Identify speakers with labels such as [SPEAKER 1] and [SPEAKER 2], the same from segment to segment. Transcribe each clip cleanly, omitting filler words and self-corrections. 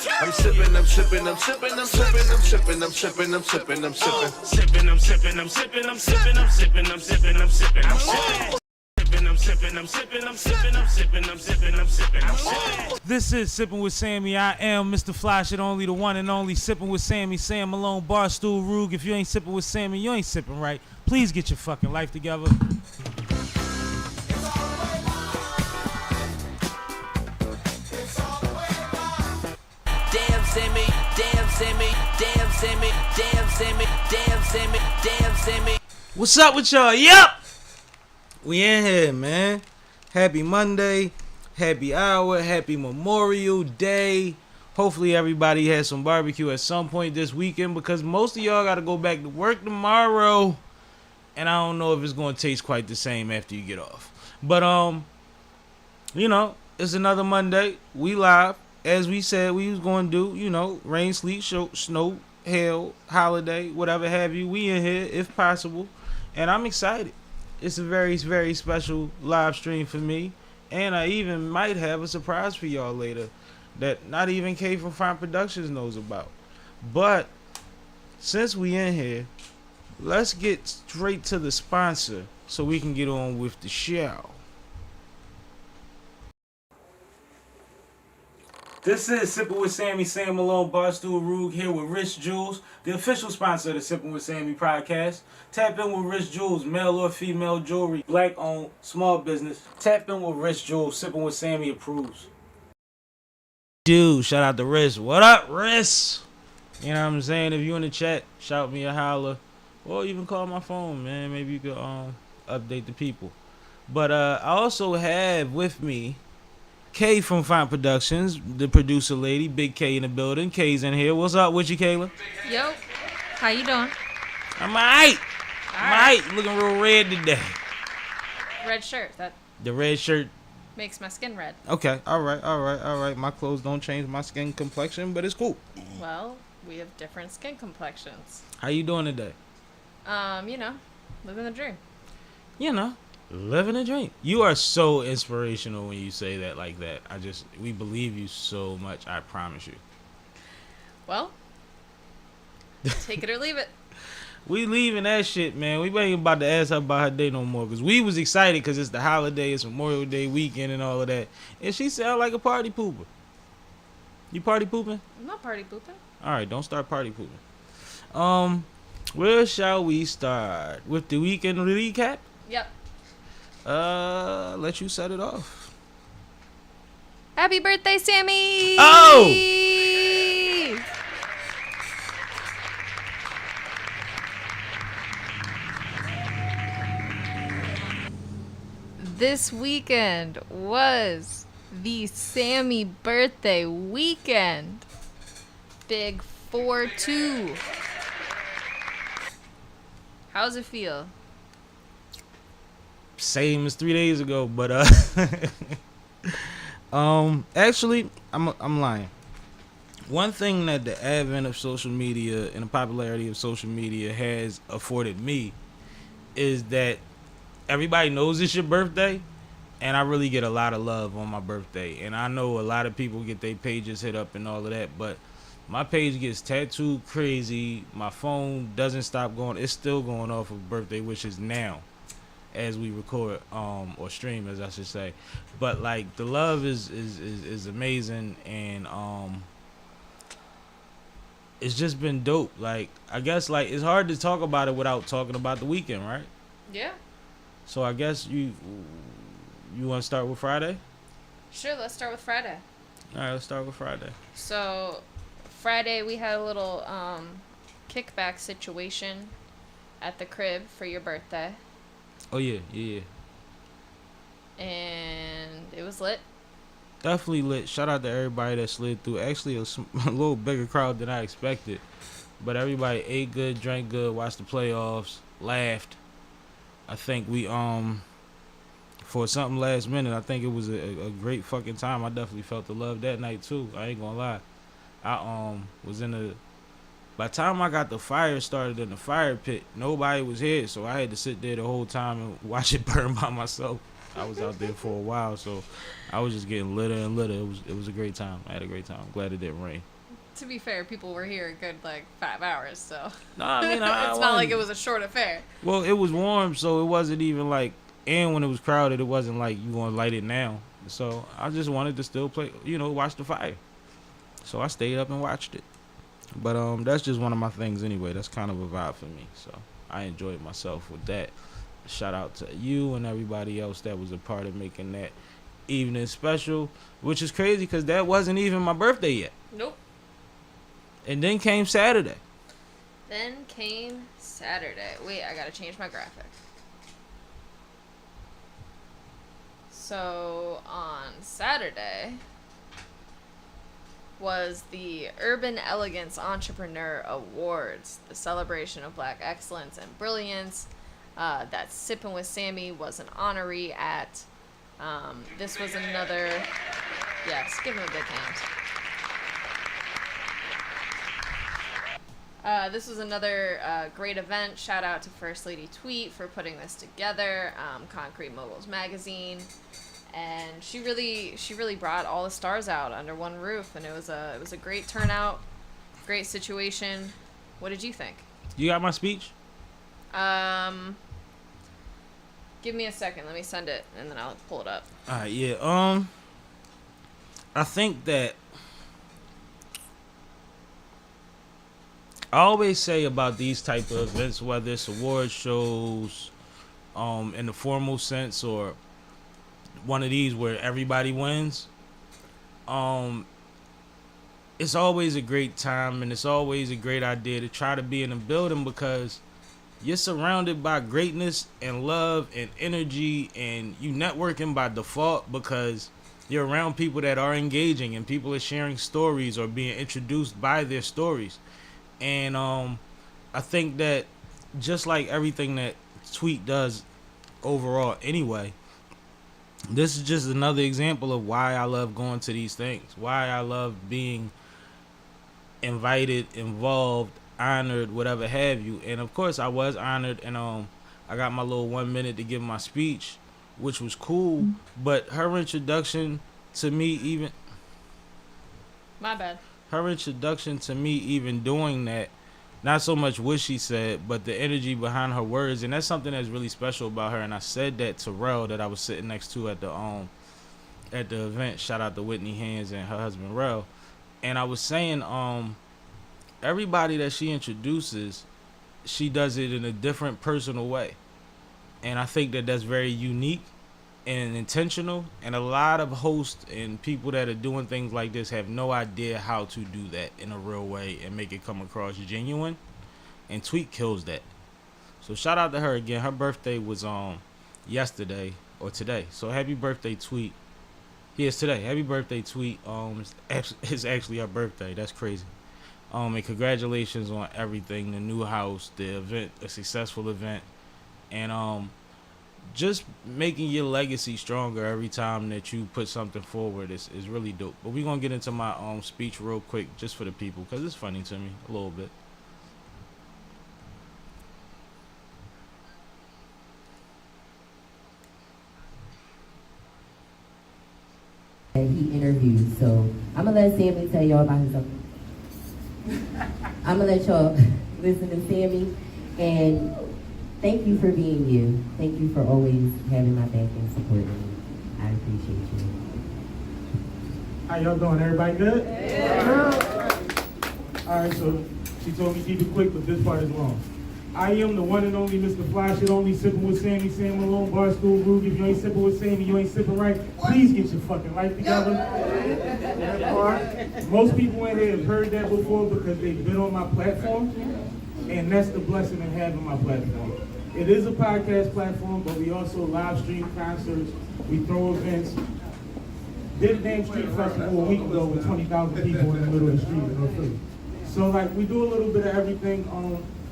[SPEAKER 1] I'm sipping, I'm sipping, I'm sipping, I'm sipping, I'm sipping, I'm sipping, I'm sipping, I'm sipping. Sipping, I'm sipping, I'm sipping, I'm sipping, I'm sipping, I'm sipping, I'm sipping, I'm sipping. I'm sipping, I'm sipping, I'm sipping, I'm sipping, I'm sipping, I'm sipping, I'm sipping.
[SPEAKER 2] This is Sippin' with Sammie. I am Mr. Fly Shit Only, the one and only Sippin' with Sammie, Sam Malone, Barstool Rug. If you ain't sippin' with Sammie, you ain't sippin' right. Please get your fucking life together.
[SPEAKER 3] Damn Sammie, damn Sammie, damn Sammie, damn Sammie, damn Sammie, damn Sammie.
[SPEAKER 2] What's up with y'all? Yup! We in here, man. Happy Monday, happy hour, happy Memorial Day. Hopefully everybody has some barbecue at some point this weekend because most of y'all gotta go back to work tomorrow. And I don't know if it's gonna taste quite the same after you get off. But you know, it's another Monday. We live. As we said we was gonna do, you know, rain, sleet, snow, hail, holiday, whatever have you. We in here if possible. And I'm excited. It's a very, very special live stream for me. And I even might have a surprise for y'all later that not even K from Fine Productions knows about. But since we in here, let's get straight to the sponsor so we can get on with the show. This is Sippin' with Sammie, Sam Malone, Barstool Rug here with Rich Jewels, the official sponsor of the Sippin' with Sammie podcast. Tap in with Rich Jewels, male or female jewelry, black owned, small business. Tap in with Rich Jewels, Sippin' with Sammie approves. Dude, shout out to Rich. What up, Rich? You know what I'm saying? If you in the chat, shout me a holler. Or even call my phone, man. Maybe you could update the people. But I also have with me Kay from Fine Productions, the producer lady, Big K in the building. Kay's in here. What's up with you, Kayla?
[SPEAKER 4] Yo, how you doing?
[SPEAKER 2] I'm alright. Looking real red today.
[SPEAKER 4] Red shirt. That
[SPEAKER 2] The red shirt.
[SPEAKER 4] makes my skin red.
[SPEAKER 2] Okay, all right. My clothes don't change my skin complexion, but it's cool.
[SPEAKER 4] Well, we have different skin complexions.
[SPEAKER 2] How you doing today?
[SPEAKER 4] You know, living the dream.
[SPEAKER 2] You know, living a dream. You are so inspirational when you say that like that. We believe you so much, I promise you.
[SPEAKER 4] Well, take it or leave it.
[SPEAKER 2] We leaving that shit, man. We ain't about to ask her about her day no more because we was excited because it's the holiday, it's Memorial Day weekend and all of that. And she sound like a party pooper. You party pooping?
[SPEAKER 4] I'm not party pooping.
[SPEAKER 2] All right, don't start party pooping. Where shall we start? With the weekend recap?
[SPEAKER 4] Yep.
[SPEAKER 2] Let you set it off.
[SPEAKER 4] Happy birthday, Sammie!
[SPEAKER 2] Oh!
[SPEAKER 4] This weekend was the Sammie birthday weekend. Big 4-2. How's it feel?
[SPEAKER 2] Same as 3 days ago, but actually, I'm lying. One thing that the advent of social media and the popularity of social media has afforded me is that everybody knows it's your birthday, and I really get a lot of love on my birthday. And I know a lot of people get their pages hit up and all of that, but my page gets tattooed crazy. My phone doesn't stop going. It's still going off of birthday wishes now as we record or stream, as I should say. But like the love is amazing, and it's just been dope. Like I guess like it's hard to talk about it without talking about the weekend, right?
[SPEAKER 4] Yeah.
[SPEAKER 2] So I guess you want to start with Friday?
[SPEAKER 4] Sure, let's start with Friday.
[SPEAKER 2] All right, let's start with Friday.
[SPEAKER 4] So, Friday we had a little kickback situation at the crib for your birthday.
[SPEAKER 2] Oh yeah.
[SPEAKER 4] And it was lit.
[SPEAKER 2] Definitely lit. Shout out to everybody that slid through. Actually, a little bigger crowd than I expected. But everybody ate good, drank good, watched the playoffs, laughed. I think we for something last minute, I think it was a great fucking time. I definitely felt the love that night too. I ain't gonna lie. I was in the by the time I got the fire started in the fire pit, nobody was here, so I had to sit there the whole time and watch it burn by myself. I was out there for a while, so I was just getting litter and litter. It was a great time. I had a great time. I'm glad it didn't rain.
[SPEAKER 4] To be fair, people were here a good like 5 hours, so
[SPEAKER 2] No, I mean,
[SPEAKER 4] it's not like it was a short affair.
[SPEAKER 2] Well, it was warm, so it wasn't even like, and when it was crowded, it wasn't like you gonna light it now. So I just wanted to still play, watch the fire. So I stayed up and watched it. But that's just one of my things anyway. That's kind of a vibe for me. So I enjoyed myself with that. Shout out to you and everybody else that was a part of making that evening special, which is crazy because that wasn't even my birthday yet.
[SPEAKER 4] Nope.
[SPEAKER 2] And then came Saturday.
[SPEAKER 4] Then came Saturday. Wait, I gotta change my graphic. So on Saturday was the Urban Elegance Entrepreneur Awards, the celebration of Black excellence and brilliance that SippinWitSammie was an honoree at. This was another, yes, give him a big hand. This was another great event. Shout out to First Lady Tweet for putting this together. Concrete Moguls Magazine, and she really brought all the stars out under one roof, and it was a great turnout, great situation. What did you think?
[SPEAKER 2] You got my speech?
[SPEAKER 4] Give me a second. Let me send it, and then I'll pull it up.
[SPEAKER 2] All right, yeah. I think that I always say about these type of events, whether it's award shows, in the formal sense, or one of these where everybody wins, it's always a great time and it's always a great idea to try to be in a building because you're surrounded by greatness and love and energy, and you networking by default because you're around people that are engaging and people are sharing stories or being introduced by their stories. And I think that just like everything that Tweet does overall anyway, this is just another example of why I love going to these things, why I love being invited, involved, honored, whatever have you. And of course I was honored, and I got my little 1 minute to give my speech, which was cool. But her introduction to me, even
[SPEAKER 4] My bad.
[SPEAKER 2] her introduction to me even doing that, not so much what she said, but the energy behind her words, and that's something that's really special about her. And I said that to Rel, that I was sitting next to at the event. Shout out to Whitney Hands and her husband Rel. And I was saying, everybody that she introduces, she does it in a different personal way, and I think that that's very unique and intentional. And a lot of hosts and people that are doing things like this have no idea how to do that in a real way and make it come across genuine, and Tweet kills that. So shout out to her again. Her birthday was yesterday or today, so happy birthday, Tweet. Yes, today. Happy birthday, Tweet. It's actually her birthday. That's crazy. And congratulations on everything, the new house, the event, a successful event, and just making your legacy stronger every time that you put something forward is really dope. But we're gonna get into my speech real quick, just for the people, because it's funny to me a little bit.
[SPEAKER 5] That he interviewed, so I'm gonna let Sammie tell y'all about himself. I'm gonna let y'all listen to Sammie, and thank you for being you. Thank you for always having my back and supporting me. I appreciate you.
[SPEAKER 6] How y'all doing? Everybody good? Yeah. All right, so she told me keep it quick, but this part is long. I am the one and only Mr. Fly Shit Only, sipping with Sammie, Sam Malone, Barstool Ruby. If you ain't sipping with Sammie, you ain't sipping right. Please get your fucking life together. That part. Most people in here have heard that before because they've been on my platform, and that's the blessing of having my platform. It is a podcast platform, but we also live stream concerts. We throw events. Did a damn street festival a week ago with 20,000 people in the middle of the street in North Philly. So like we do a little bit of everything.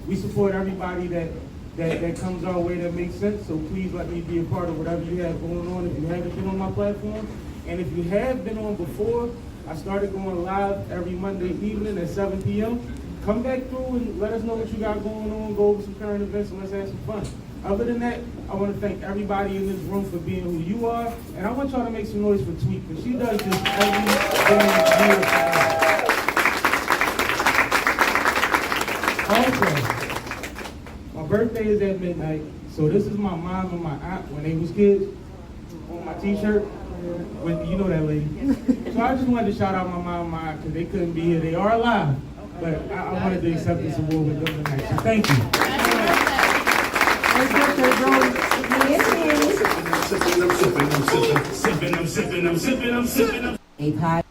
[SPEAKER 6] We support everybody that comes our way that makes sense. So please let me be a part of whatever you have going on if you haven't been on my platform. And if you have been on before, I started going live every Monday evening at 7 p.m. Come back through and let us know what you got going on. Go over some current events and let's have some fun. Other than that, I want to thank everybody in this room for being who you are, and I want y'all to make some noise for Tweet, because she does this every damn year. Also, my birthday is at midnight, so this is my mom and my aunt when they was kids on my t-shirt. You know that lady. So I just wanted to shout out my mom and my aunt because they couldn't be here. They are alive, but I wanted to accept this award with them tonight. So thank you.
[SPEAKER 5] A pie.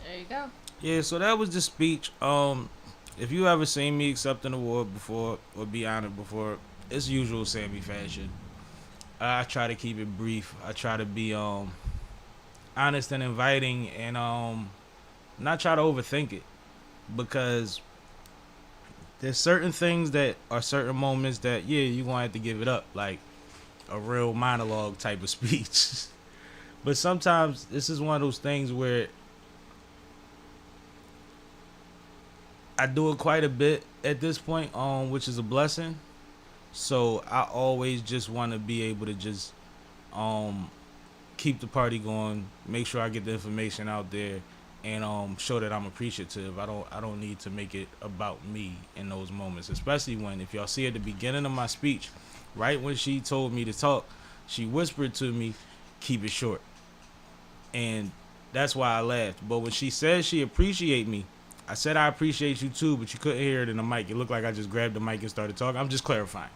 [SPEAKER 4] There you go.
[SPEAKER 2] Yeah, so that was the speech. If you ever seen me accept an award before or be honored before, it's usual Sammie fashion. I try to keep it brief. I try to be honest and inviting, and not try to overthink it, because there's certain things that are certain moments that you're gonna have to give it up, like a real monologue type of speech. But sometimes this is one of those things where I do it quite a bit at this point, which is a blessing. So I always just want to be able to just keep the party going, make sure I get the information out there, and show that I'm appreciative. I don't need to make it about me in those moments, especially when, if y'all see at the beginning of my speech, right when she told me to talk, she whispered to me, "Keep it short." And that's why I laughed. But when she said she appreciate me, I said I appreciate you too, but you couldn't hear it in the mic. It looked like I just grabbed the mic and started talking. I'm just clarifying.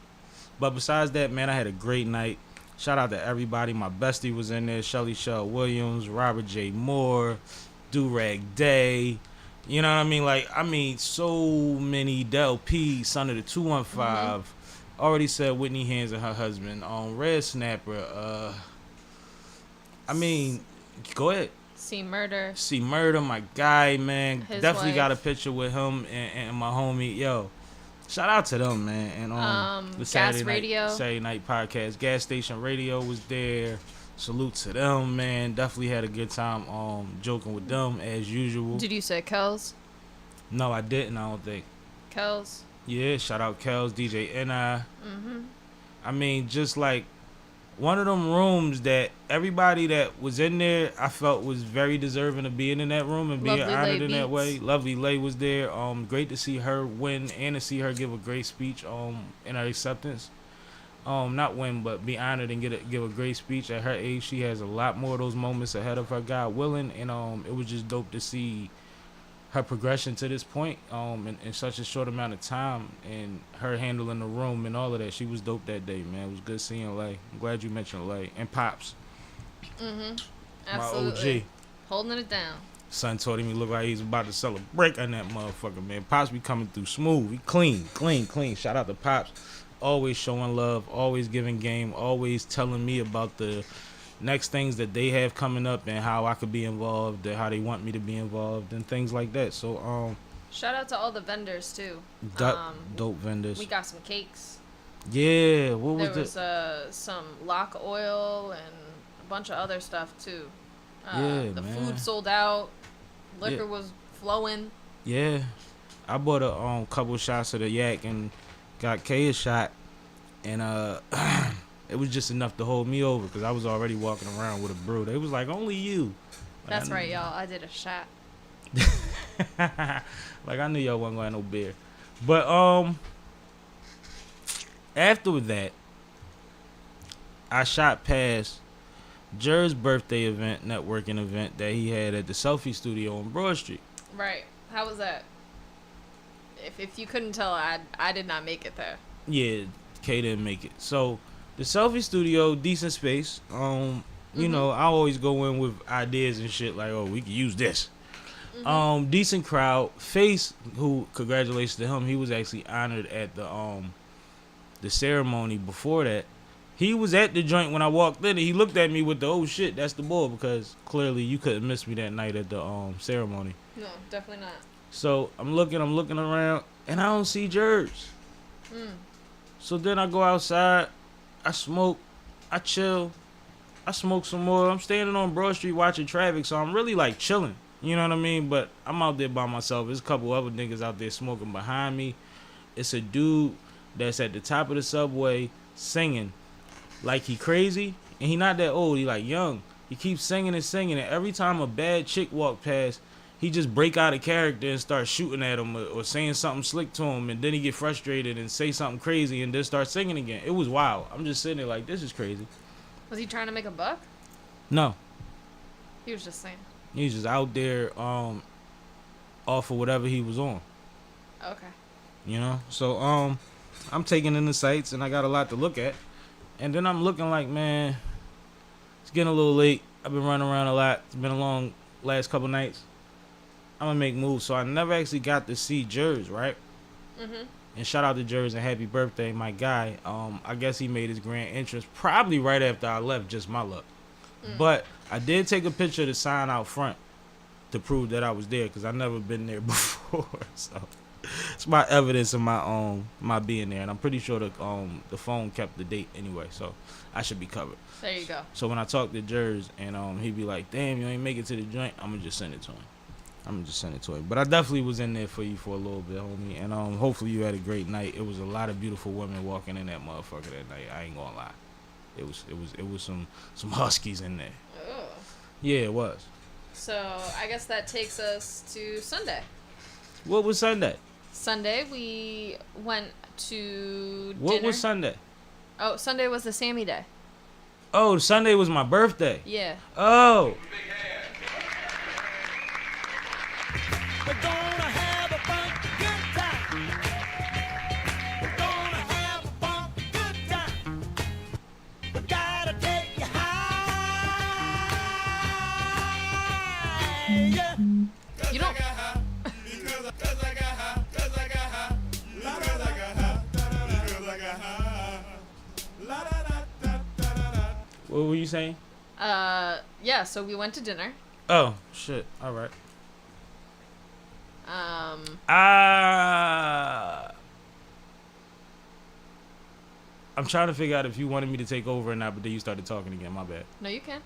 [SPEAKER 2] But besides that, man, I had a great night. Shout out to everybody. My bestie was in there. Shelly Shell Williams, Robert J. Moore, Durag Day. You know what I mean? Like, so many. Del P, son of the 215. Already said Whitney Hands and her husband. Red Snapper. Go ahead.
[SPEAKER 4] See Murder.
[SPEAKER 2] See Murder, my guy, man.
[SPEAKER 4] His
[SPEAKER 2] Definitely
[SPEAKER 4] wife.
[SPEAKER 2] got a picture with him and my homie. Yo, shout out to them, man. And the
[SPEAKER 4] Gas Radio.
[SPEAKER 2] Saturday night podcast, Gas Station Radio was there. Salute to them, man. Definitely had a good time joking with them as usual.
[SPEAKER 4] Did you say Kels?
[SPEAKER 2] No, I didn't. I don't think.
[SPEAKER 4] Kels.
[SPEAKER 2] Yeah, shout out Kels, DJ Ni. Just like one of them rooms that everybody that was in there, I felt was very deserving of being in that room and being
[SPEAKER 4] Lovely
[SPEAKER 2] honored
[SPEAKER 4] Lay
[SPEAKER 2] in that
[SPEAKER 4] Beats.
[SPEAKER 2] way. Lovely Lay was there. Great to see her win and to see her give a great speech in her acceptance. Not win, but be honored and give a great speech. At her age, she has a lot more of those moments ahead of her, God willing. And it was just dope to see her progression to this point in such a short amount of time, and her handling the room and all of that. She was dope that day, man. It was good seeing Lay. I'm glad you mentioned Lay. And Pops.
[SPEAKER 4] Absolutely.
[SPEAKER 2] My OG.
[SPEAKER 4] Holding it down.
[SPEAKER 2] Son told him he looked like he's about to celebrate on that motherfucker, man. Pops be coming through smooth. He clean. Shout out to Pops. Always showing love, always giving game, always telling me about the next things that they have coming up and how I could be involved, and how they want me to be involved, and things like that. So
[SPEAKER 4] Shout out to all the vendors too.
[SPEAKER 2] dope vendors.
[SPEAKER 4] We got some cakes.
[SPEAKER 2] Yeah, what was
[SPEAKER 4] There was some lock oil and a bunch of other stuff too.
[SPEAKER 2] Yeah,
[SPEAKER 4] the
[SPEAKER 2] man.
[SPEAKER 4] food sold out. Liquor
[SPEAKER 2] Yeah.
[SPEAKER 4] was flowing.
[SPEAKER 2] Yeah, I bought a couple shots of the yak and got K a shot, and it was just enough to hold me over because I was already walking around with a brew. They was like, "Only you."
[SPEAKER 4] That's right, y'all. I did a shot.
[SPEAKER 2] Like, I knew y'all wasn't gonna have no beer. But after that, I shot past Jer's birthday event, networking event that he had at the Selfie Studio on Broad Street.
[SPEAKER 4] Right. How was that? If you couldn't tell, I did not make it there.
[SPEAKER 2] Yeah, K didn't make it. So the Selfie Studio, decent space. You know, I always go in with ideas and shit like, oh, we could use this. Decent crowd. Face, who, congratulations to him, he was actually honored at the ceremony before that. He was at the joint when I walked in, and he looked at me with the, oh shit, that's the boy, because clearly you couldn't miss me that night at the ceremony.
[SPEAKER 4] No, definitely not.
[SPEAKER 2] So I'm looking around, and I don't see Jerz. So then I go outside, I smoke, I chill, I smoke some more. I'm standing on Broad Street watching traffic, so I'm really like chilling. You know what I mean? But I'm out there by myself. There's a couple other niggas out there smoking behind me. It's a dude that's at the top of the subway singing like he crazy, and he not that old, he like young. He keeps singing and singing, and every time a bad chick walk past, he just break out of character and start shooting at him or saying something slick to him, and then he get frustrated and say something crazy and then start singing again. It was wild. I'm just sitting there like, this is crazy.
[SPEAKER 4] Was he trying to make a buck?
[SPEAKER 2] No,
[SPEAKER 4] He was just saying.
[SPEAKER 2] he's just out there off of whatever he was on.
[SPEAKER 4] Okay.
[SPEAKER 2] You know, so I'm taking in the sights, and I got a lot to look at, and then I'm looking like, man, it's getting a little late. I've been running around a lot. It's been a long last couple nights. I'm gonna make moves, so I never actually got to see Jers, right?
[SPEAKER 4] Mhm.
[SPEAKER 2] And shout out to Jers and happy birthday, my guy. I guess he made his grand entrance probably right after I left, just my luck. But I did take a picture of the sign out front to prove that I was there, because I've never been there before. So it's my evidence of my being there, and I'm pretty sure the phone kept the date anyway, so I should be covered.
[SPEAKER 4] There you go.
[SPEAKER 2] So when I talk to Jers and he'd be like, damn, you ain't make it to the joint, I'm gonna just send it to him. But I definitely was in there for you for a little bit, homie, and hopefully you had a great night. It was a lot of beautiful women walking in that motherfucker that night. I ain't gonna lie. It was some huskies in there.
[SPEAKER 4] Oh.
[SPEAKER 2] Yeah, it was.
[SPEAKER 4] So I guess that takes us to Sunday.
[SPEAKER 2] What was Sunday?
[SPEAKER 4] Sunday we went to
[SPEAKER 2] What
[SPEAKER 4] dinner.
[SPEAKER 2] was Sunday?
[SPEAKER 4] Oh, Sunday was the Sammie Day.
[SPEAKER 2] Oh, Sunday was my birthday.
[SPEAKER 4] Yeah.
[SPEAKER 2] Oh.
[SPEAKER 3] We're gonna have a funky good time. We're gonna have a funky good time. We gotta take you high. Yeah.
[SPEAKER 4] You don't.
[SPEAKER 2] What were you saying?
[SPEAKER 4] Yeah. So we went to dinner.
[SPEAKER 2] Oh, shit. All right. I'm trying to figure out if you wanted me to take over or not, but then you started talking again. My bad.
[SPEAKER 4] No, you can.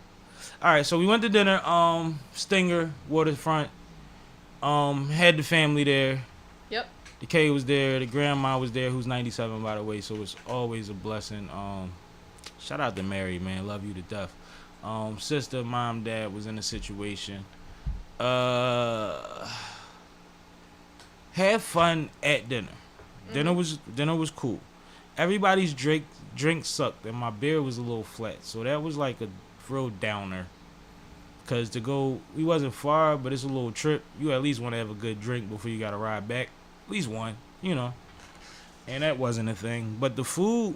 [SPEAKER 2] All right, so we went to dinner. Stinger, Waterfront. Had the family there.
[SPEAKER 4] Yep.
[SPEAKER 2] The K was there. The grandma was there, who's 97, by the way. So it's always a blessing. Shout out to Mary, man. Love you to death. Sister, mom, dad was in the situation. Have fun at dinner. Dinner was cool. Everybody's drink sucked, and my beer was a little flat, so that was like a real downer. Cause we wasn't far, but it's a little trip. You at least want to have a good drink before you gotta ride back, at least one, you know. And that wasn't a thing. But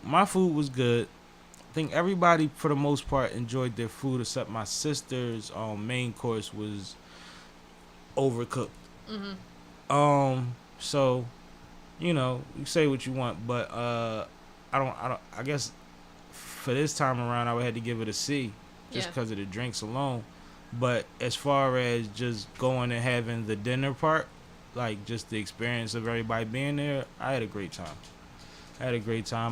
[SPEAKER 2] my food was good. I think everybody for the most part enjoyed their food, except my sister's main course was overcooked. So, you know, you say what you want, but I guess for this time around I would have to give it a C, just because of the drinks alone. But as far as just going and having the dinner part, like just the experience of everybody being there, I had a great time.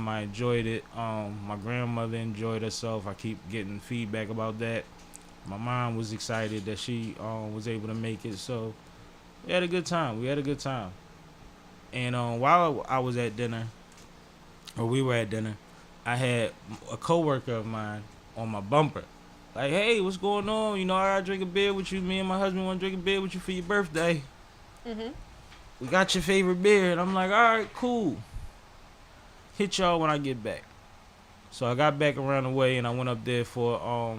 [SPEAKER 2] I enjoyed it. My grandmother enjoyed herself. I keep getting feedback about that. My mom was excited that she was able to make it. So we had a good time. And while I was at dinner, or we were at dinner, I had a coworker of mine on my bumper. Like, hey, what's going on? You know, I gotta drink a beer with you. Me and my husband want to drink a beer with you for your birthday. We got your favorite beer. And I'm like, all right, cool. Hit y'all when I get back. So I got back around the way, and I went up there for a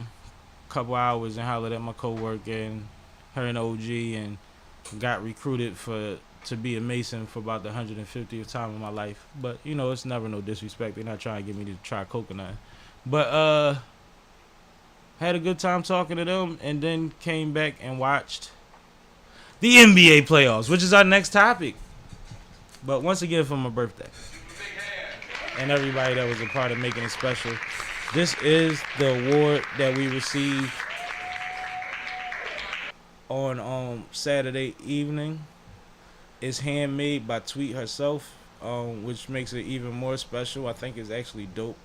[SPEAKER 2] couple hours and hollered at my coworker and her and OG, and got recruited to be a Mason for about the 150th time in my life. But, you know, it's never no disrespect. They're not trying to get me to try coconut. But had a good time talking to them, and then came back and watched the NBA playoffs, which is our next topic. But once again, for my birthday. And everybody that was a part of making it special. This is the award that we received on Saturday evening. It's handmade by Tweet herself, which makes it even more special. I think it's actually dope.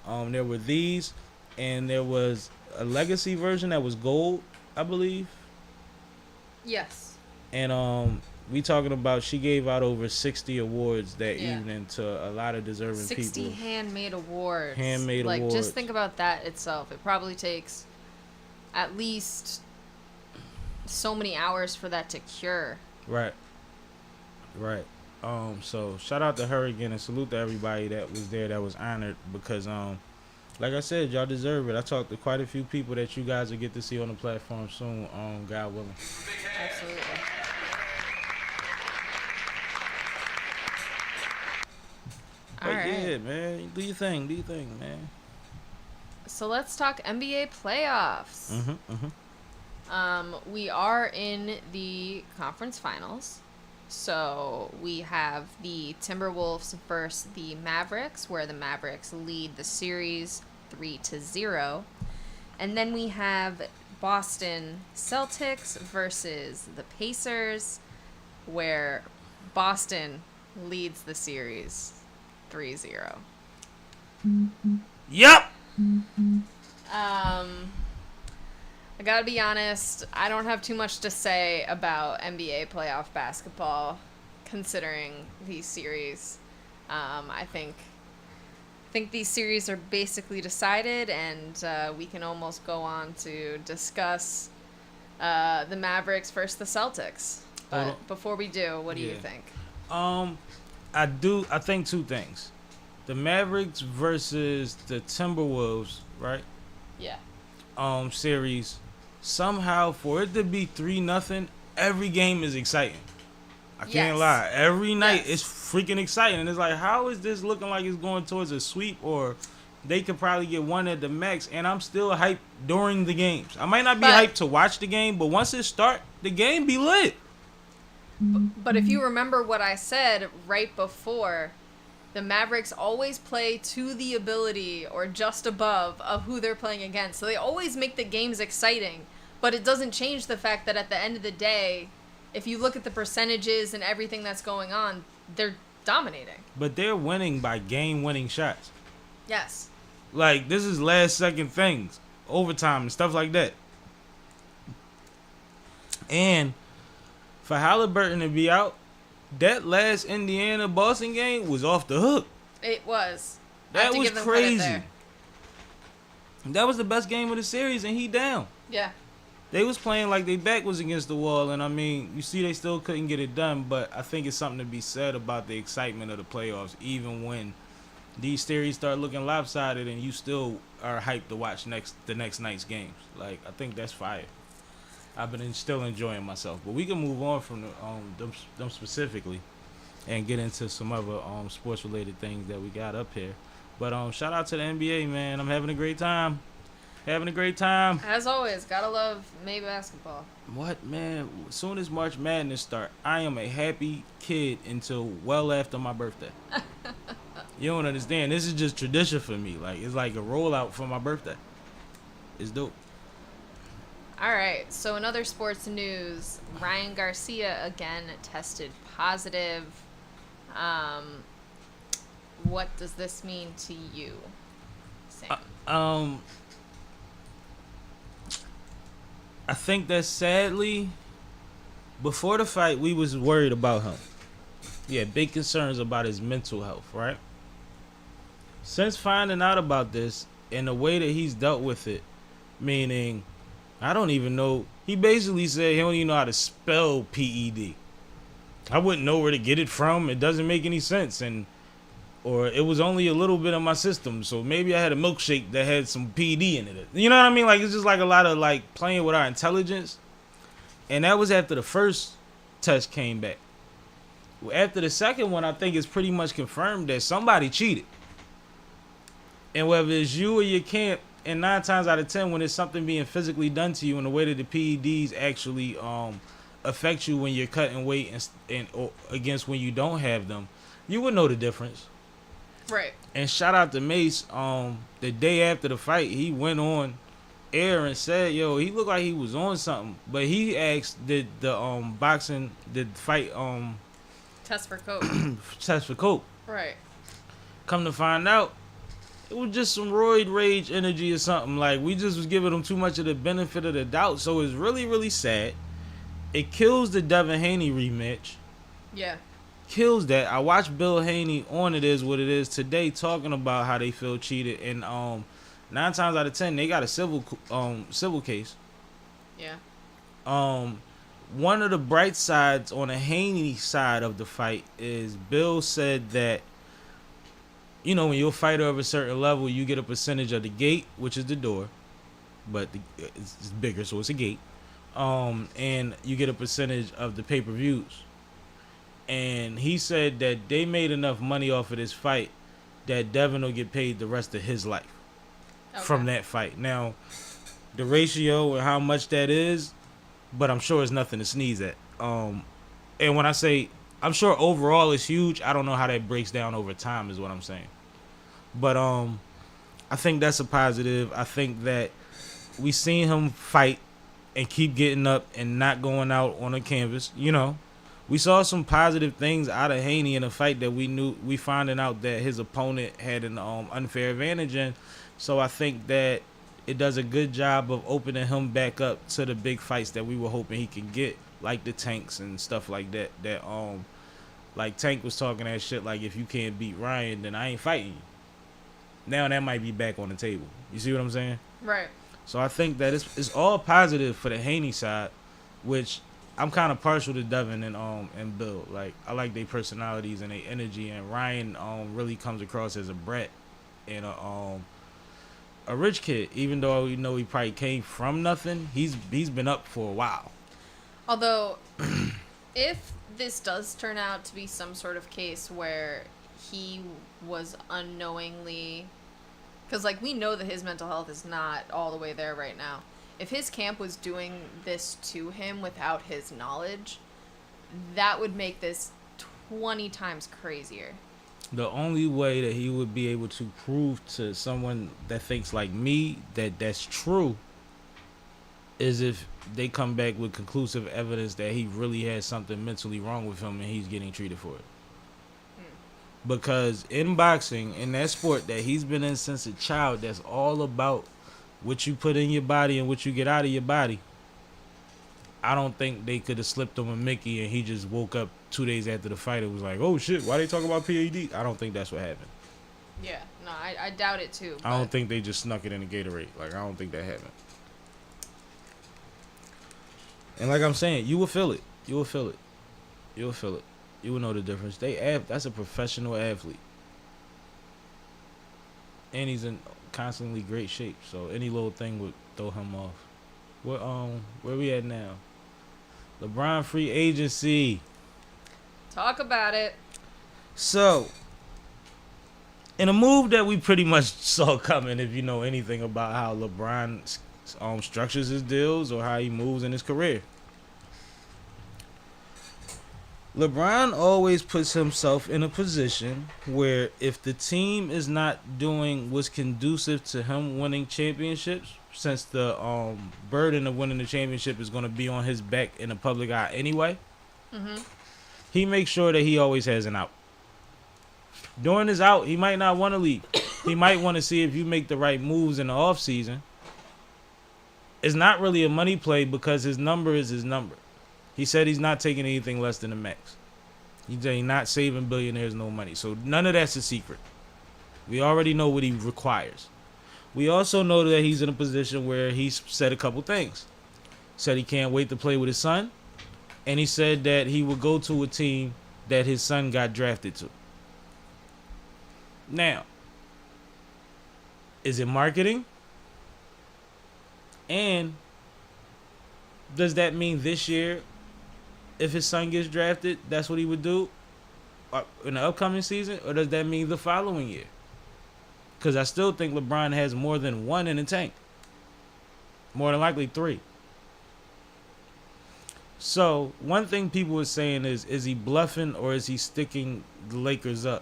[SPEAKER 2] There were these, and there was a legacy version that was gold, I believe.
[SPEAKER 4] Yes.
[SPEAKER 2] And We talking about she gave out over 60 awards that
[SPEAKER 4] Yeah.
[SPEAKER 2] evening to a lot of deserving
[SPEAKER 4] 60
[SPEAKER 2] people.
[SPEAKER 4] handmade awards.
[SPEAKER 2] Handmade
[SPEAKER 4] like,
[SPEAKER 2] awards.
[SPEAKER 4] just think about that itself. It probably takes at least so many hours for that to cure.
[SPEAKER 2] Right. Right. So shout out to her again and salute to everybody that was there that was honored because like I said, y'all deserve it. I talked to quite a few people that you guys will get to see on the platform soon, God willing.
[SPEAKER 4] Absolutely.
[SPEAKER 2] But
[SPEAKER 4] All right.
[SPEAKER 2] yeah, man, do your thing, man.
[SPEAKER 4] So let's talk NBA playoffs. We are in the conference finals. So we have the Timberwolves versus the Mavericks, where the Mavericks lead the series 3-0. And then we have Boston Celtics versus the Pacers, where Boston leads the series 3-0.
[SPEAKER 2] Yep.
[SPEAKER 4] I gotta be honest, I don't have too much to say about NBA playoff basketball, considering these series. I think these series are basically decided, and we can almost go on to discuss the Mavericks versus the Celtics. But before we do, what do you think?
[SPEAKER 2] I think two things. The Mavericks versus the Timberwolves, right?
[SPEAKER 4] Yeah.
[SPEAKER 2] Series. Somehow for it to be 3-0, every game is exciting. I can't
[SPEAKER 4] Yes.
[SPEAKER 2] lie. Every night
[SPEAKER 4] Yes.
[SPEAKER 2] it's freaking exciting. And it's like, how is this looking like it's going towards a sweep, or they could probably get one at the max, and I'm still hyped during the games. I might not be
[SPEAKER 4] But-
[SPEAKER 2] hyped to watch the game, but once it start, the game be lit.
[SPEAKER 4] But if you remember what I said right before, the Mavericks always play to the ability or just above of who they're playing against. So they always make the games exciting, but it doesn't change the fact that at the end of the day, if you look at the percentages and everything that's going on, they're dominating.
[SPEAKER 2] But they're winning by game-winning shots.
[SPEAKER 4] Yes.
[SPEAKER 2] Like, this is last-second things, overtime and stuff like that. And for Halliburton to be out, that last Indiana-Boston game was off the hook.
[SPEAKER 4] It was. I have
[SPEAKER 2] That
[SPEAKER 4] to
[SPEAKER 2] was
[SPEAKER 4] give them credit
[SPEAKER 2] crazy.
[SPEAKER 4] there.
[SPEAKER 2] That was the best game of the series, and he down.
[SPEAKER 4] Yeah.
[SPEAKER 2] They was playing like their back was against the wall, and I mean, you see they still couldn't get it done, but I think it's something to be said about the excitement of the playoffs, even when these series start looking lopsided and you still are hyped to watch the next night's games. Like, I think that's fire. I've been still enjoying myself, but we can move on from them specifically and get into some other sports related things that we got up here. But shout out to the NBA, man. I'm having a great time.
[SPEAKER 4] As always, gotta love May basketball.
[SPEAKER 2] What, man? As soon as March Madness start, I am a happy kid until well after my birthday. You don't understand. This is just tradition for me. Like, it's like a rollout for my birthday. It's dope.
[SPEAKER 4] All right, so in other sports news, Ryan Garcia again tested positive. What does this mean to you, Sam?
[SPEAKER 2] I think that sadly, before the fight, we was worried about him. Yeah, big concerns about his mental health, right? Since finding out about this and the way that he's dealt with it, meaning, I don't even know, he basically said he don't even know how to spell PED. I wouldn't know where to get it from. It doesn't make any sense. Or it was only a little bit of my system, so maybe I had a milkshake that had some PED in it. You know what I mean? Like, it's just like a lot of like playing with our intelligence. And that was after the first test came back. After the second one, I think it's pretty much confirmed that somebody cheated. And whether it's you or your camp, and 9 times out of 10, when it's something being physically done to you and the way that the PEDs actually affect you when you're cutting weight and or against when you don't have them, you would know the difference.
[SPEAKER 4] Right.
[SPEAKER 2] And shout out to Mace. The day after the fight, he went on air and said, "Yo, he looked like he was on something." But he asked, "Did the fight
[SPEAKER 4] Test for coke.
[SPEAKER 2] test for coke?"
[SPEAKER 4] Right.
[SPEAKER 2] Come to find out, it was just some roid rage energy or something. Like, we just was giving him too much of the benefit of the doubt. So it's really, really sad. it kills the Devin Haney rematch.
[SPEAKER 4] Yeah.
[SPEAKER 2] Kills that. I watched Bill Haney on It Is What It Is today talking about how they feel cheated, and 9 times out of 10 they got a civil case.
[SPEAKER 4] Yeah.
[SPEAKER 2] One of the bright sides on the Haney side of the fight is Bill said that, you know, when you're a fighter of a certain level, you get a percentage of the gate, which is the door, but it's bigger, so it's a gate. And you get a percentage of the pay-per-views. And he said that they made enough money off of this fight that Devin will get paid the rest of his life from that fight. Now, the ratio and how much that is, but I'm sure it's nothing to sneeze at. And when I say, I'm sure overall it's huge, I don't know how that breaks down over time is what I'm saying. But I think that's a positive. I think that we seen him fight and keep getting up and not going out on a canvas. You know, we saw some positive things out of Haney in a fight that we finding out that his opponent had an unfair advantage in. So I think that it does a good job of opening him back up to the big fights that we were hoping he could get, like the Tanks and stuff like that. Like Tank was talking that shit like, if you can't beat Ryan, then I ain't fighting you. Now that might be back on the table. You see what I'm saying?
[SPEAKER 4] Right.
[SPEAKER 2] So I think that it's all positive for the Haney side, which I'm kind of partial to Devin and Bill. Like, I like their personalities and their energy, and Ryan really comes across as a brat and a rich kid. Even though you know he probably came from nothing, he's been up for a while.
[SPEAKER 4] Although, if this does turn out to be some sort of case where he was unknowingly, because like we know that his mental health is not all the way there right now. If his camp was doing this to him without his knowledge, that would make this 20 times crazier.
[SPEAKER 2] The only way that he would be able to prove to someone that thinks like me that that's true is if they come back with conclusive evidence that he really has something mentally wrong with him and he's getting treated for it. Because in boxing, in that sport that he's been in since a child, that's all about what you put in your body and what you get out of your body. I don't think they could have slipped him a Mickey and he just woke up 2 days after the fight and was like, oh shit, why they talking about PAD? I don't think that's what happened.
[SPEAKER 4] Yeah, no, I doubt it too.
[SPEAKER 2] I don't think they just snuck it in the Gatorade. Like, I don't think that happened. And like I'm saying, you will feel it. You will feel it. You will feel it. You will know the difference. That's a professional athlete. And he's in constantly great shape. So any little thing would throw him off. Where we at now? LeBron free agency.
[SPEAKER 4] Talk about it.
[SPEAKER 2] So, in a move that we pretty much saw coming, if you know anything about how LeBron structures his deals or how he moves in his career. LeBron always puts himself in a position where if the team is not doing what's conducive to him winning championships, since the burden of winning the championship is going to be on his back in the public eye anyway, he makes sure that he always has an out. During his out, he might not want to leave. He might want to see if you make the right moves in the offseason. It's not really a money play because his number is his number. He said he's not taking anything less than the max. He's not saving billionaires no money. So none of that's a secret. We already know what he requires. We also know that he's in a position where he's said a couple things. Said he can't wait to play with his son. And he said that he would go to a team that his son got drafted to. Now, is it marketing? And does that mean this year, if his son gets drafted, that's what he would do in the upcoming season? Or does that mean the following year? Because I still think LeBron has more than one in the tank. More than likely 3. So, one thing people were saying is he bluffing or is he sticking the Lakers up?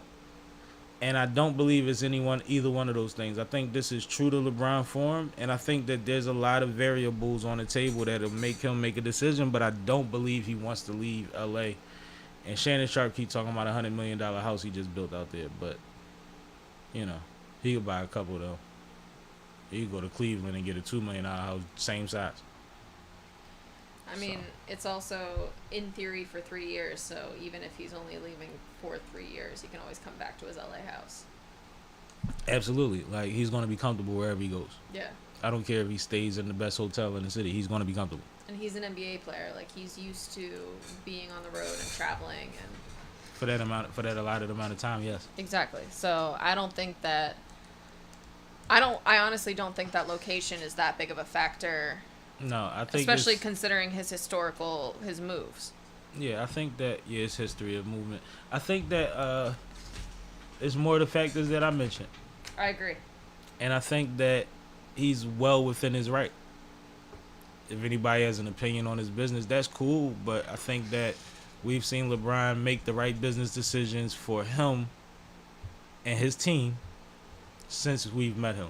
[SPEAKER 2] And I don't believe it's either one of those things. I think this is true to LeBron form, and I think that there's a lot of variables on the table that'll make him make a decision, but I don't believe he wants to leave L.A. And Shannon Sharp keep talking about a $100 million house he just built out there, but, you know, he could buy a couple, though. He could go to Cleveland and get a $2 million house, same size.
[SPEAKER 4] I mean, it's also in theory for 3 years, so even if he's only leaving for 3 years, he can always come back to his LA house.
[SPEAKER 2] Absolutely. Like, he's going to be comfortable wherever he goes.
[SPEAKER 4] Yeah.
[SPEAKER 2] I don't care if he stays in the best hotel in the city. He's going to be comfortable.
[SPEAKER 4] And he's an NBA player. Like, he's used to being on the road and traveling and
[SPEAKER 2] For that allotted amount of time, yes.
[SPEAKER 4] exactly. So I don't think that I honestly don't think that location is that big of a factor,
[SPEAKER 2] No, I think
[SPEAKER 4] especially
[SPEAKER 2] it's-
[SPEAKER 4] considering his moves.
[SPEAKER 2] Yeah, I think that it's history of movement. I think that it's more the factors that I mentioned,
[SPEAKER 4] I agree.
[SPEAKER 2] and I think that he's well within his right. If anybody has an opinion on his business, that's cool. But I think that we've seen LeBron make the right business decisions for him and his team since we've met him.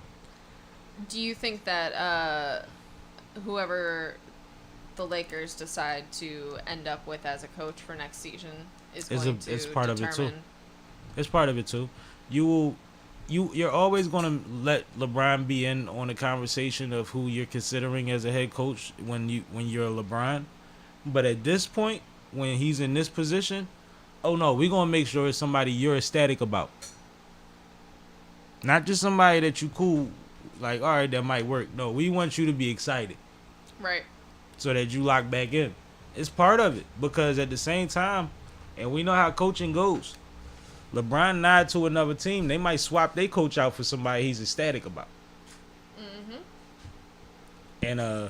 [SPEAKER 4] Do you think that whoever the Lakers decide to end up with as a coach for next season is going to
[SPEAKER 2] it's part of it too.
[SPEAKER 4] determine?
[SPEAKER 2] It's part of it too. You're always gonna let LeBron be in on the conversation of who you're considering as a head coach when you're LeBron. But at this point, when he's in this position, oh no, we're gonna make sure it's somebody you're ecstatic about. Not just somebody that you cool, like, all right, that might work. No, we want you to be excited
[SPEAKER 4] Right.
[SPEAKER 2] so that you lock back in. It's part of it because at the same time, and we know how coaching goes. LeBron nod to another team, they might swap their coach out for somebody he's ecstatic about. And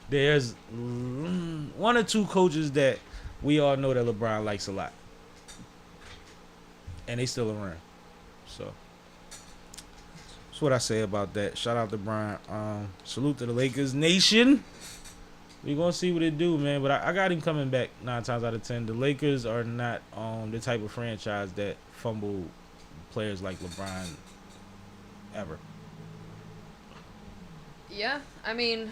[SPEAKER 2] there's one or two coaches that we all know that LeBron likes a lot, and they still around. So that's what I say about that. Shout out to Brian. Salute to the Lakers Nation. We gonna see what it do, man. But I got him coming back 9 times out of 10. The Lakers are not the type of franchise that fumble players like LeBron ever.
[SPEAKER 4] Yeah, I mean,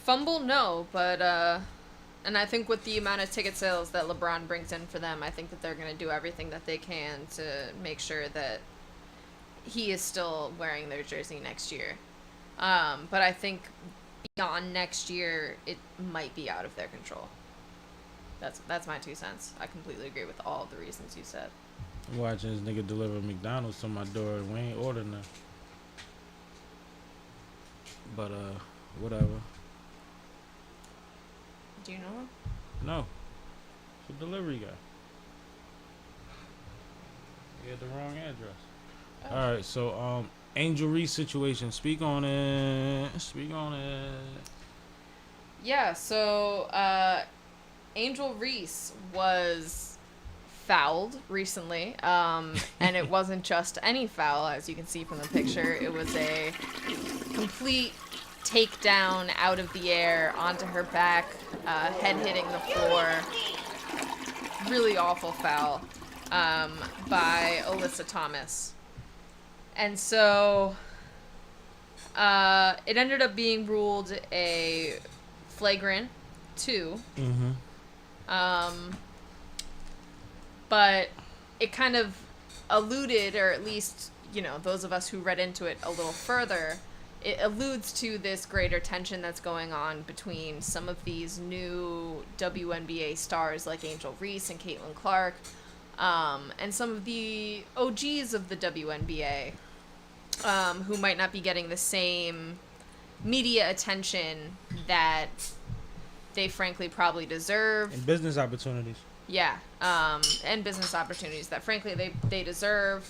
[SPEAKER 4] fumble, no, but and I think with the amount of ticket sales that LeBron brings in for them, I think that they're going to do everything that they can to make sure that he is still wearing their jersey next year. But I think beyond next year, it might be out of their control. That's my 2 cents. I completely agree with all of the reasons you said.
[SPEAKER 2] I'm watching this nigga deliver McDonald's to my door and we ain't ordering nothing. But whatever.
[SPEAKER 4] Do you know him?
[SPEAKER 2] No. It's a delivery guy. You had the wrong address. Alright, so Angel Reese situation. Speak on it.
[SPEAKER 4] Yeah, so Angel Reese was fouled recently, and it wasn't just any foul, as you can see from the picture. It was a complete takedown out of the air onto her back, head hitting the floor. Really awful foul by Alyssa Thomas. And so it ended up being ruled a flagrant 2. But it kind of alluded, or at least, you know, those of us who read into it a little further, it alludes to this greater tension that's going on between some of these new WNBA stars like Angel Reese and Caitlin Clark, and some of the OGs of the WNBA, who might not be getting the same media attention that they frankly probably deserve.
[SPEAKER 2] And business opportunities.
[SPEAKER 4] Yeah, and business opportunities that frankly they deserve,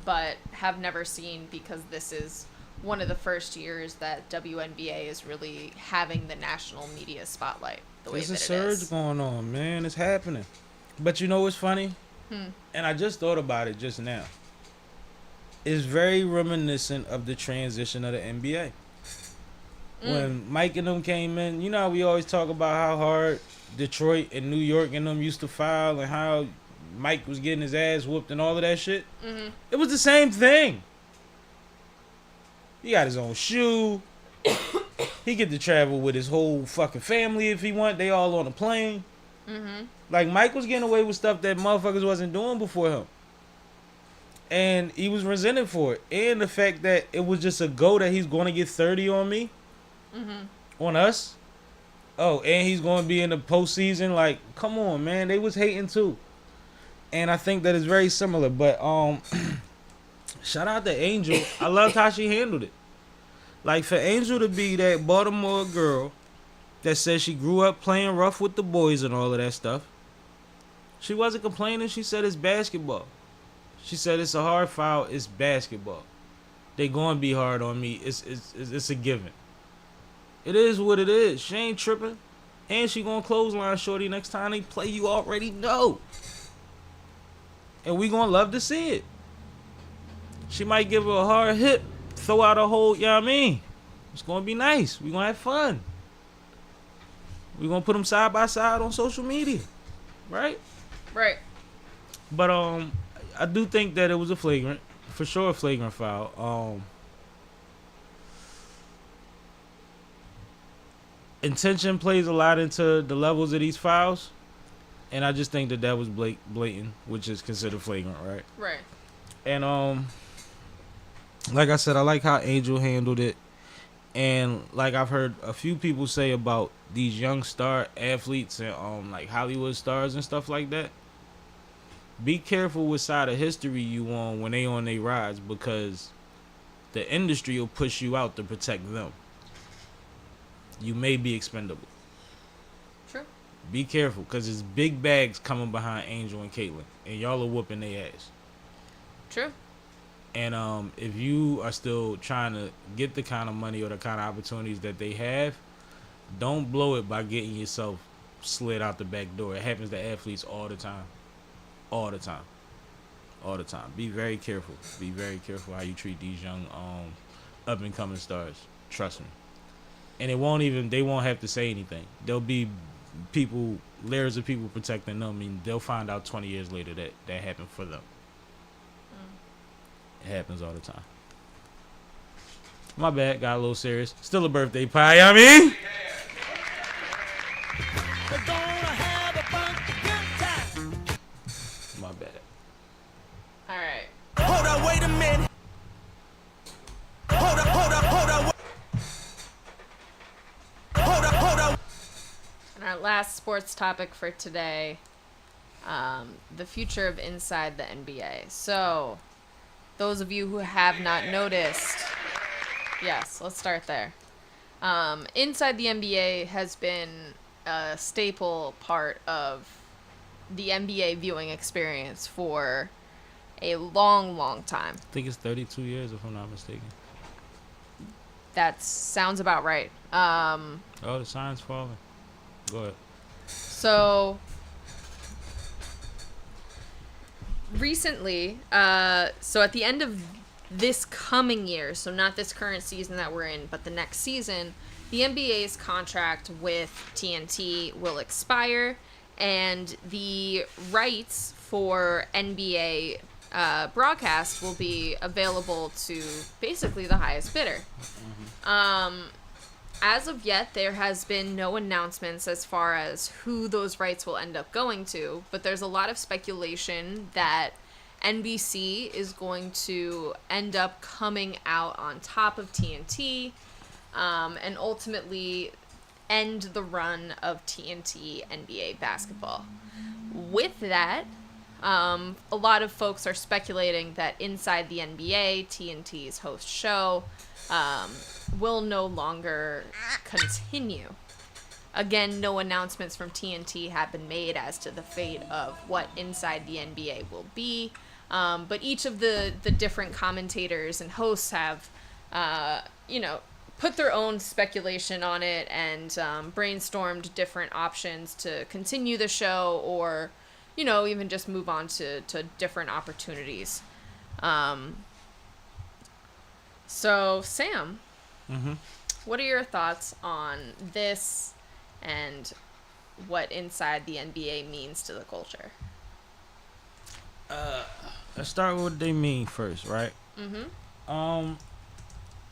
[SPEAKER 4] but have never seen, because this is one of the first years that WNBA is really having the national media spotlight the way
[SPEAKER 2] There's
[SPEAKER 4] that
[SPEAKER 2] a
[SPEAKER 4] it
[SPEAKER 2] surge
[SPEAKER 4] is.
[SPEAKER 2] going on, man. It's happening. But you know what's funny? And I just thought about it just now. It's very reminiscent of the transition of the NBA. When Mike and them came in, you know how we always talk about how hard Detroit and New York and them used to foul, and how Mike was getting his ass whooped and all of that shit? It was the same thing. He got his own shoe. He get to travel with his whole fucking family if he want. They all on a plane. Like, Mike was getting away with stuff that motherfuckers wasn't doing before him. And he was resented for it. And the fact that it was just a go that he's going to get 30 on me. on us. Oh, and he's going to be in the postseason. Like, come on, man. They was hating too. And I think that is very similar. But shout out to Angel. I loved how she handled it. Like, for Angel to be that Baltimore girl that says she grew up playing rough with the boys and all of that stuff, she wasn't complaining. She said it's basketball. She said it's a hard foul. It's basketball. They going to be hard on me. It's a given. It is what it is. She ain't tripping. And she going to clothesline Shorty next time they play. You already know. And we going to love to see it. She might give her a hard hit. Throw out a whole, you know what I mean? It's going to be nice. We going to have fun. We going to put them side by side on social media. Right?
[SPEAKER 4] Right.
[SPEAKER 2] But I do think that it was a flagrant. For sure a flagrant foul. Intention plays a lot into the levels of these fouls. And I just think that that was blatant, which is considered flagrant, right?
[SPEAKER 4] Right.
[SPEAKER 2] And like I said, I like how Angel handled it. And like I've heard a few people say about these young star athletes and like Hollywood stars and stuff like that. Be careful what side of history you on when they on their rides, because the industry will push you out to protect them. You may be expendable.
[SPEAKER 4] True.
[SPEAKER 2] Be careful, because it's big bags coming behind Angel and Caitlyn, and y'all are whooping their ass.
[SPEAKER 4] True.
[SPEAKER 2] And if you are still trying to get the kind of money or the kind of opportunities that they have, don't blow it by getting yourself slid out the back door. It happens to athletes all the time. All the time. All the time. Be very careful. Be very careful how you treat these young up and coming stars. Trust me. And they won't have to say anything. There'll be people, layers of people protecting them. I mean, they'll find out 20 years later that happened for them. It happens all the time. My bad, got a little serious. Still a birthday pie, I mean.
[SPEAKER 3] We're gonna have a fun good time.
[SPEAKER 2] My bad.
[SPEAKER 4] All right.
[SPEAKER 3] Hold up, wait a minute. Hold up.
[SPEAKER 4] And our last sports topic for today, the future of inside the NBA. So, those of you who have not noticed, yes, let's start there. Inside the NBA has been a staple part of the NBA viewing experience for a long, long time.
[SPEAKER 2] I think it's 32 years, if I'm not mistaken.
[SPEAKER 4] That sounds about right.
[SPEAKER 2] Oh, the sign's falling. Go ahead.
[SPEAKER 4] So recently, so at the end of this coming year, so not this current season that we're in, but the next season, the NBA's contract with TNT will expire, and the rights for NBA broadcast will be available to basically the highest bidder. As of yet, there has been no announcements as far as who those rights will end up going to, but there's a lot of speculation that NBC is going to end up coming out on top of TNT, and ultimately end the run of TNT NBA basketball. With that, a lot of folks are speculating that Inside the NBA, TNT's host show, will no longer continue. Again, no announcements from TNT have been made as to the fate of what Inside the NBA will be, but each of the different commentators and hosts have, put their own speculation on it and brainstormed different options to continue the show or, even just move on to different opportunities. So, Sam, what are your thoughts on this and what Inside the NBA means to the culture?
[SPEAKER 2] Let's start with what they mean first, right?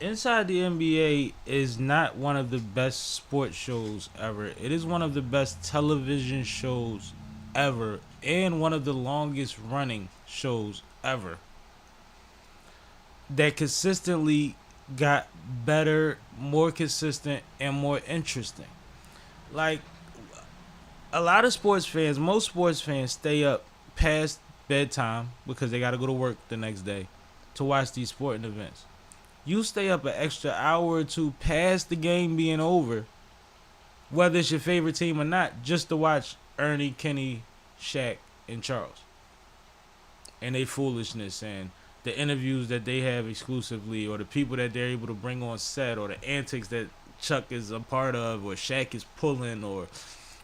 [SPEAKER 2] Inside the NBA is not one of the best sports shows ever. It is one of the best television shows ever and one of the longest running shows ever that consistently got better, more consistent, and more interesting. Like, a lot of sports fans, most sports fans stay up past bedtime because they got to go to work the next day to watch these sporting events. You stay up an extra hour or two past the game being over, whether it's your favorite team or not, just to watch Ernie, Kenny, Shaq, and Charles. And they foolishness and the interviews that they have exclusively, or the people that they're able to bring on set, or the antics that Chuck is a part of, or Shaq is pulling, or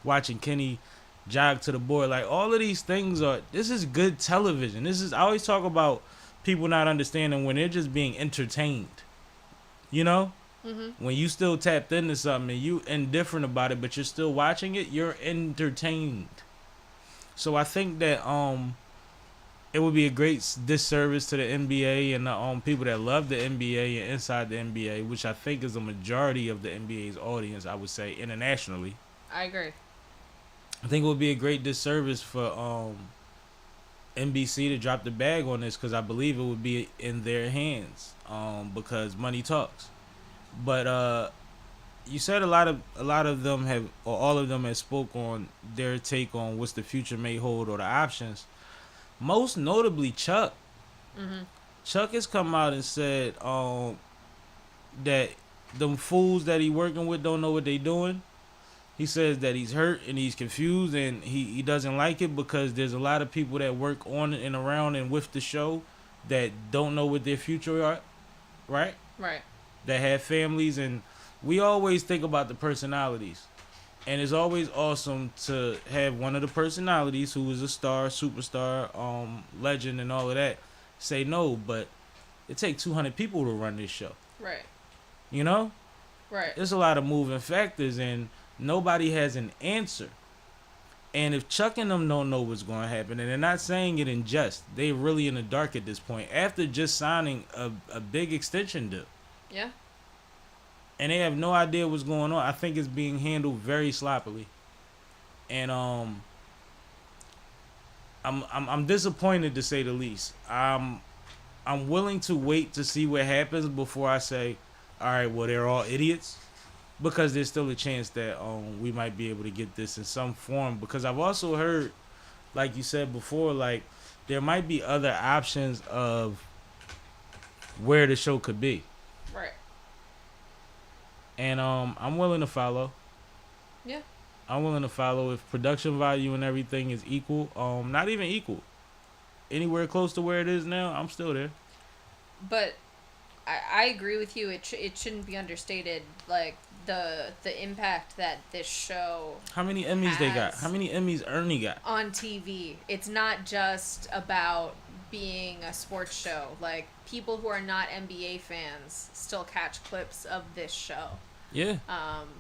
[SPEAKER 2] watching Kenny jog to the board. Like, all of these things this is good television. I always talk about people not understanding when they're just being entertained. You know? Mm-hmm. When you still tapped into something and you indifferent about it, but you're still watching it, you're entertained. So I think that it would be a great disservice to the NBA and the people that love the NBA and inside the NBA, which I think is a majority of the NBA's audience, I would say, internationally.
[SPEAKER 4] I agree.
[SPEAKER 2] I think it would be a great disservice for NBC to drop the bag on this, because I believe it would be in their hands, because money talks. But you said a lot of them have, or all of them have spoke on their take on what's the future may hold or the options. Most notably, Chuck. Mm-hmm. Chuck has come out and said that them fools that he working with don't know what they doing. He says that he's hurt and he's confused and he doesn't like it because there's a lot of people that work on and around and with the show that don't know what their future are, right?
[SPEAKER 4] Right.
[SPEAKER 2] That have families, and we always think about the personalities. And it's always awesome to have one of the personalities who is a star, superstar, legend and all of that say no, but it takes 200 people to run this show. Right. You know? Right. There's a lot of moving factors and nobody has an answer. And if Chuck and them don't know what's going to happen, and they're not saying it in jest, they're really in the dark at this point after just signing a big extension deal. Yeah. And they have no idea what's going on. I think it's being handled very sloppily. And I'm disappointed, to say the least. I'm willing to wait to see what happens before I say, all right, well, they're all idiots. Because there's still a chance that we might be able to get this in some form. Because I've also heard, like you said before, like there might be other options of where the show could be. Right. And I'm willing to follow. Yeah. I'm willing to follow if production value and everything is equal. Not even equal. Anywhere close to where it is now, I'm still there.
[SPEAKER 4] But I agree with you. It shouldn't be understated, like the impact that this show.
[SPEAKER 2] How many Emmys they got? How many Emmys Ernie got
[SPEAKER 4] on TV? It's not just about being a sports show. Like, people who are not NBA fans still catch clips of this show. Yeah.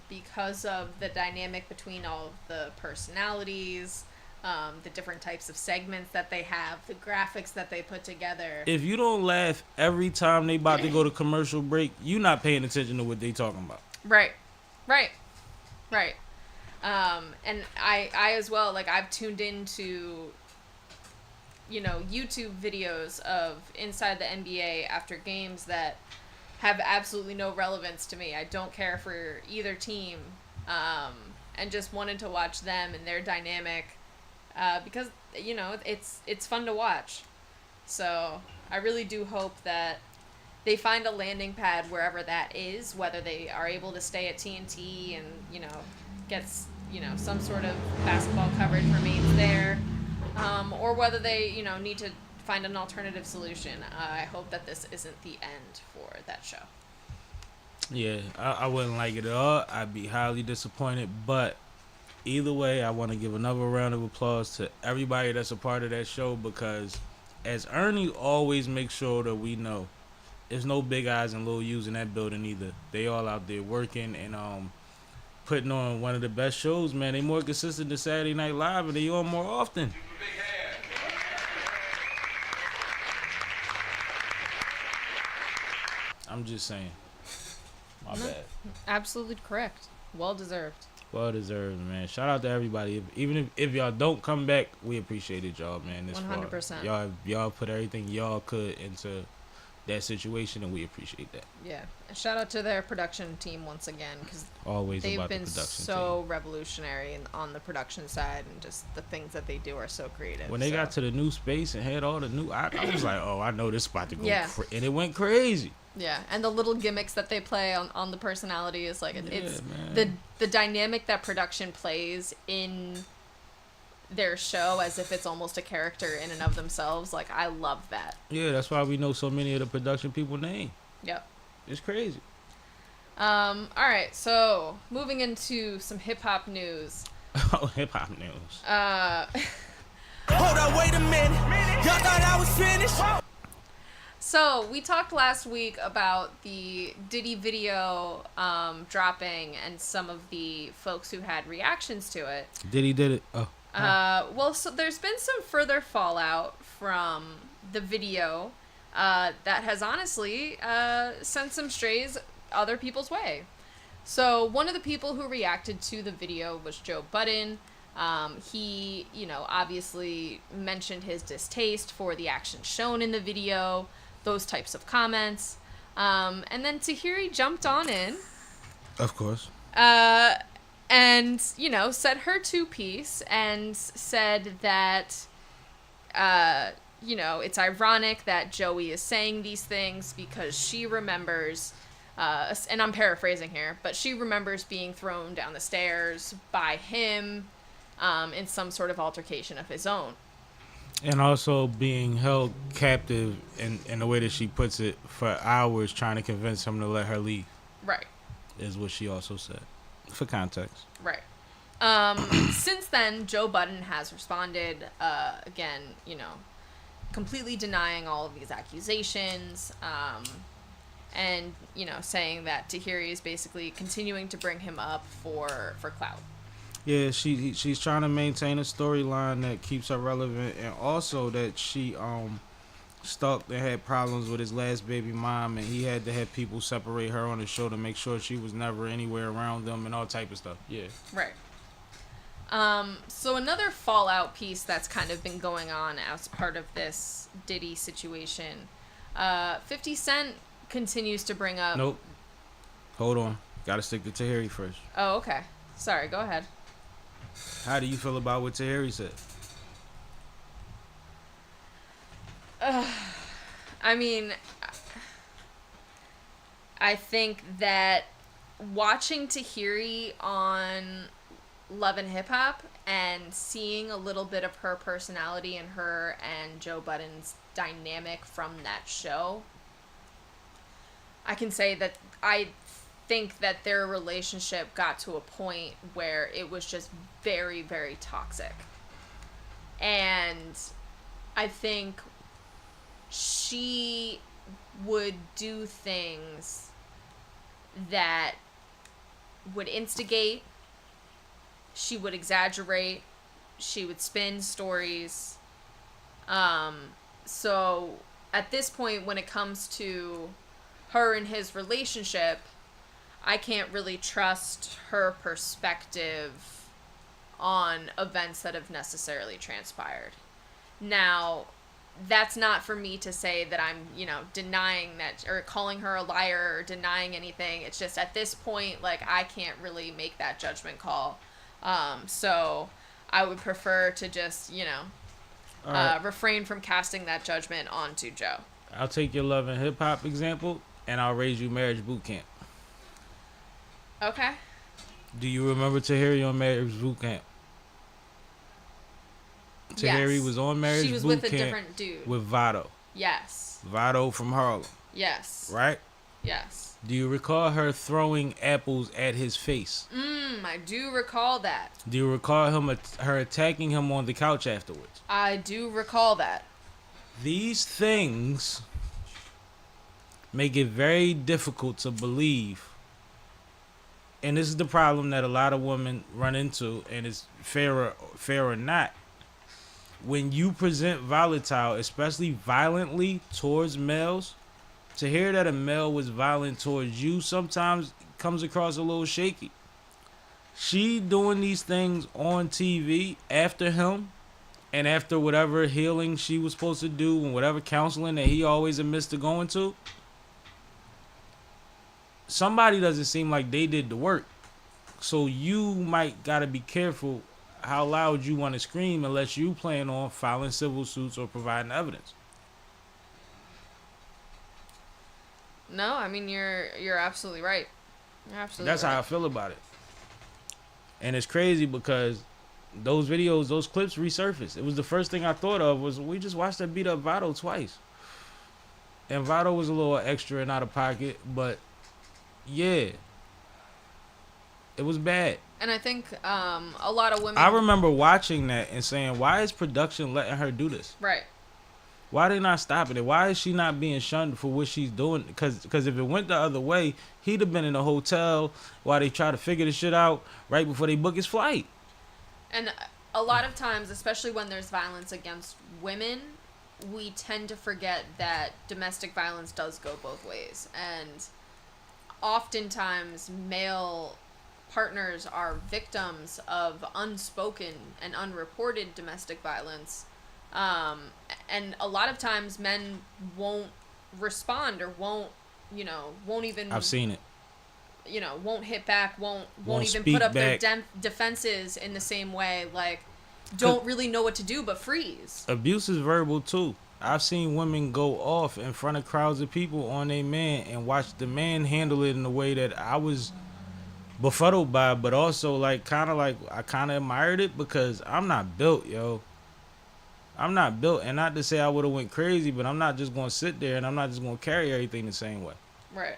[SPEAKER 4] Because of the dynamic between all of the personalities, the different types of segments that they have, the graphics that they put together.
[SPEAKER 2] If you don't laugh every time they about to go to commercial break, you not paying attention to what they talking about.
[SPEAKER 4] Right. And I as well, like, I've tuned into, YouTube videos of inside the NBA after games that have absolutely no relevance to me. I don't care for either team, and just wanted to watch them and their dynamic, because it's fun to watch. So I really do hope that they find a landing pad wherever that is, whether they are able to stay at TNT and gets some sort of basketball coverage remains there, or whether they need to find an alternative solution. I hope that this isn't the end for that show.
[SPEAKER 2] Yeah, I wouldn't like it at all. I'd be highly disappointed. But either way, I want to give another round of applause to everybody that's a part of that show, because as Ernie always makes sure that we know, there's no big eyes and little U's in that building either. They all out there working and putting on one of the best shows, man. They more consistent than Saturday Night Live, and they on more often. I'm just saying. My bad.
[SPEAKER 4] Absolutely correct. Well deserved.
[SPEAKER 2] Well deserved, man. Shout out to everybody. Even if y'all don't come back, we appreciate it, y'all, man. This
[SPEAKER 4] 100%.
[SPEAKER 2] Y'all put everything y'all could into that situation, and we appreciate that.
[SPEAKER 4] Yeah. And shout out to their production team once again, because
[SPEAKER 2] Always
[SPEAKER 4] they've
[SPEAKER 2] about
[SPEAKER 4] been
[SPEAKER 2] the production
[SPEAKER 4] so revolutionary on the production side, and just the things that they do are so creative.
[SPEAKER 2] team. When they
[SPEAKER 4] so.
[SPEAKER 2] got to the new space and had all the new, I was like, oh, I know this about to go,
[SPEAKER 4] Yeah.
[SPEAKER 2] and it went crazy.
[SPEAKER 4] Yeah, and the little gimmicks that they play on the personality is like it's
[SPEAKER 2] man.
[SPEAKER 4] the dynamic that production plays in their show as if it's almost a character in and of themselves. Like, I love that.
[SPEAKER 2] Yeah, that's why we know so many of the production people name.
[SPEAKER 4] Yep.
[SPEAKER 2] It's crazy.
[SPEAKER 4] All right, so moving into some hip hop news.
[SPEAKER 2] Oh, hip hop news.
[SPEAKER 3] Hold on, wait a minute. Y'all thought I was finished?
[SPEAKER 4] So we talked last week about the Diddy video dropping and some of the folks who had reactions to it.
[SPEAKER 2] Did it? Oh.
[SPEAKER 4] Well, so there's been some further fallout from the video that has honestly sent some strays other people's way. So one of the people who reacted to the video was Joe Budden. He, obviously mentioned his distaste for the action shown in the video, those types of comments. And then Tahiri jumped on in.
[SPEAKER 2] Of course.
[SPEAKER 4] And, said her two-piece and said that, it's ironic that Joey is saying these things because she remembers, and I'm paraphrasing here, but she remembers being thrown down the stairs by him in some sort of altercation of his own.
[SPEAKER 2] And also being held captive in the way that she puts it for hours trying to convince him to let her leave.
[SPEAKER 4] Right.
[SPEAKER 2] Is what she also said. For context.
[SPEAKER 4] Right. Since then, Joe Budden has responded, again, completely denying all of these accusations, and, saying that Tahiri is basically continuing to bring him up for clout.
[SPEAKER 2] Yeah, she's trying to maintain a storyline that keeps her relevant, and also that she stalked and had problems with his last baby mom, and he had to have people separate her on the show to make sure she was never anywhere around them and all type of stuff. Yeah.
[SPEAKER 4] Right. So another fallout piece that's kind of been going on as part of this Diddy situation, 50 Cent continues to bring up...
[SPEAKER 2] Nope. Hold on. Gotta stick to Tahiri first.
[SPEAKER 4] Oh, okay. Sorry, go ahead.
[SPEAKER 2] How do you feel about what Tahiri said?
[SPEAKER 4] I mean, I think that watching Tahiri on Love and Hip Hop and seeing a little bit of her personality and her and Joe Budden's dynamic from that show, I can say that I think that their relationship got to a point where it was just very, very toxic. And I think she would do things that would instigate, she would exaggerate, she would spin stories. So at this point, when it comes to her and his relationship, I can't really trust her perspective on events that have necessarily transpired. Now, that's not for me to say that I'm, denying that or calling her a liar or denying anything. It's just at this point, like, I can't really make that judgment call. So I would prefer to just, refrain from casting that judgment onto Joe.
[SPEAKER 2] I'll take your Love and Hip Hop example, and I'll raise you Marriage Boot Camp.
[SPEAKER 4] Okay.
[SPEAKER 2] Do you remember Tahiri on Marriage Boot Camp? Tahiri
[SPEAKER 4] Yes.
[SPEAKER 2] was on Marriage
[SPEAKER 4] She was
[SPEAKER 2] Boot
[SPEAKER 4] with
[SPEAKER 2] Camp
[SPEAKER 4] a different dude.
[SPEAKER 2] with Vado.
[SPEAKER 4] Yes.
[SPEAKER 2] Vado from Harlem,
[SPEAKER 4] Yes.
[SPEAKER 2] right?
[SPEAKER 4] Yes.
[SPEAKER 2] Do you recall her throwing apples at his face?
[SPEAKER 4] I do recall that.
[SPEAKER 2] Do you recall her attacking him on the couch afterwards?
[SPEAKER 4] I do recall that.
[SPEAKER 2] These things make it very difficult to believe. And this is the problem that a lot of women run into, and it's fair or not. When you present volatile, especially violently towards males, to hear that a male was violent towards you sometimes comes across a little shaky. She doing these things on TV after him And after whatever healing she was supposed to do and whatever counseling that he always admits to going to, somebody doesn't seem like they did the work. So you might gotta be careful how loud you want to scream unless you plan on filing civil suits or providing evidence.
[SPEAKER 4] No, I mean you're absolutely right. You're absolutely
[SPEAKER 2] That's
[SPEAKER 4] right.
[SPEAKER 2] how I feel about it. And it's crazy because those videos, those clips resurfaced. It was the first thing I thought of was we just watched that beat up Vado twice. And Vado was a little extra and out of pocket, but yeah. It was bad.
[SPEAKER 4] And I think a lot of women.
[SPEAKER 2] I remember watching that and saying, why is production letting her do this?
[SPEAKER 4] Right.
[SPEAKER 2] Why they not stopping it? Why is she not being shunned for what she's doing? Because if it went the other way, he'd have been in a hotel while they try to figure the shit out right before they book his flight.
[SPEAKER 4] And a lot of times, especially when there's violence against women, we tend to forget that domestic violence does go both ways. And oftentimes, male partners are victims of unspoken and unreported domestic violence. And a lot of times men won't respond or won't even.
[SPEAKER 2] I've seen it.
[SPEAKER 4] Won't hit back, won't even
[SPEAKER 2] speak
[SPEAKER 4] put up
[SPEAKER 2] back.
[SPEAKER 4] their defenses in the same way, like, don't really know what to do but freeze.
[SPEAKER 2] Abuse is verbal too. I've seen women go off in front of crowds of people on their man and watch the man handle it in a way that I was befuddled by, but also I kind of admired it because I'm not built, yo. I'm not built, and not to say I would have went crazy, but I'm not just going to sit there and I'm not just going to carry everything the same way.
[SPEAKER 4] Right.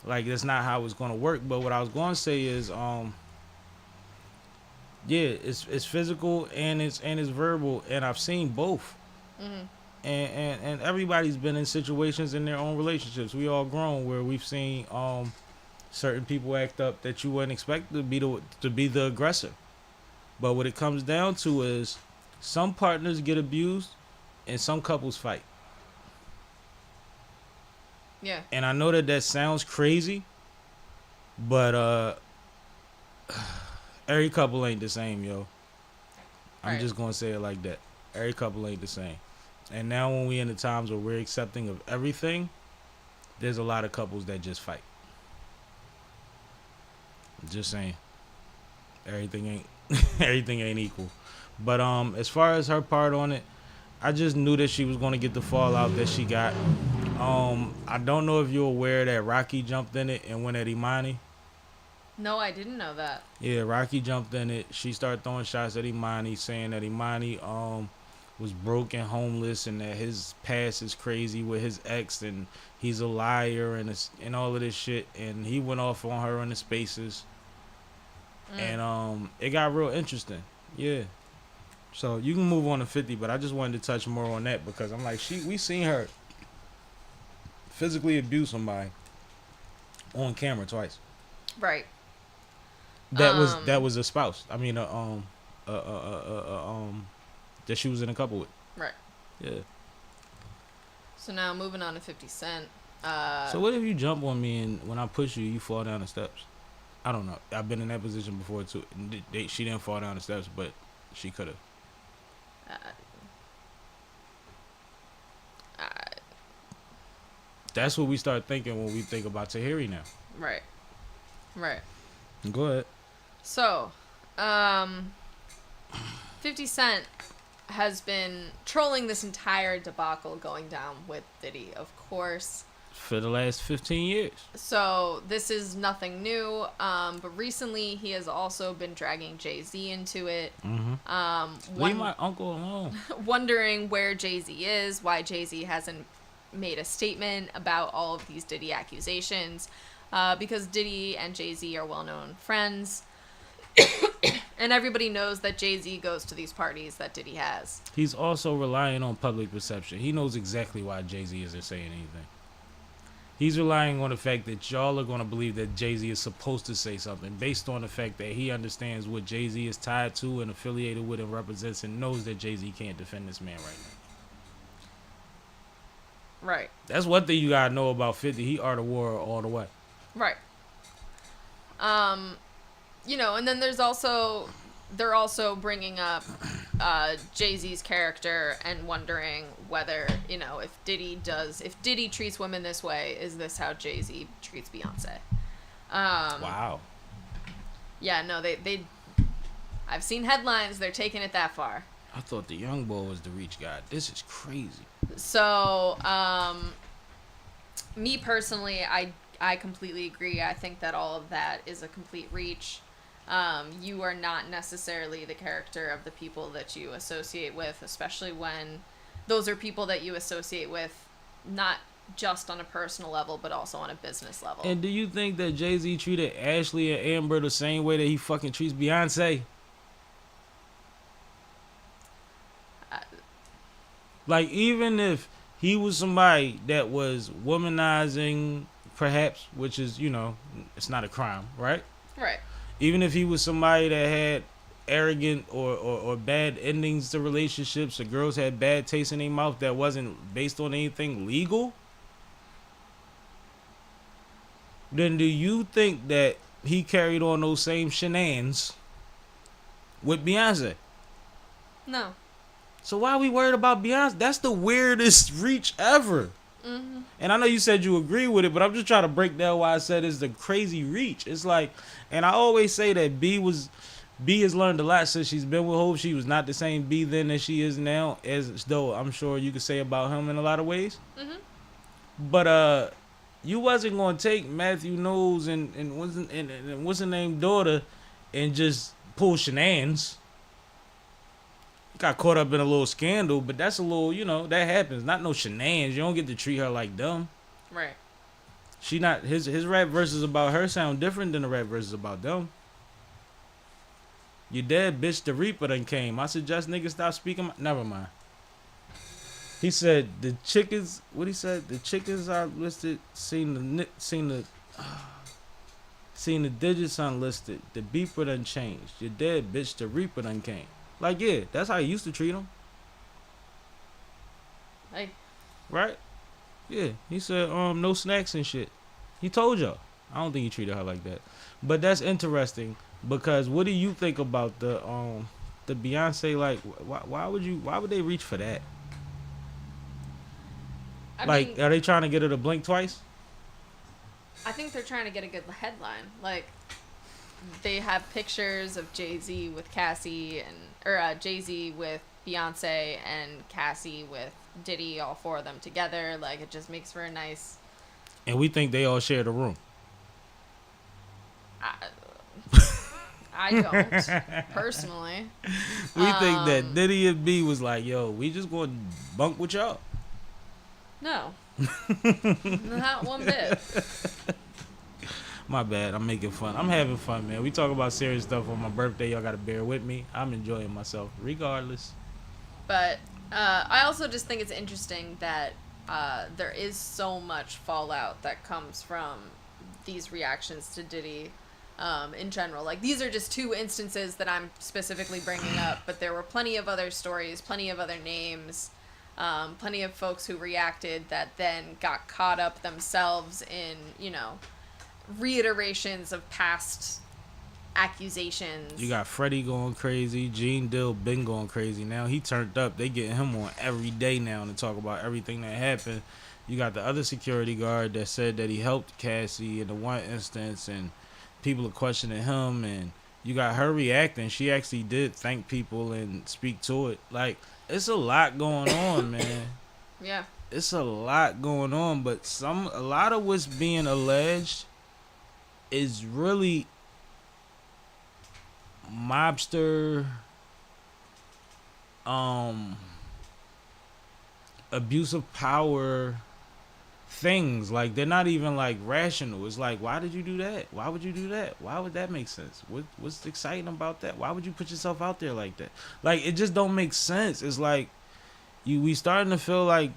[SPEAKER 2] Like, that's not how it's going to work. But what I was going to say is, yeah, it's physical and it's verbal, and I've seen both.
[SPEAKER 4] Mm-hmm.
[SPEAKER 2] And everybody's been in situations in their own relationships. We all grown where we've seen certain people act up that you wouldn't expect to be the aggressor. But what it comes down to is some partners get abused and some couples fight.
[SPEAKER 4] Yeah.
[SPEAKER 2] And I know that sounds crazy, but every couple ain't the same, yo. I'm
[SPEAKER 4] Right.
[SPEAKER 2] just gonna say it like that. Every couple ain't the same. And now when we in the times where we're accepting of everything, there's a lot of couples that just fight. Just saying. Everything ain't equal. But as far as her part on it, I just knew that she was gonna get the fallout that she got. I don't know if you're aware that Rocky jumped in it and went at Imani.
[SPEAKER 4] No, I didn't know that.
[SPEAKER 2] Yeah, Rocky jumped in it. She started throwing shots at Imani, saying that Imani was broke and homeless and that his past is crazy with his ex and he's a liar and all of this shit. And he went off on her in the spaces. And it got real interesting. Yeah. So you can move on to 50, but I just wanted to touch more on that because I'm like, we seen her physically abuse somebody on camera twice.
[SPEAKER 4] Right.
[SPEAKER 2] That was a spouse. I mean, that she was in a couple with.
[SPEAKER 4] Right.
[SPEAKER 2] Yeah.
[SPEAKER 4] So now moving on to 50 Cent.
[SPEAKER 2] So what if you jump on me and when I push you, you fall down the steps? I don't know. I've been in that position before too. She didn't fall down the steps, but she could have. That's what we start thinking when we think about Tahiri now.
[SPEAKER 4] Right. Right.
[SPEAKER 2] Go ahead.
[SPEAKER 4] So, 50 Cent has been trolling this entire debacle going down with Diddy, of course.
[SPEAKER 2] For the last 15 years.
[SPEAKER 4] So this is nothing new, but recently he has also been dragging Jay-Z into it.
[SPEAKER 2] Mm-hmm. Leave my uncle alone.
[SPEAKER 4] Wondering where Jay-Z is, why Jay-Z hasn't made a statement about all of these Diddy accusations, because Diddy and Jay-Z are well-known friends. And everybody knows that Jay-Z goes to these parties that Diddy has.
[SPEAKER 2] He's also relying on public perception. He knows exactly why Jay-Z isn't saying anything. He's relying on the fact that y'all are going to believe that Jay-Z is supposed to say something based on the fact that he understands what Jay-Z is tied to and affiliated with and represents and knows that Jay-Z can't defend this man right now.
[SPEAKER 4] Right.
[SPEAKER 2] That's one thing you got to know about 50. He art of war all the way.
[SPEAKER 4] Right. And then they're also bringing up Jay-Z's character and wondering whether, if Diddy treats women this way, is this how Jay-Z treats Beyonce?
[SPEAKER 2] Wow.
[SPEAKER 4] Yeah, no, they I've seen headlines, they're taking it that far.
[SPEAKER 2] I thought the young boy was the reach guy. This is crazy.
[SPEAKER 4] So, me personally, I completely agree. I think that all of that is a complete reach. You are not necessarily the character of the people that you associate with, especially when those are people that you associate with not just on a personal level, but also on a business level.
[SPEAKER 2] And do you think that Jay-Z treated Ashley and Amber the same way that he fucking treats Beyonce? Like, even if he was somebody that was womanizing, perhaps, which is, it's not a crime, right?
[SPEAKER 4] Right.
[SPEAKER 2] Even if he was somebody that had arrogant or bad endings to relationships, the girls had bad taste in their mouth that wasn't based on anything legal, then do you think that he carried on those same shenanigans with Beyonce?
[SPEAKER 4] No.
[SPEAKER 2] So why are we worried about Beyonce? That's the weirdest reach ever.
[SPEAKER 4] Mm-hmm.
[SPEAKER 2] And I know you said you agree with it, but I'm just trying to break down why I said it's the crazy reach. It's like, and I always say that B has learned a lot since she's been with Hope. She was not the same B then as she is now, as though I'm sure you could say about him in a lot of ways.
[SPEAKER 4] Mm-hmm.
[SPEAKER 2] But you wasn't gonna take Matthew Knowles and what's her name daughter and just pull shenanigans. Got caught up in a little scandal, but that's a little, that happens. Not no shenanigans. You don't get to treat her like dumb.
[SPEAKER 4] Right.
[SPEAKER 2] She not his rap verses about her sound different than the rap verses about them. You dead, bitch. The Reaper done came. I suggest niggas stop speaking. Never mind. He said the chickens. What he said? The chickens are listed. Seen the digits unlisted. The beeper done changed. You dead, bitch. The Reaper done came. Like, yeah, that's how he used to treat him.
[SPEAKER 4] Like,
[SPEAKER 2] right? Yeah, he said, no snacks and shit. He told y'all. I don't think he treated her like that. But that's interesting because what do you think about the Beyonce, like, why would they reach for that?
[SPEAKER 4] I
[SPEAKER 2] mean, are they trying to get her to blink twice?
[SPEAKER 4] I think they're trying to get a good headline. Like, they have pictures of Jay-Z with Cassie or Jay-Z with Beyonce and Cassie with Diddy, all four of them together. Like, it just makes for a nice.
[SPEAKER 2] And we think they all share the room.
[SPEAKER 4] I don't personally.
[SPEAKER 2] We think that Diddy and B was like, yo, we just going to bunk with y'all.
[SPEAKER 4] No, not one bit.
[SPEAKER 2] My bad. I'm making fun. I'm having fun, man. We talk about serious stuff on my birthday. Y'all got to bear with me. I'm enjoying myself regardless.
[SPEAKER 4] But I also just think it's interesting that there is so much fallout that comes from these reactions to Diddy in general. Like, these are just two instances that I'm specifically bringing up, but there were plenty of other stories, plenty of other names, plenty of folks who reacted that then got caught up themselves in, reiterations of past accusations.
[SPEAKER 2] You got Freddie going crazy. Gene Dill been going crazy. Now he turned up. They getting him on every day now to talk about everything that happened. You got the other security guard that said that he helped Cassie in the one instance, and people are questioning him. And you got her reacting. She actually did thank people and speak to it. Like, it's a lot going on, man.
[SPEAKER 4] Yeah.
[SPEAKER 2] It's a lot going on, but a lot of what's being alleged is really mobster abuse of power things. Like, they're not even like rational. It's like, why did you do that? Why would you do that? Why would that make sense? What's exciting about that? Why would you put yourself out there like that? Like, it just don't make sense. It's like we starting to feel like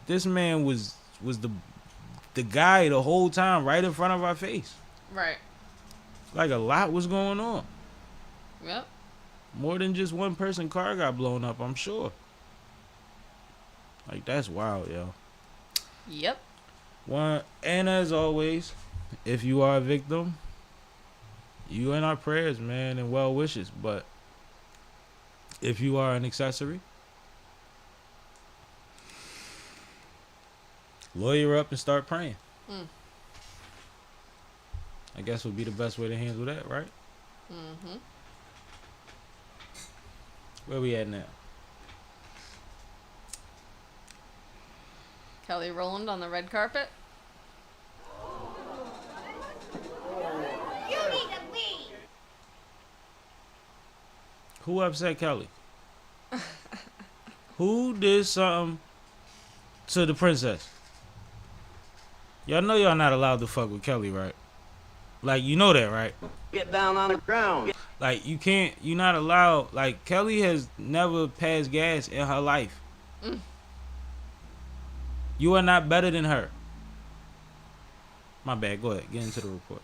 [SPEAKER 2] this man was the guy the whole time right in front of our face.
[SPEAKER 4] Right.
[SPEAKER 2] Like, a lot was going on.
[SPEAKER 4] Yep.
[SPEAKER 2] More than just one person car got blown up, I'm sure. Like, that's wild, yo.
[SPEAKER 4] Yep.
[SPEAKER 2] And as always, if you are a victim, you in our prayers, man, and well wishes. But If you are an accessory, lawyer up and start praying. I guess would be the best way to handle that, right?
[SPEAKER 4] Mm-hmm.
[SPEAKER 2] Where we at now?
[SPEAKER 4] Kelly Rowland on the red carpet.
[SPEAKER 2] Who upset Kelly? Who did something to the princess? Y'all know y'all not allowed to fuck with Kelly, right? Like, you know that, right?
[SPEAKER 7] Get down on the ground.
[SPEAKER 2] Like, you're not allowed. Like, Kelly has never passed gas in her life. You are not better than her. My bad, go ahead, get into the report.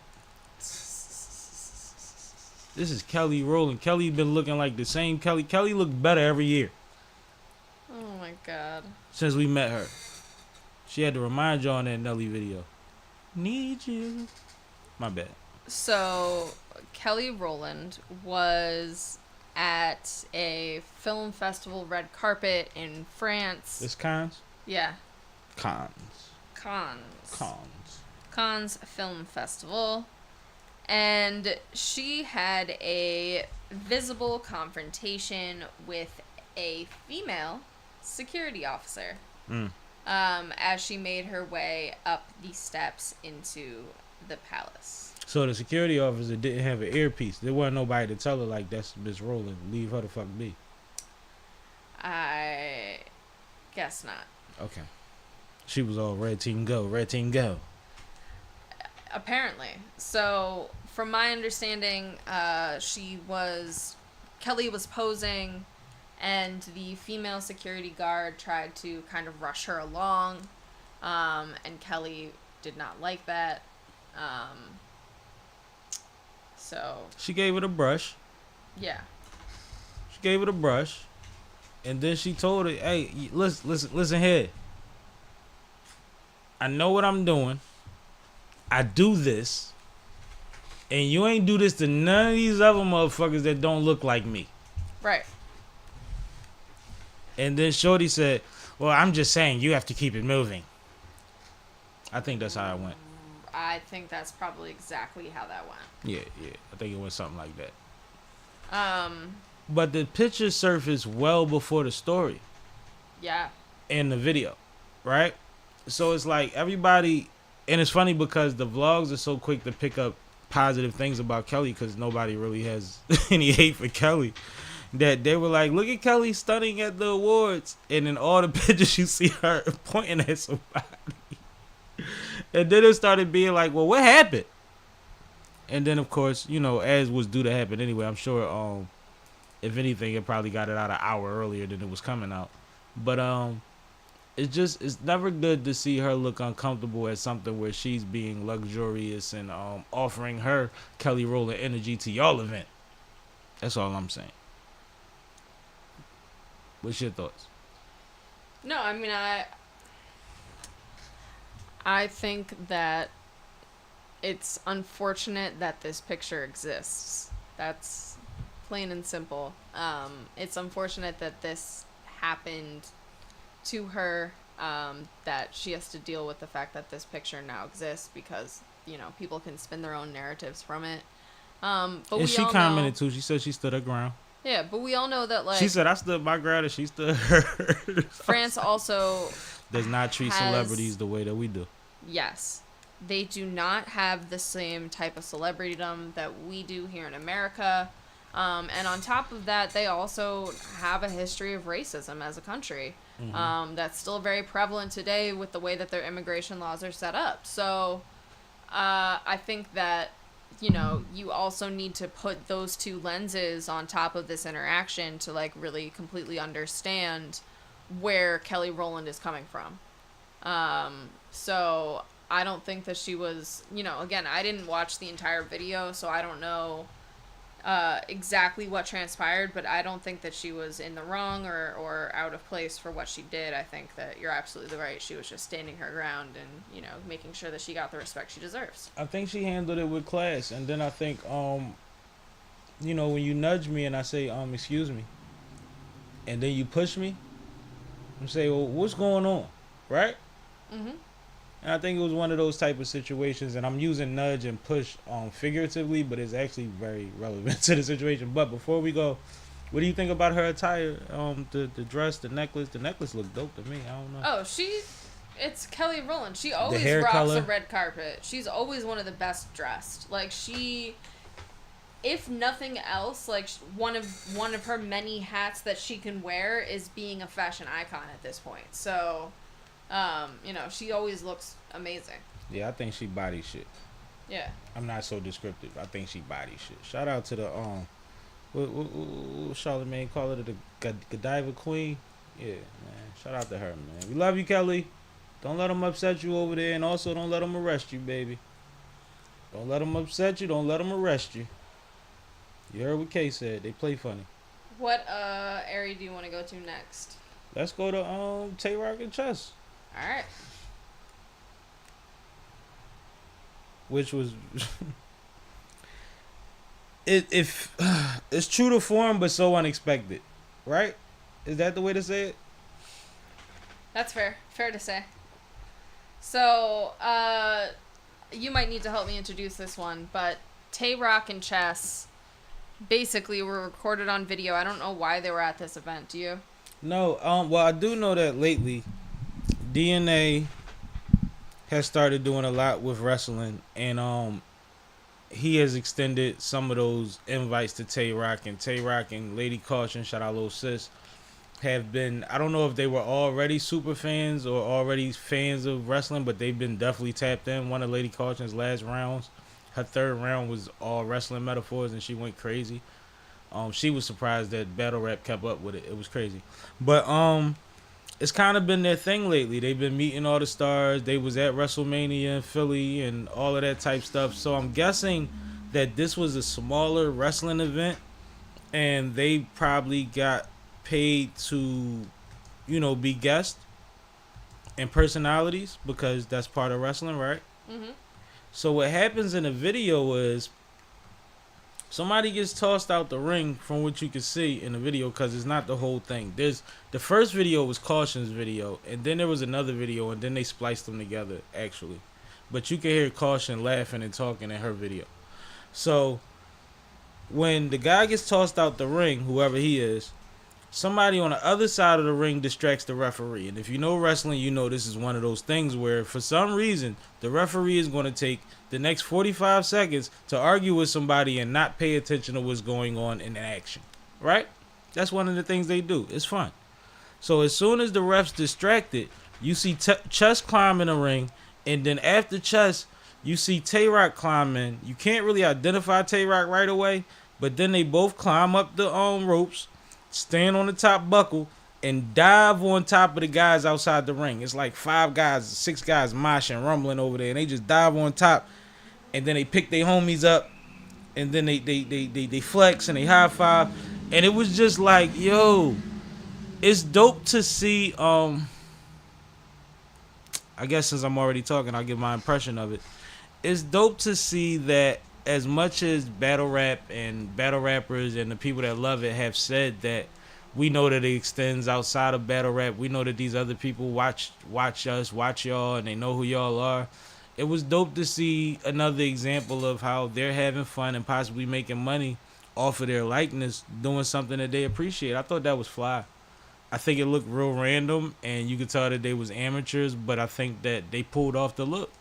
[SPEAKER 2] This is Kelly Rowland. Kelly been looking like the same Kelly. Kelly looked better every year
[SPEAKER 4] Oh my god.
[SPEAKER 2] since we met her. She had to remind y'all in that Nelly video. Need you. My bad.
[SPEAKER 4] So, Kelly Rowland was at a film festival red carpet in France.
[SPEAKER 2] This Cannes?
[SPEAKER 4] Yeah,
[SPEAKER 2] Cannes.
[SPEAKER 4] Cannes Film Festival. And she had a visible confrontation with a female security officer as she made her way up the steps into the palace.
[SPEAKER 2] So the security officer didn't have an earpiece. There wasn't nobody to tell her, like, that's Miss Rowland. Leave her the fuck be.
[SPEAKER 4] I guess not.
[SPEAKER 2] Okay. She was all red team go, red team go.
[SPEAKER 4] Apparently. So, from my understanding, Kelly was posing, and the female security guard tried to kind of rush her along, and Kelly did not like that. So,
[SPEAKER 2] She gave it a brush.
[SPEAKER 4] yeah.
[SPEAKER 2] She gave it a brush. And then she told her, hey, listen here. I know what I'm doing. I do this. And you ain't do this to none of these other motherfuckers that don't look like me.
[SPEAKER 4] Right.
[SPEAKER 2] And then Shorty said, well, I'm just saying you have to keep it moving. I think that's how it went.
[SPEAKER 4] I think that's probably exactly how that went.
[SPEAKER 2] Yeah. I think it was something like that. But the picture surfaced well before the story
[SPEAKER 4] Yeah.
[SPEAKER 2] and the video, right? So it's like everybody, and it's funny because the vlogs are so quick to pick up positive things about Kelly because nobody really has any hate for Kelly, that they were like, look at Kelly stunning at the awards, and in all the pictures you see her pointing at somebody. And then it started being like, well, what happened? And then, of course, you know, as was due to happen anyway, I'm sure, if anything, it probably got it out an hour earlier than it was coming out. But it's never good to see her look uncomfortable at something where she's being luxurious and offering her Kelly Rowland energy to y'all event. That's all I'm saying. What's your thoughts?
[SPEAKER 4] No, I mean, I think that it's unfortunate that this picture exists. That's plain and simple. It's unfortunate that this happened to her, that she has to deal with the fact that this picture now exists because, you know, people can spin their own narratives from it. But
[SPEAKER 2] And she commented too. She said she stood her ground.
[SPEAKER 4] Yeah, but we all know that, like,
[SPEAKER 2] She said, I stood my ground and she stood hers.
[SPEAKER 4] France also
[SPEAKER 2] does not treat celebrities the way that we do.
[SPEAKER 4] Yes. They do not have the same type of celebritydom that we do here in America. And on top of that, they also have a history of racism as a country. That's still very prevalent today with the way that their immigration laws are set up. So I think that, you know, you also need to put those two lenses on top of this interaction to, like, really completely understand where Kelly Rowland is coming from. So I don't think that she was, you know, again, I didn't watch the entire video, so I don't know exactly what transpired, but I don't think that she was in the wrong or out of place for what she did. I think that you're absolutely right. She was just standing her ground and, you know, making sure that she got the respect she deserves.
[SPEAKER 2] I think she handled it with class. And then I think, you know, when you nudge me and I say, excuse me, and then you push me, I'm saying, well, what's going on, right?
[SPEAKER 4] Mhm.
[SPEAKER 2] And I think it was one of those type of situations, and I'm using nudge and push figuratively, but it's actually very relevant to the situation. But before we go, what do you think about her attire? The dress, the necklace. The necklace looked dope to me. I don't know.
[SPEAKER 4] Oh, it's Kelly Rowland. She always
[SPEAKER 2] hair
[SPEAKER 4] rocks
[SPEAKER 2] color.
[SPEAKER 4] a red carpet. She's always one of the best dressed. Like if nothing else, like one of her many hats that she can wear is being a fashion icon at this point. So, she always looks amazing.
[SPEAKER 2] Yeah, I think she body shit.
[SPEAKER 4] Yeah.
[SPEAKER 2] I'm not so descriptive. I think she body shit. Shout out to the what Charlamagne call it, the Godiva Queen. Yeah, man. Shout out to her, man. We love you, Kelly. Don't let them upset you over there, and also don't let them arrest you, baby. Don't let them upset you. Don't let them arrest you. You heard what Kay said. They play funny.
[SPEAKER 4] What area do you want to go to next?
[SPEAKER 2] Let's go to Tay Rock and Chess,
[SPEAKER 4] All right.
[SPEAKER 2] which was it's true to form, but so unexpected, right? Is that the way to say it?
[SPEAKER 4] That's fair. Fair to say. So, you might need to help me introduce this one, but Tay Rock and Chess basically were recorded on video. I don't know why they were at this event. Do you?
[SPEAKER 2] No. Well, I do know that lately, DNA has started doing a lot with wrestling, and he has extended some of those invites to Tay Rock, and Lady Caution, shout out little sis, have been, I don't know if they were already super fans or already fans of wrestling, but they've been definitely tapped in. One of Lady Caution's last rounds, her third round was all wrestling metaphors, and she went crazy. She was surprised that Battle Rap kept up with it. It was crazy. But it's kind of been their thing lately. They've been meeting all the stars. They was at WrestleMania in Philly and all of that type stuff. So I'm guessing that this was a smaller wrestling event, and they probably got paid to, be guests and personalities, because that's part of wrestling, right?
[SPEAKER 4] Mm-hmm.
[SPEAKER 2] So what happens in the video is somebody gets tossed out the ring, from what you can see in the video, because it's not the whole thing. The first video was Caution's video, and then there was another video, and then they spliced them together, actually. But you can hear Caution laughing and talking in her video. So when the guy gets tossed out the ring, whoever he is, somebody on the other side of the ring distracts the referee. And if you know wrestling, you know this is one of those things where, for some reason, the referee is going to take the next 45 seconds to argue with somebody and not pay attention to what's going on in action. Right? That's one of the things they do. It's fun. So as soon as the ref's distracted, you see Chess climb in the ring, and then after Chess, you see Tay Rock climb in. You can't really identify Tay Rock right away, but then they both climb up the ropes, stand on the top buckle, and dive on top of the guys outside the ring. It's like 5 guys, 6 guys moshing, rumbling over there, and they just dive on top, and then they pick their homies up, and then they flex and they high five, and it was just like, yo, it's dope to see. I guess since I'm already talking, I'll give my impression of it. It's dope to see that, as much as battle rap and battle rappers and the people that love it have said that we know that it extends outside of battle rap, we know that these other people watch us, watch y'all, and they know who y'all are. It was dope to see another example of how they're having fun and possibly making money off of their likeness, doing something that they appreciate. I thought that was fly. I think it looked real random, and you could tell that they was amateurs, but I think that they pulled off the look.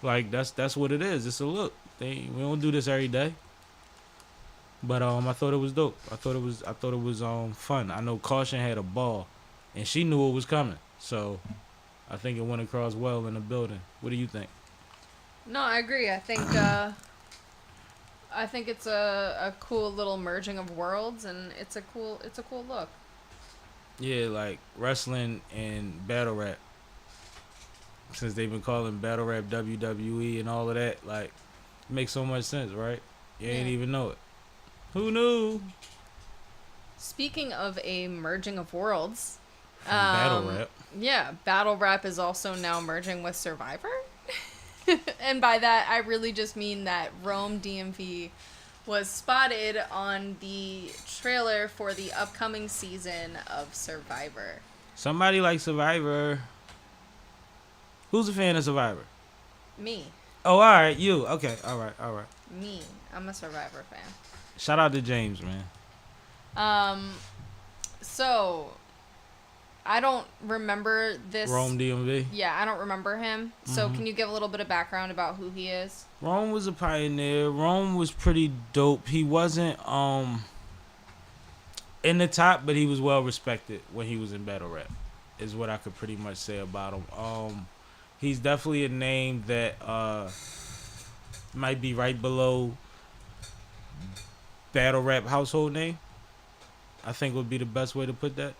[SPEAKER 2] Like, that's what it is. It's a look. We don't do this every day. But I thought it was dope. I thought it was fun. I know Caution had a ball, and she knew it was coming. So I think it went across well in the building. What do you think?
[SPEAKER 4] No, I agree. I think it's a cool little merging of worlds, and it's a cool look.
[SPEAKER 2] Yeah, like wrestling and battle rap. Since they've been calling battle rap WWE and all of that, like, it makes so much sense, right? You ain't even know it. Who knew?
[SPEAKER 4] Speaking of a merging of worlds,
[SPEAKER 2] From battle rap.
[SPEAKER 4] Yeah, battle rap is also now merging with Survivor. And by that, I really just mean that Rome DMV was spotted on the trailer for the upcoming season of Survivor.
[SPEAKER 2] Somebody like Survivor. Who's a fan of Survivor?
[SPEAKER 4] Me.
[SPEAKER 2] Oh, all right, you. Okay, all right.
[SPEAKER 4] Me. I'm a Survivor fan.
[SPEAKER 2] Shout out to James, man.
[SPEAKER 4] So I don't remember this.
[SPEAKER 2] Rome DMV.
[SPEAKER 4] Yeah, I don't remember him. So can you give a little bit of background about who he is?
[SPEAKER 2] Rome was a pioneer. Rome was pretty dope. He wasn't in the top, but he was well respected when he was in battle rap. Is what I could pretty much say about him. He's definitely a name that might be right below battle rap household name. I think would be the best way to put that.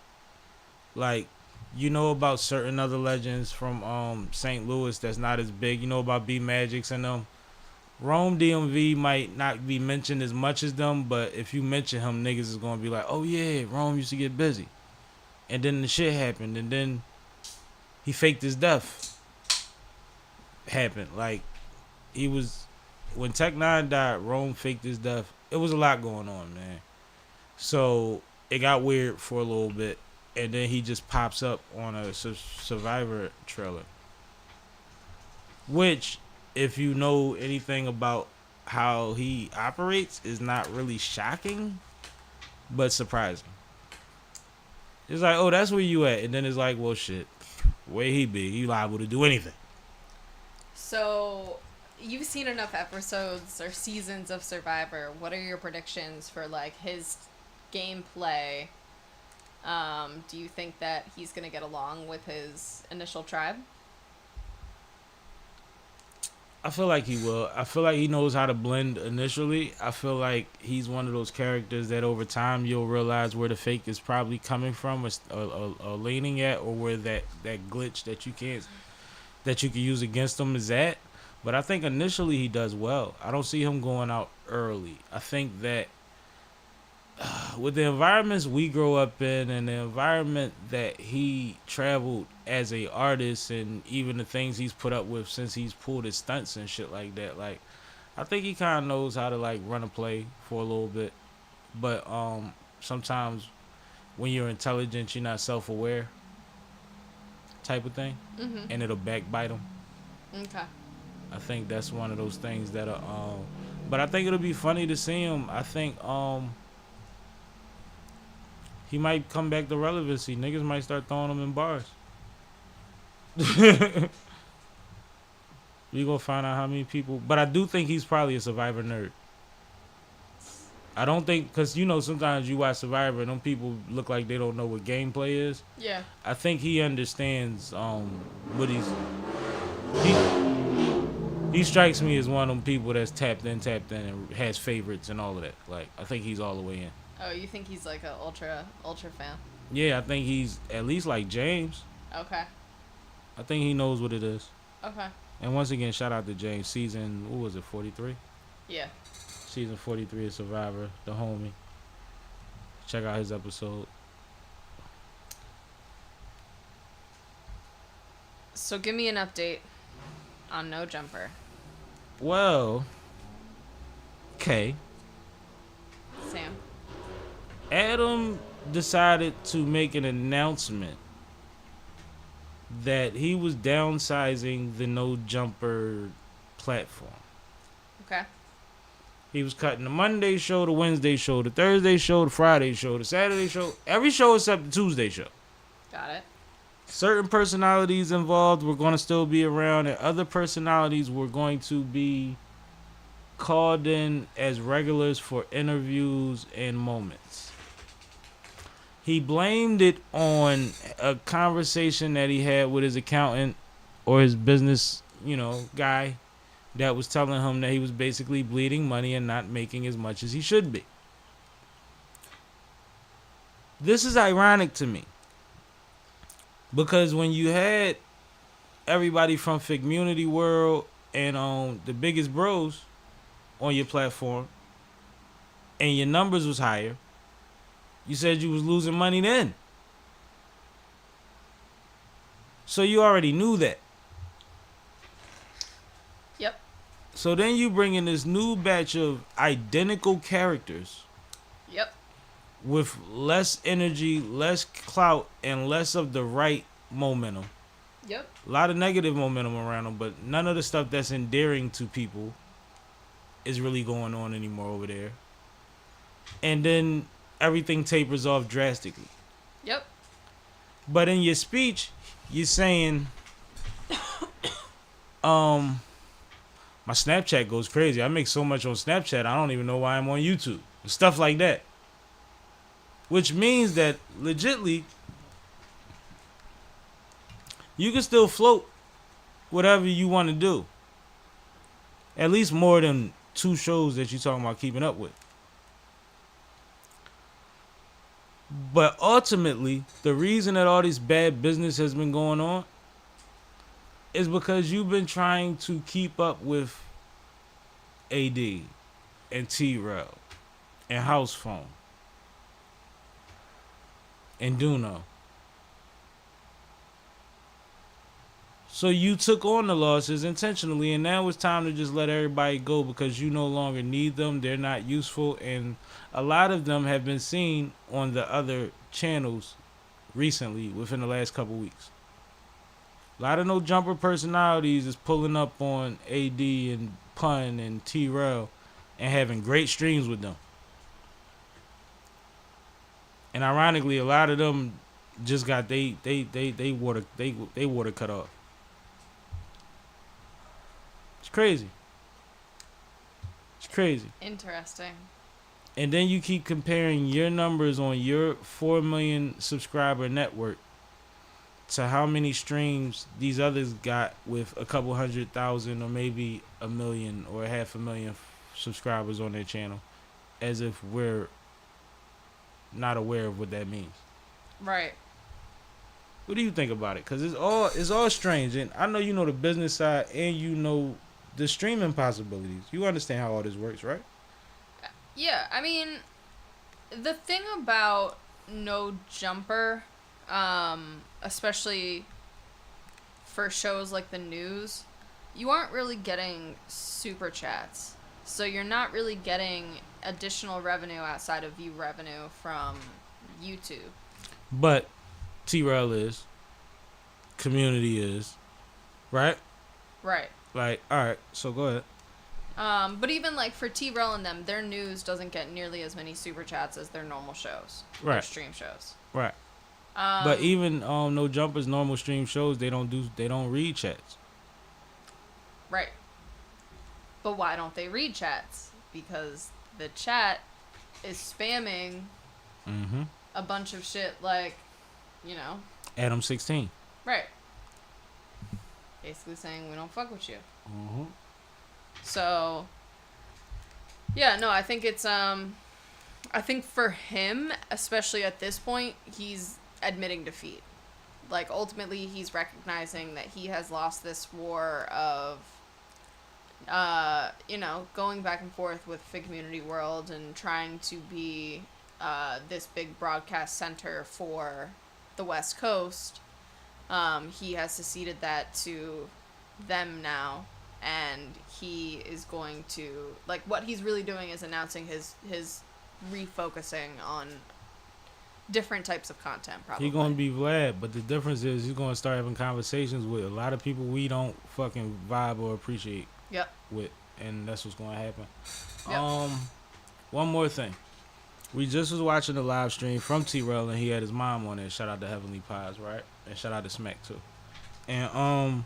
[SPEAKER 2] Like, you know about certain other legends from St. Louis that's not as big. You know about B Magics and them. Rome DMV might not be mentioned as much as them, but if you mention him, niggas is gonna be like, oh yeah, Rome used to get busy. And then the shit happened, and then he faked his death. Happened. Like, he was, when Tech 9 died, Rome faked his death. It was a lot going on, man. So it got weird for a little bit, and then he just pops up on a Survivor trailer. Which, if you know anything about how he operates, is not really shocking, but surprising. It's like, oh, that's where you at. And then it's like, well, shit, where he be? He liable to do anything.
[SPEAKER 4] So you've seen enough episodes or seasons of Survivor. What are your predictions for like his gameplay? Do you think that he's gonna get along with his initial tribe?
[SPEAKER 2] I feel like he will. I feel like he knows how to blend initially. I feel like he's one of those characters that over time you'll realize where the fake is probably coming from or leaning at, or where that glitch that you can use against him is at. But I think initially he does well. I don't see him going out early. I think that with the environments we grow up in and the environment that he traveled as a artist, and even the things he's put up with since he's pulled his stunts and shit like that, like, I think he kind of knows how to like run a play for a little bit. But sometimes when you're intelligent, you're not self-aware type of thing, and it'll backbite him.
[SPEAKER 4] Okay.
[SPEAKER 2] I think that's one of those things that are but I think it'll be funny to see him. I think he might come back to relevancy. Niggas might start throwing him in bars. We gonna find out how many people. But I do think he's probably a Survivor nerd. I don't think, because you know sometimes you watch Survivor and them people look like they don't know what gameplay is.
[SPEAKER 4] Yeah.
[SPEAKER 2] I think he understands what he strikes me as one of them people that's tapped in and has favorites and all of that. Like, I think he's all the way in.
[SPEAKER 4] Oh, you think he's like a ultra fan?
[SPEAKER 2] Yeah, I think he's at least like James.
[SPEAKER 4] Okay.
[SPEAKER 2] I think he knows what it is.
[SPEAKER 4] Okay.
[SPEAKER 2] And once again, shout out to James. Season, what was it, 43?
[SPEAKER 4] Yeah.
[SPEAKER 2] Season 43 of Survivor, the homie. Check out his episode.
[SPEAKER 4] So give me an update on No Jumper.
[SPEAKER 2] Well, okay.
[SPEAKER 4] Sam.
[SPEAKER 2] Adam decided to make an announcement that he was downsizing the No Jumper platform.
[SPEAKER 4] Okay.
[SPEAKER 2] He was cutting the Monday show, the Wednesday show, the Thursday show, the Friday show, the Saturday show, every show except the Tuesday show.
[SPEAKER 4] Got it.
[SPEAKER 2] Certain personalities involved were going to still be around, and other personalities were going to be called in as regulars for interviews and moments. He blamed it on a conversation that he had with his accountant or his business, guy that was telling him that he was basically bleeding money and not making as much as he should be. This is ironic to me, because when you had everybody from Figmunity World and the biggest bros on your platform and your numbers was higher, you said you was losing money then. So you already knew that.
[SPEAKER 4] Yep.
[SPEAKER 2] So then you bring in this new batch of identical characters
[SPEAKER 4] Yep.
[SPEAKER 2] with less energy, less clout, and less of the right momentum.
[SPEAKER 4] Yep.
[SPEAKER 2] A lot of negative momentum around them, but none of the stuff that's endearing to people is really going on anymore over there. And then everything tapers off drastically.
[SPEAKER 4] Yep.
[SPEAKER 2] But in your speech, you're saying, my Snapchat goes crazy. I make so much on Snapchat, I don't even know why I'm on YouTube. Stuff like that. Which means that, legitly, you can still float whatever you want to do. At least more than 2 shows that you're talking about keeping up with. But ultimately, the reason that all this bad business has been going on is because you've been trying to keep up with AD and T-Rail and House Phone and Duno. So you took on the losses intentionally, and now it's time to just let everybody go because you no longer need them. They're not useful, and a lot of them have been seen on the other channels recently within the last couple weeks. A lot of no jumper personalities is pulling up on AD and Pun and T-Rail and having great streams with them. And ironically, a lot of them just got they water cut off. It's crazy. It's crazy.
[SPEAKER 4] Interesting.
[SPEAKER 2] And then you keep comparing your numbers on your 4 million subscriber network to how many streams these others got with a couple 100,000 or maybe 1 million or 500,000 subscribers on their channel, as if we're not aware of what that means.
[SPEAKER 4] Right.
[SPEAKER 2] What do you think about it? Because it's all strange, and I know you know the business side and you know the streaming possibilities. You understand how all this works, right?
[SPEAKER 4] Yeah, I mean, the thing about No Jumper, especially for shows like the news, you aren't really getting super chats. So you're not really getting additional revenue outside of view revenue from YouTube.
[SPEAKER 2] But T-Rail is, community is, right?
[SPEAKER 4] Right.
[SPEAKER 2] Like, all right, so go ahead.
[SPEAKER 4] But even like for T-Rail and them, their news doesn't get nearly as many super chats as their normal shows, their
[SPEAKER 2] Right.
[SPEAKER 4] stream shows.
[SPEAKER 2] Right. But even No Jumper's normal stream shows, they don't read chats.
[SPEAKER 4] Right. But why don't they read chats? Because the chat is spamming a bunch of shit like, you know.
[SPEAKER 2] Adam 16.
[SPEAKER 4] Right. Basically saying we don't fuck with you. So, yeah, no, I think it's, I think for him, especially at this point, he's admitting defeat. Like, ultimately, he's recognizing that he has lost this war of, you know, going back and forth with Fig Community World and trying to be this big broadcast center for the West Coast. He has seceded that to them now, and he is going to, like, what he's really doing is announcing his refocusing on different types of content, probably.
[SPEAKER 2] He's going to be Vlad, but the difference is he's going to start having conversations with a lot of people we don't fucking vibe or appreciate with, and that's what's going to happen.
[SPEAKER 4] Yep.
[SPEAKER 2] One more thing. We just was watching the live stream from T-Rail, and he had his mom on there. Shout out to Heavenly Pies, right? And shout out to Smack, too. And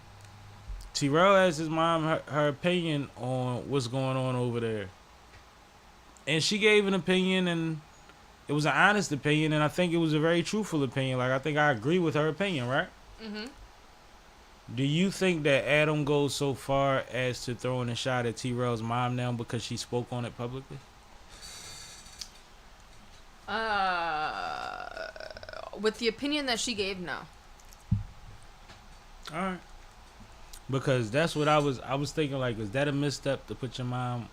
[SPEAKER 2] T-Rail asked his mom her opinion on what's going on over there. And she gave an opinion, and it was an honest opinion, and I think it was a very truthful opinion. Like, I think I agree with her opinion, right?
[SPEAKER 4] Mm-hmm.
[SPEAKER 2] Do you think that Adam goes so far as to throwing a shot at T-Rail's mom now because she spoke on it publicly?
[SPEAKER 4] With the opinion that she gave, no.
[SPEAKER 2] All right. Because that's what I was thinking, like, is that a misstep to put your mom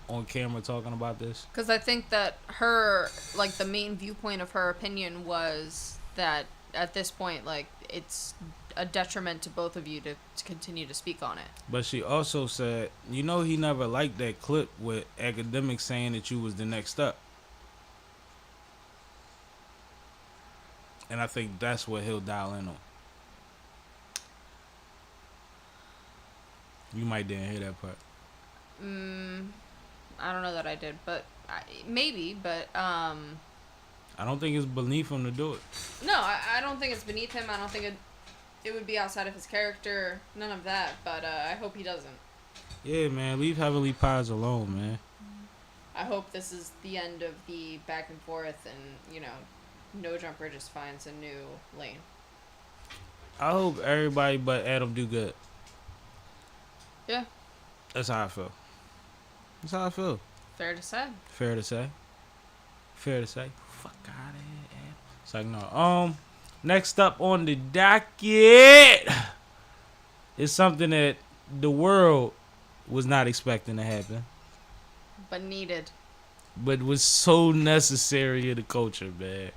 [SPEAKER 2] on camera talking about this?
[SPEAKER 4] Because I think that her, like, the main viewpoint of her opinion was that at this point, like, it's a detriment to both of you to continue to speak on it.
[SPEAKER 2] But she also said, you know, he never liked that clip with academics saying that you was the next up. And I think that's what he'll dial in on. You might didn't hear that part.
[SPEAKER 4] I don't know that I did, but maybe. But
[SPEAKER 2] I don't think it's beneath him to do it.
[SPEAKER 4] no, I don't think it's beneath him. I don't think it would be outside of his character. None of that. But I hope he doesn't.
[SPEAKER 2] Yeah, man. Leave Heavenly Pies alone, man.
[SPEAKER 4] I hope this is the end of the back and forth, and No Jumper just finds a new lane.
[SPEAKER 2] I hope everybody but Adam do good.
[SPEAKER 4] Yeah,
[SPEAKER 2] That's how I feel. That's how I feel.
[SPEAKER 4] fair to say.
[SPEAKER 2] Fair to say. Fair to say. Fuck out of here, Adam. It's like, no. Next up on the docket is something that the world was not expecting to happen,
[SPEAKER 4] But needed.
[SPEAKER 2] but was so necessary in the culture, man.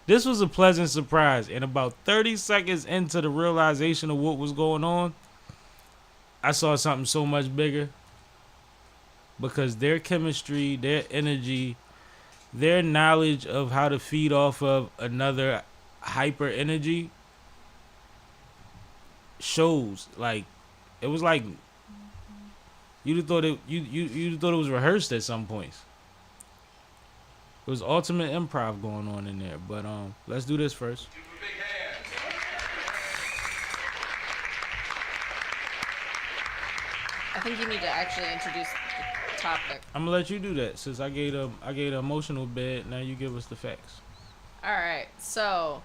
[SPEAKER 2] This was a pleasant surprise, and about 30 seconds into the realization of what was going on, I saw something so much bigger, because their chemistry, their energy, their knowledge of how to feed off of another hyper energy shows. Like, it was like you'd thought it you thought it was rehearsed at some points. It was ultimate improv going on in there. But let's do this first.
[SPEAKER 4] I think you need to actually introduce the topic.
[SPEAKER 2] I'm gonna let you do that since I gave the emotional bit. Now you give us the facts.
[SPEAKER 4] All right, so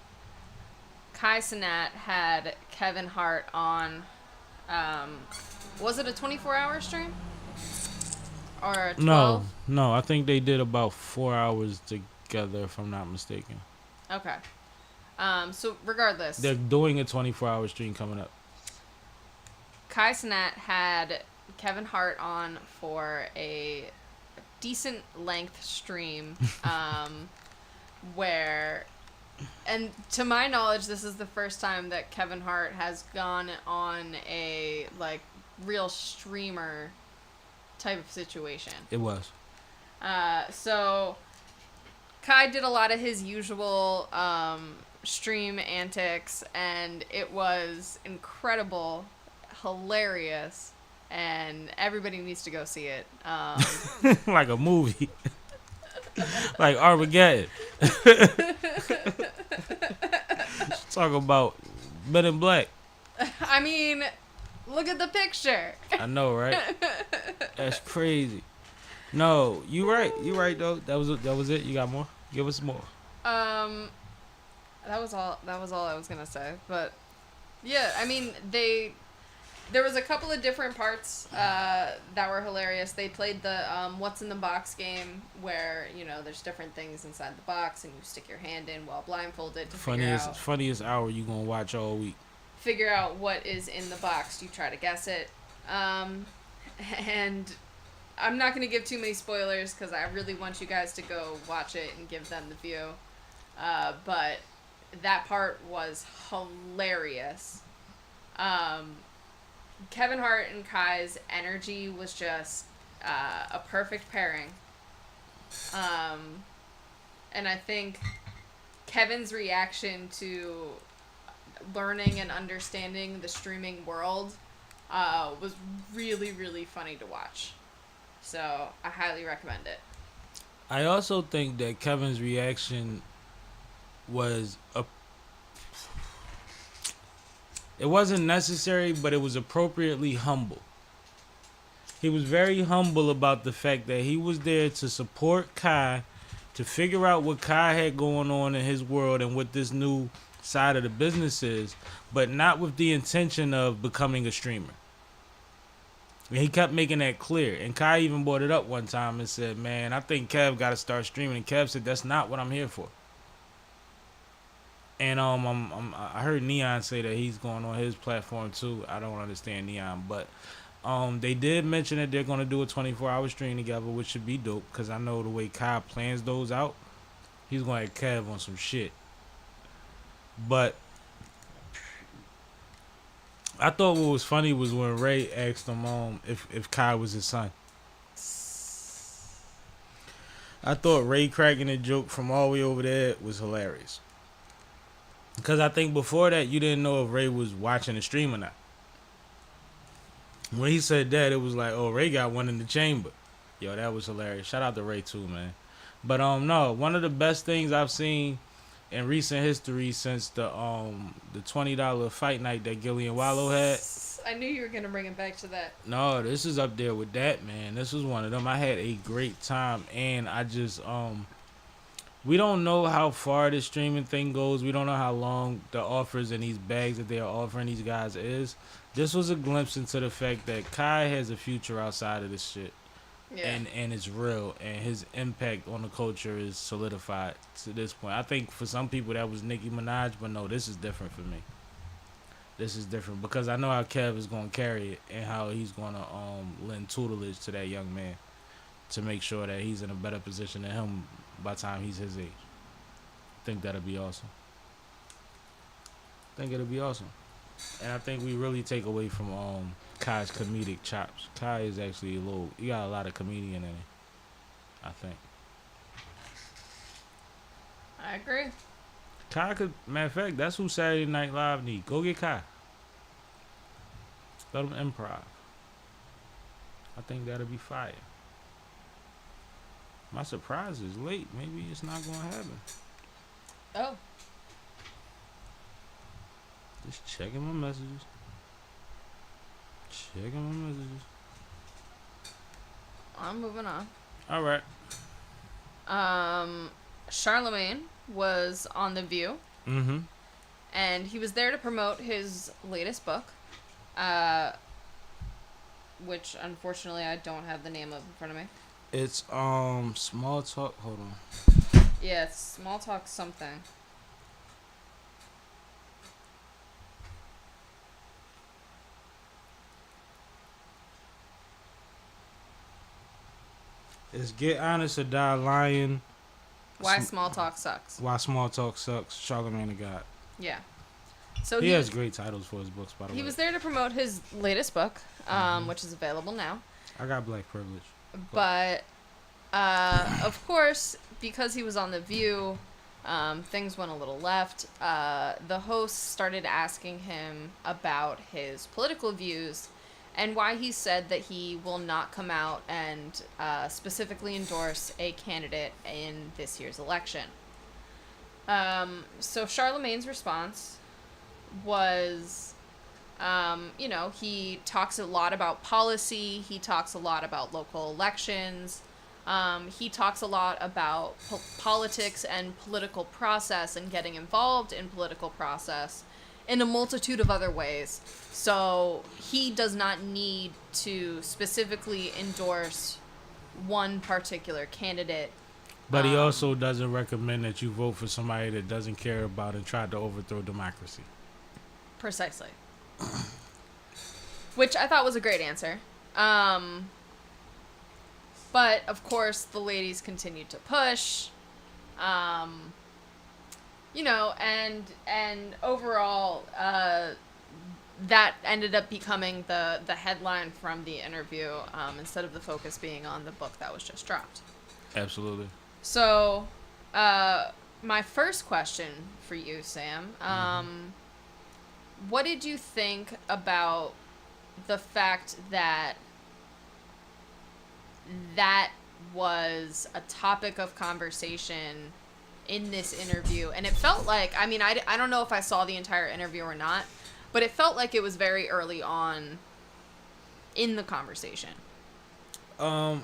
[SPEAKER 4] Kai Cenat had Kevin Hart on. Was it a 24-hour stream or a 12?
[SPEAKER 2] No. I think they did about 4 hours together, if I'm not mistaken.
[SPEAKER 4] Okay. So regardless,
[SPEAKER 2] They're doing a 24-hour stream coming up.
[SPEAKER 4] Kai Cenat had Kevin Hart on for a decent length stream, where, and to my knowledge, this is the first time that Kevin Hart has gone on a real streamer type of situation.
[SPEAKER 2] It was.
[SPEAKER 4] So Kai did a lot of his usual stream antics, and it was incredible, hilarious, and everybody needs to go see it.
[SPEAKER 2] Like a movie. Like Armageddon. Talk about Men in Black.
[SPEAKER 4] I mean, look at the picture.
[SPEAKER 2] I know, right? That's crazy. No, you right. You right though. That was it. You got more? Give us more.
[SPEAKER 4] That was all I was gonna say. But yeah, I mean, there was a couple of different parts that were hilarious. They played the What's in the Box game, where there's different things inside the box, and you stick your hand in while blindfolded to
[SPEAKER 2] Funniest hour you gonna watch all week.
[SPEAKER 4] figure out what is in the box. You try to guess it, and I'm not gonna give too many spoilers because I really want you guys to go watch it and give them the view. But that part was hilarious. Kevin Hart and Kai's energy was just a perfect pairing. And I think Kevin's reaction to learning and understanding the streaming world was really, really funny to watch. So I highly recommend it.
[SPEAKER 2] I also think that Kevin's reaction was it wasn't necessary, but it was appropriately humble. He was very humble about the fact that he was there to support Kai, to figure out what Kai had going on in his world and what this new side of the business is, but not with the intention of becoming a streamer. And he kept making that clear. And Kai even brought it up one time and said, man, I think Kev got to start streaming. And Kev said, that's not what I'm here for. And I heard Neon say that he's going on his platform too. I don't understand Neon, but they did mention that they're going to do a 24-hour stream together, which should be dope, because I know the way Kai plans those out, he's going to have Kev on some shit. But I thought what was funny was when Ray asked him if Kai was his son. I thought Ray cracking a joke from all the way over there was hilarious. Because I think before that, you didn't know if Ray was watching the stream or not. When he said that, it was like, oh, Ray got one in the chamber. Yo, that was hilarious. Shout out to Ray too, man. But no, one of the best things I've seen in recent history since the $20 fight night that Gillian Wallow had.
[SPEAKER 4] I knew you were gonna bring it back to that.
[SPEAKER 2] No, this is up there with that, man. This was one of them. I had a great time, and I just we don't know how far this streaming thing goes. We don't know how long the offers and these bags that they are offering these guys is. This was a glimpse into the fact that Kai has a future outside of this shit.
[SPEAKER 4] Yeah.
[SPEAKER 2] And it's real, and his impact on the culture is solidified to this point. I think for some people that was Nicki Minaj, but no, this is different for me. This is different because I know how Kev is going to carry it and how he's going to lend tutelage to that young man to make sure that he's in a better position than him by the time he's his age. I think that'll be awesome. I think it'll be awesome. And I think we really take away from Kai's comedic chops. Kai is actually he got a lot of comedian in it, I think.
[SPEAKER 4] I agree.
[SPEAKER 2] Kai could, matter of fact, that's who Saturday Night Live need. Go get Kai. Let him improv. I think that'll be fire. My surprise is late. Maybe it's not going to happen.
[SPEAKER 4] Oh.
[SPEAKER 2] Just checking my messages. Checking my messages.
[SPEAKER 4] I'm moving on.
[SPEAKER 2] All right.
[SPEAKER 4] Charlemagne was on The View.
[SPEAKER 2] Mm-hmm.
[SPEAKER 4] And he was there to promote his latest book, which unfortunately I don't have the name of in front of me.
[SPEAKER 2] It's Small Talk. Hold on.
[SPEAKER 4] Yeah, it's Small Talk something.
[SPEAKER 2] It's Get Honest or Die Lying.
[SPEAKER 4] Why Small Talk Sucks.
[SPEAKER 2] Why Small Talk Sucks. Charlemagne the God.
[SPEAKER 4] Yeah. So
[SPEAKER 2] He has great titles for his books, by the way.
[SPEAKER 4] he was there to promote his latest book, which is available now.
[SPEAKER 2] I got black privilege.
[SPEAKER 4] But, of course, because he was on The View, things went a little left. The host started asking him about his political views and why he said that he will not come out and specifically endorse a candidate in this year's election. So Charlemagne's response was, he talks a lot about policy. He talks a lot about local elections. He talks a lot about politics and political process and getting involved in political process in a multitude of other ways. So he does not need to specifically endorse one particular candidate.
[SPEAKER 2] But he also doesn't recommend that you vote for somebody that doesn't care about and tried to overthrow democracy.
[SPEAKER 4] Precisely. Which I thought was a great answer. But, of course, the ladies continued to push. And overall, that ended up becoming the headline from the interview, instead of the focus being on the book that was just dropped.
[SPEAKER 2] Absolutely.
[SPEAKER 4] So, my first question for you, Sam, what did you think about the fact that was a topic of conversation in this interview? And it felt like, I don't know if I saw the entire interview or not, but it felt like it was very early on in the conversation.
[SPEAKER 2] I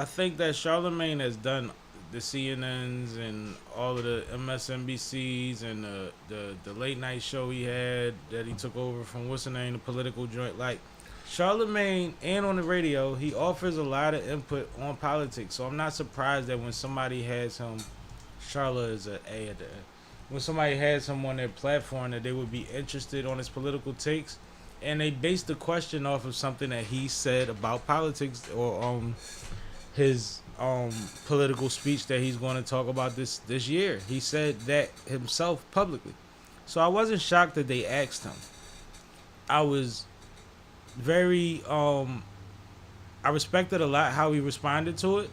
[SPEAKER 2] think that Charlemagne has done the CNNs and all of the MSNBCs and the late night show he had that he took over from what's the name, the political joint. Like Charlemagne, and on the radio, he offers a lot of input on politics. So I'm not surprised that when somebody has him, Charla is an A at the end. When somebody has him on their platform, that they would be interested on his political takes, and they base the question off of something that he said about politics or his political speech that he's going to talk about this year. He said that himself publicly. So I wasn't shocked that they asked him. I was very I respected a lot how he responded to it,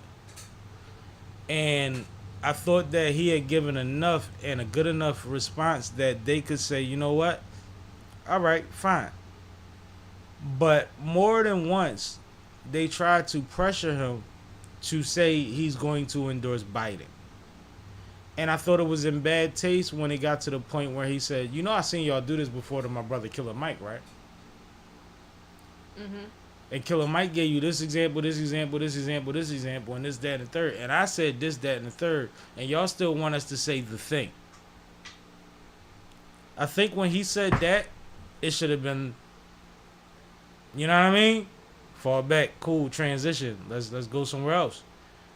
[SPEAKER 2] and I thought that he had given enough and a good enough response that they could say, you know what, all right, fine. But more than once, they tried to pressure him to say he's going to endorse Biden. And I thought it was in bad taste when it got to the point where he said, you know, I seen y'all do this before to my brother Killer Mike, right?
[SPEAKER 4] Mm-hmm.
[SPEAKER 2] And Killer Mike gave you this example, this example, this example, this example, and this, that, and the third. And I said this, that, and the third. And y'all still want us to say the thing. I think when he said that, it should have been, you know what I mean? Fall back, cool, transition. Let's go somewhere else.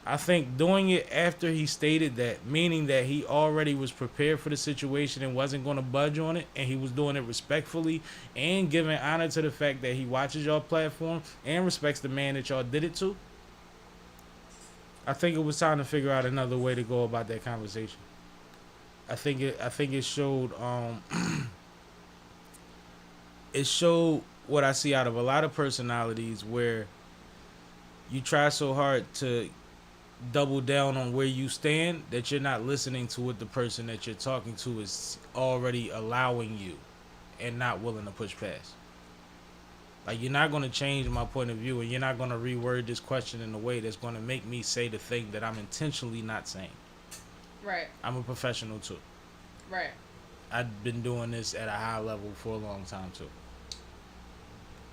[SPEAKER 2] I think doing it after he stated that, meaning that he already was prepared for the situation and wasn't going to budge on it, and he was doing it respectfully and giving honor to the fact that he watches y'all platform and respects the man that y'all did it to. I think it was time to figure out another way to go about that conversation. I think it showed it showed what I see out of a lot of personalities, where you try so hard to double down on where you stand that you're not listening to what the person that you're talking to is already allowing you and not willing to push past. Like, you're not going to change my point of view, and you're not going to reword this question in a way that's going to make me say the thing that I'm intentionally not saying.
[SPEAKER 4] Right.
[SPEAKER 2] I'm a professional too.
[SPEAKER 4] Right.
[SPEAKER 2] I've been doing this at a high level for a long time too.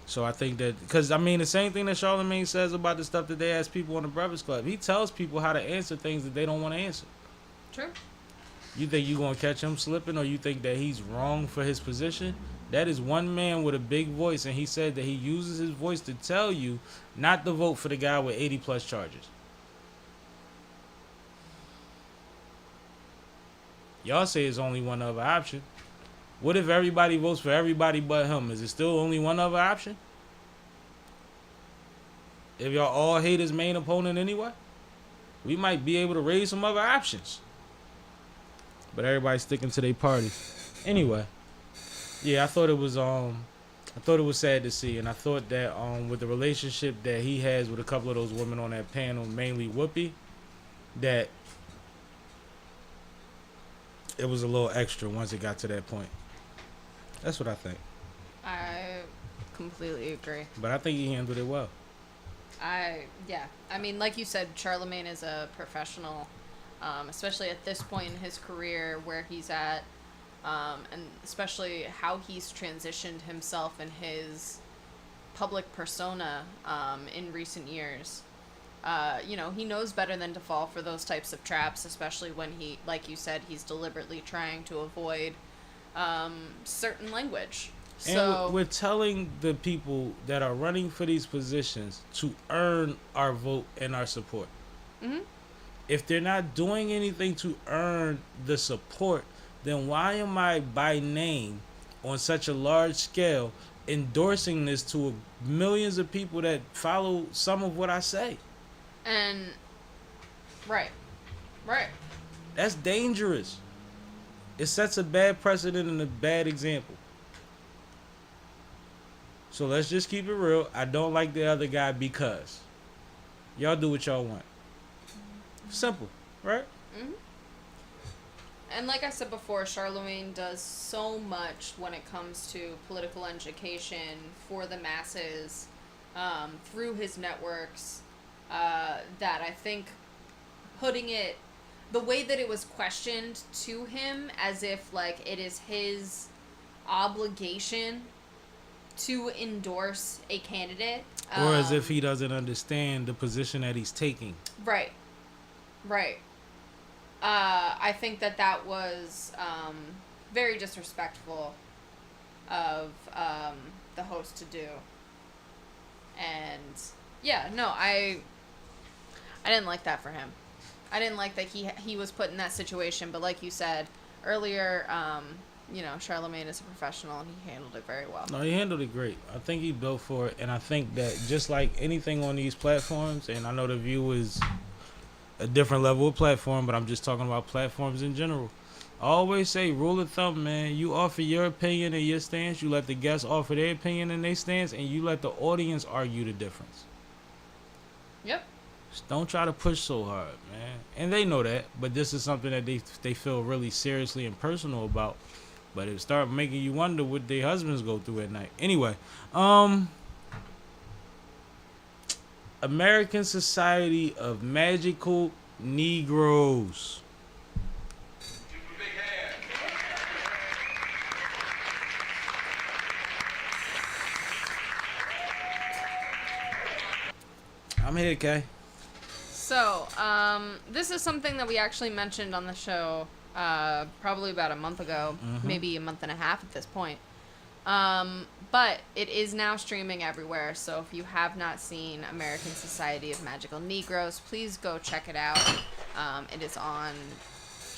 [SPEAKER 2] So I think that, because I mean, the same thing that Charlamagne says about the stuff that they ask people on the Breakfast Club, he tells people how to answer things that they don't want to answer.
[SPEAKER 4] True.
[SPEAKER 2] You think you're going to catch him slipping, or you think that he's wrong for his position? That is one man with a big voice, and he said that he uses his voice to tell you not to vote for the guy with 80 plus charges. Y'all say it's only one other option. What if everybody votes for everybody but him? Is it still only one other option? If y'all all hate his main opponent anyway, we might be able to raise some other options. But everybody's sticking to their party. Anyway, yeah, I thought it was sad to see, and I thought that with the relationship that he has with a couple of those women on that panel, mainly Whoopi, that it was a little extra once it got to that point. That's what I think.
[SPEAKER 4] I completely agree.
[SPEAKER 2] But I think he handled it well.
[SPEAKER 4] Yeah. I mean, like you said, Charlamagne is a professional, especially at this point in his career where he's at, and especially how he's transitioned himself and his public persona in recent years. You know, he knows better than to fall for those types of traps, especially when he, like you said, he's deliberately trying to avoid certain language. So
[SPEAKER 2] And we're telling the people that are running for these positions to earn our vote and our support.
[SPEAKER 4] Mm-hmm.
[SPEAKER 2] If they're not doing anything to earn the support, then why am I by name on such a large scale endorsing this to millions of people that follow some of what I say?
[SPEAKER 4] And right.
[SPEAKER 2] That's dangerous. It sets a bad precedent and a bad example. So let's just keep it real. I don't like the other guy because y'all do what y'all want. Simple, right?
[SPEAKER 4] Mm-hmm. And like I said before, Charlamagne does so much when it comes to political education for the masses through his networks that I think putting it the way that it was questioned to him as if like it is his obligation to endorse a candidate.
[SPEAKER 2] Or as if he doesn't understand the position that he's taking.
[SPEAKER 4] Right. I think that was very disrespectful of the host to do. And yeah, no, I didn't like that for him. I didn't like that he was put in that situation, but like you said earlier, you know, Charlamagne is a professional and he handled it very well.
[SPEAKER 2] No, he handled it great. I think he built for it, and I think that just like anything on these platforms, and I know The View is a different level of platform, but I'm just talking about platforms in general. I always say, rule of thumb, man. You offer your opinion and your stance. You let the guests offer their opinion and their stance, and you let the audience argue the difference.
[SPEAKER 4] Yep.
[SPEAKER 2] Just don't try to push so hard, man. And they know that, but this is something that they feel really seriously and personal about. But it start making you wonder what their husbands go through at night. Anyway, American Society of Magical Negroes. I'm here, Kay.
[SPEAKER 4] So, this is something that we actually mentioned on the show probably about a month ago, maybe a month and a half at this point. But it is now streaming everywhere, so if you have not seen American Society of Magical Negroes, please go check it out. It is on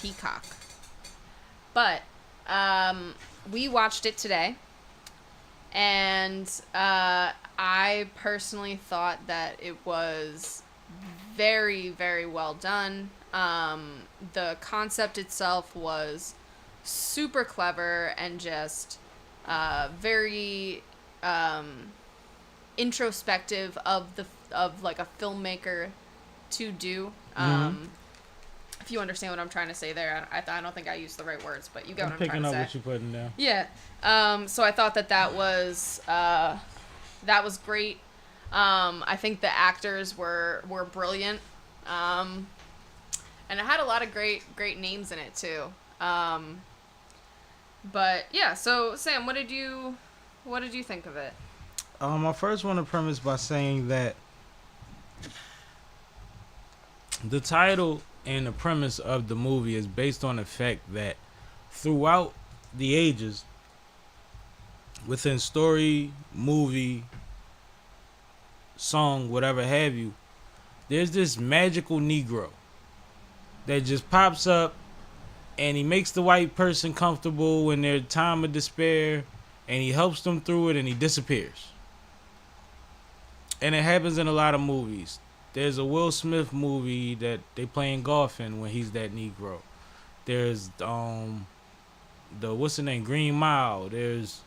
[SPEAKER 4] Peacock. But we watched it today, and I personally thought that it was very, very well done. The concept itself was super clever and just very introspective of like a filmmaker to do. If you understand what I'm trying to say there, I don't think I used the right words, but you get what I'm trying to say.
[SPEAKER 2] Picking up what you're putting down.
[SPEAKER 4] Yeah. So I thought that was great. I think the actors were brilliant. And it had a lot of great names in it too. But yeah, so Sam, what did you think of it?
[SPEAKER 2] I first want to premise by saying that the title and the premise of the movie is based on the fact that throughout the ages, within story, movie, song, whatever have you, there's this magical Negro that just pops up and he makes the white person comfortable in their time of despair and he helps them through it and he disappears. And it happens in a lot of movies. There's a Will Smith movie that they playing golf in when he's that Negro. There's the what's the name, Green Mile. There's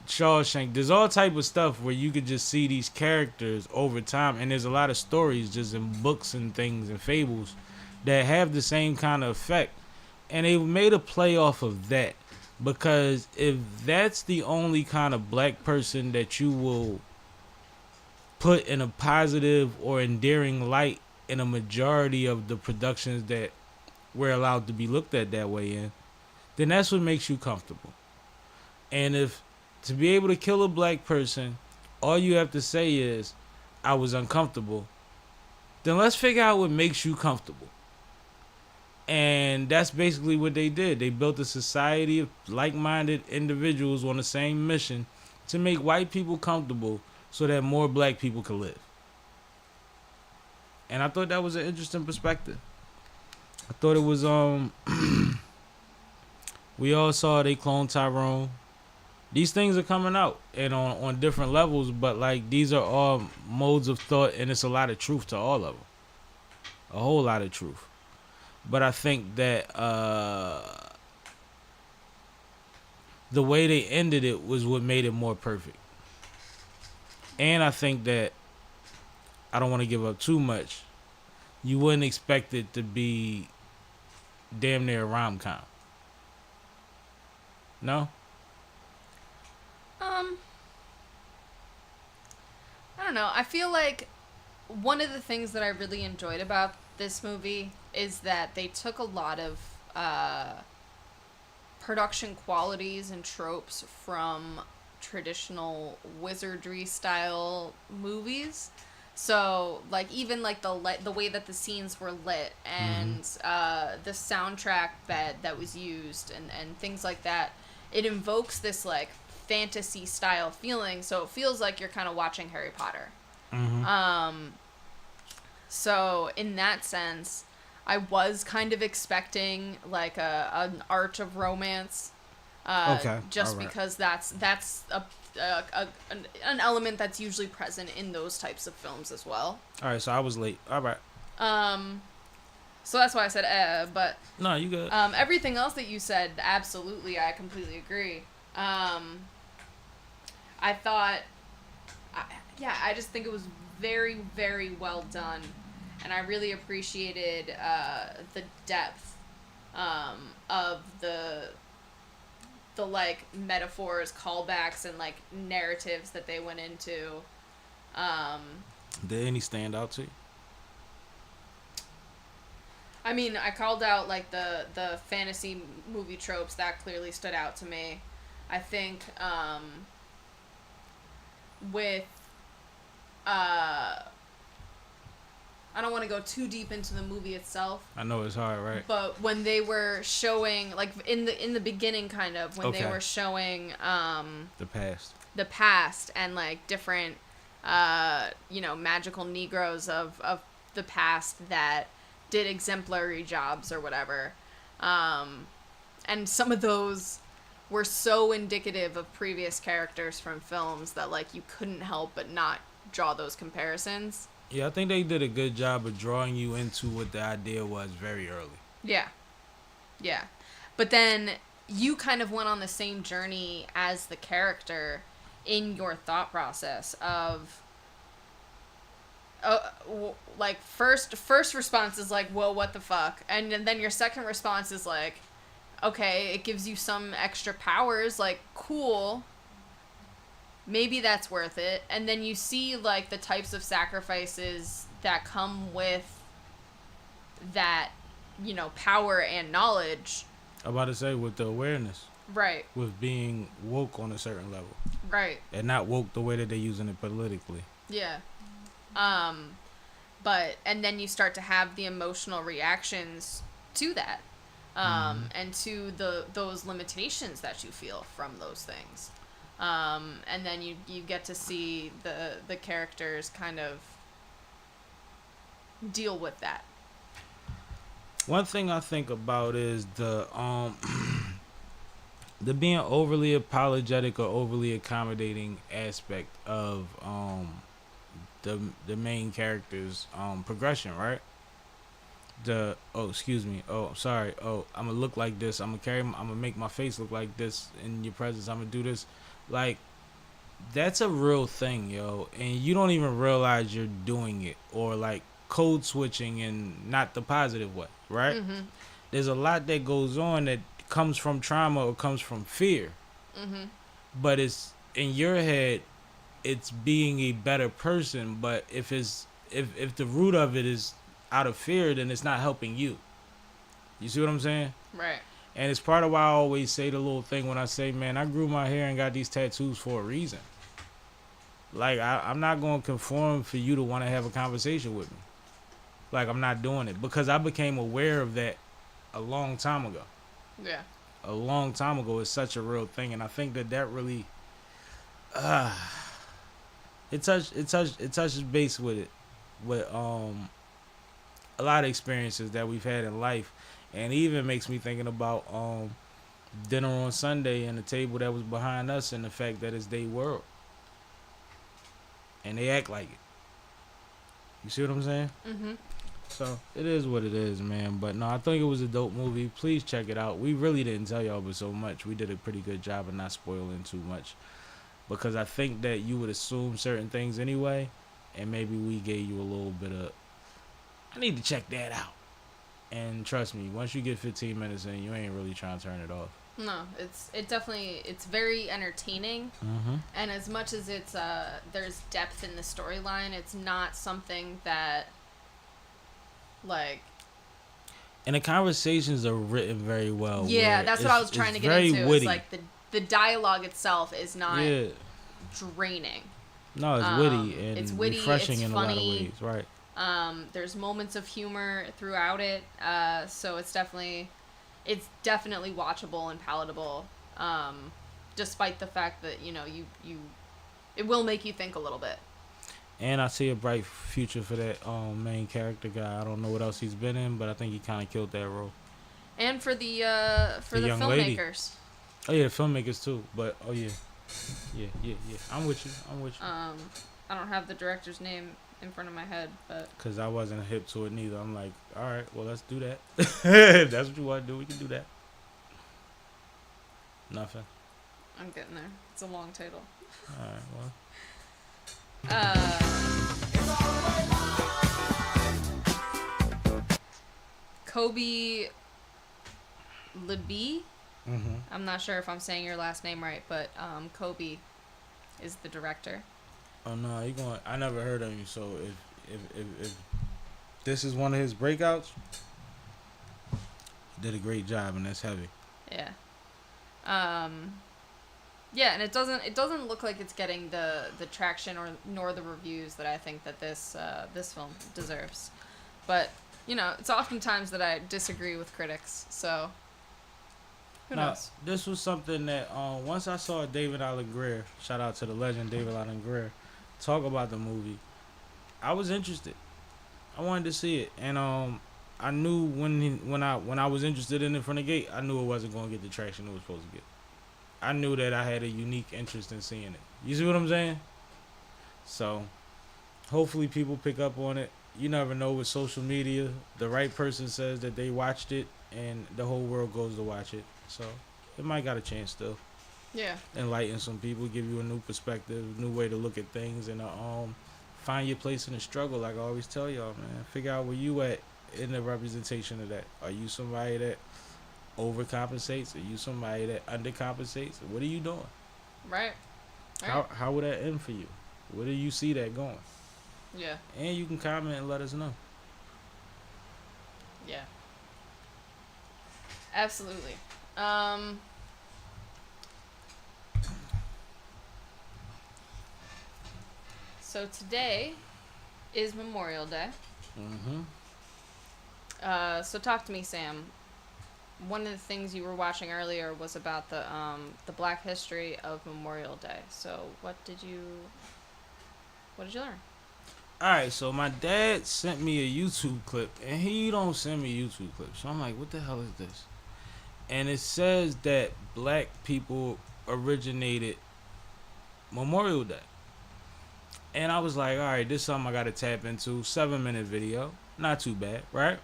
[SPEAKER 2] Shawshank. There's all type of stuff where you could just see these characters over time, and there's a lot of stories just in books and things and fables that have the same kind of effect. And they made a play off of that, because if that's the only kind of black person that you will put in a positive or endearing light in a majority of the productions that we're allowed to be looked at that way in, then that's what makes you comfortable. And if to be able to kill a black person, all you have to say is, I was uncomfortable, then let's figure out what makes you comfortable. And that's basically what they did. They built a society of like-minded individuals on the same mission to make white people comfortable so that more black people could live. And I thought that was an interesting perspective. I thought it was, we all saw they cloned Tyrone. These things are coming out and on different levels, but like these are all modes of thought, and it's a lot of truth to all of them. A whole lot of truth. But I think that the way they ended it was what made it more perfect. And I think that, I don't want to give up too much, you wouldn't expect it to be damn near a rom-com. No?
[SPEAKER 4] I don't know. I feel like one of the things that I really enjoyed about this movie is that they took a lot of production qualities and tropes from traditional wizardry style movies. So like even like the way that the scenes were lit and the soundtrack that was used and things like that, it invokes this like fantasy style feeling, so it feels like you're kind of watching Harry Potter. So in that sense, I was kind of expecting like an arch of romance, just because that's an element that's usually present in those types of films as well.
[SPEAKER 2] All right, so I was late. All right.
[SPEAKER 4] So that's why I said but
[SPEAKER 2] No, you good.
[SPEAKER 4] everything else that you said, absolutely, I completely agree. I thought, I just think it was very, very well done, and I really appreciated the depth of the like metaphors, callbacks, and like narratives that they went into.
[SPEAKER 2] Did any stand out to you?
[SPEAKER 4] I mean, I called out like the fantasy movie tropes that clearly stood out to me. I think with I don't want to go too deep into the movie itself.
[SPEAKER 2] I know it's hard, right?
[SPEAKER 4] But when they were showing, like in the beginning, kind of when they
[SPEAKER 2] Okay.
[SPEAKER 4] were showing
[SPEAKER 2] The
[SPEAKER 4] past and like different magical Negroes of the past that did exemplary jobs or whatever, and some of those were so indicative of previous characters from films that like you couldn't help but not draw those comparisons.
[SPEAKER 2] Yeah, I think they did a good job of drawing you into what the idea was very early.
[SPEAKER 4] Yeah. But then you kind of went on the same journey as the character in your thought process of like first response is like, whoa, what the fuck? And then your second response is like, okay, it gives you some extra powers, like, cool, maybe that's worth it. And then you see like the types of sacrifices that come with that, power and knowledge.
[SPEAKER 2] I'm about to say, with the awareness,
[SPEAKER 4] Right.
[SPEAKER 2] with being woke on a certain level,
[SPEAKER 4] Right.
[SPEAKER 2] and not woke the way that they're using it politically.
[SPEAKER 4] Yeah. But and then you start to have the emotional reactions to that, and to those limitations that you feel from those things, and then you get to see the characters kind of deal with that.
[SPEAKER 2] One thing I think about is the the being overly apologetic or overly accommodating aspect of the main character's progression, right? I'm gonna look like this, I'm gonna make my face look like this in your presence, I'm gonna do this. Like, that's a real thing, yo, and you don't even realize you're doing it, or like code switching in not the positive way, right?
[SPEAKER 4] Mm-hmm.
[SPEAKER 2] There's a lot that goes on that comes from trauma or comes from fear.
[SPEAKER 4] Mm-hmm.
[SPEAKER 2] But it's in your head, it's being a better person. But if the root of it is out of fear, then it's not helping you. You see what I'm saying?
[SPEAKER 4] Right.
[SPEAKER 2] And it's part of why I always say the little thing when I say, man, I grew my hair and got these tattoos for a reason. Like, I'm not going to conform for you to want to have a conversation with me. Like, I'm not doing it, because I became aware of that a long time ago.
[SPEAKER 4] Yeah.
[SPEAKER 2] A long time ago. Is such a real thing, and I think that really it touches base with it, with a lot of experiences that we've had in life, and even makes me thinking about dinner on Sunday and the table that was behind us, and the fact that it's their world and they act like it. You see what I'm saying?
[SPEAKER 4] Mm-hmm.
[SPEAKER 2] So it is what it is, man. But no, I think it was a dope movie. Please check it out. We really didn't tell y'all but so much. We did a pretty good job of not spoiling too much, because I think that you would assume certain things anyway, and maybe we gave you a little bit of, I need to check that out. And trust me, once you get 15 minutes in, you ain't really trying to turn it off.
[SPEAKER 4] No, it's very entertaining, and as much as it's there's depth in the storyline, it's not something that, like,
[SPEAKER 2] And the conversations are written very well.
[SPEAKER 4] yeah, that's what I was trying to get
[SPEAKER 2] very
[SPEAKER 4] into.
[SPEAKER 2] Witty.
[SPEAKER 4] It's like the dialogue itself is not
[SPEAKER 2] Yeah.
[SPEAKER 4] draining.
[SPEAKER 2] No, it's witty and
[SPEAKER 4] it's witty,
[SPEAKER 2] refreshing
[SPEAKER 4] it's
[SPEAKER 2] in a lot of
[SPEAKER 4] funny.
[SPEAKER 2] ways, right?
[SPEAKER 4] There's moments of humor throughout it, so it's definitely watchable and palatable, despite the fact that it will make you think a little bit.
[SPEAKER 2] And I see a bright future for that main character guy. I don't know what else he's been in, but I think he kind of killed that role.
[SPEAKER 4] And for the
[SPEAKER 2] young lady.
[SPEAKER 4] filmmakers.
[SPEAKER 2] Oh yeah, the filmmakers too. But oh yeah. I'm with you.
[SPEAKER 4] I don't have the director's name in front of my head, but
[SPEAKER 2] Because I wasn't hip to it neither. I'm like, all right, well, let's do that. If that's what you want to do, we can do that. Nothing.
[SPEAKER 4] I'm getting there. It's a long title.
[SPEAKER 2] All right, well.
[SPEAKER 4] Kobe Libby.
[SPEAKER 2] Mm-hmm.
[SPEAKER 4] I'm not sure if I'm saying your last name right, but Kobe is the director.
[SPEAKER 2] Oh, no, you going? I never heard of you, so if this is one of his breakouts, he did a great job, and that's heavy.
[SPEAKER 4] Yeah. Yeah, and it doesn't look like it's getting the traction nor the reviews that I think that this film deserves. But you know, it's oftentimes that I disagree with critics, so who knows?
[SPEAKER 2] This was something that once I saw David Alan Grier, shout out to the legend David Alan Grier, talk about the movie, I was interested. I wanted to see it, and I knew when I was interested in it from the gate, I knew it wasn't going to get the traction it was supposed to get. I knew that I had a unique interest in seeing it. You see what I'm saying? So, hopefully people pick up on it. You never know with social media. The right person says that they watched it, and the whole world goes to watch it. So, it might got a chance still.
[SPEAKER 4] Yeah.
[SPEAKER 2] Enlighten some people, give you a new perspective, new way to look at things, and find your place in the struggle. Like I always tell y'all, man. Figure out where you at in the representation of that. Are you somebody that overcompensates? Are you somebody that undercompensates? What are you doing?
[SPEAKER 4] Right.
[SPEAKER 2] How would that end for you? Where do you see that going?
[SPEAKER 4] Yeah.
[SPEAKER 2] And you can comment and let us know.
[SPEAKER 4] Yeah. Absolutely. So today is Memorial Day.
[SPEAKER 2] Mm-hmm.
[SPEAKER 4] So talk to me, Sam. One of the things you were watching earlier was about the Black history of Memorial Day. So what did you learn?
[SPEAKER 2] Alright, so my dad sent me a YouTube clip, and he don't send me YouTube clips. So I'm like, what the hell is this? And it says that black people originated Memorial Day. And I was like, alright, this is something I gotta tap into. 7-minute video. Not too bad, right?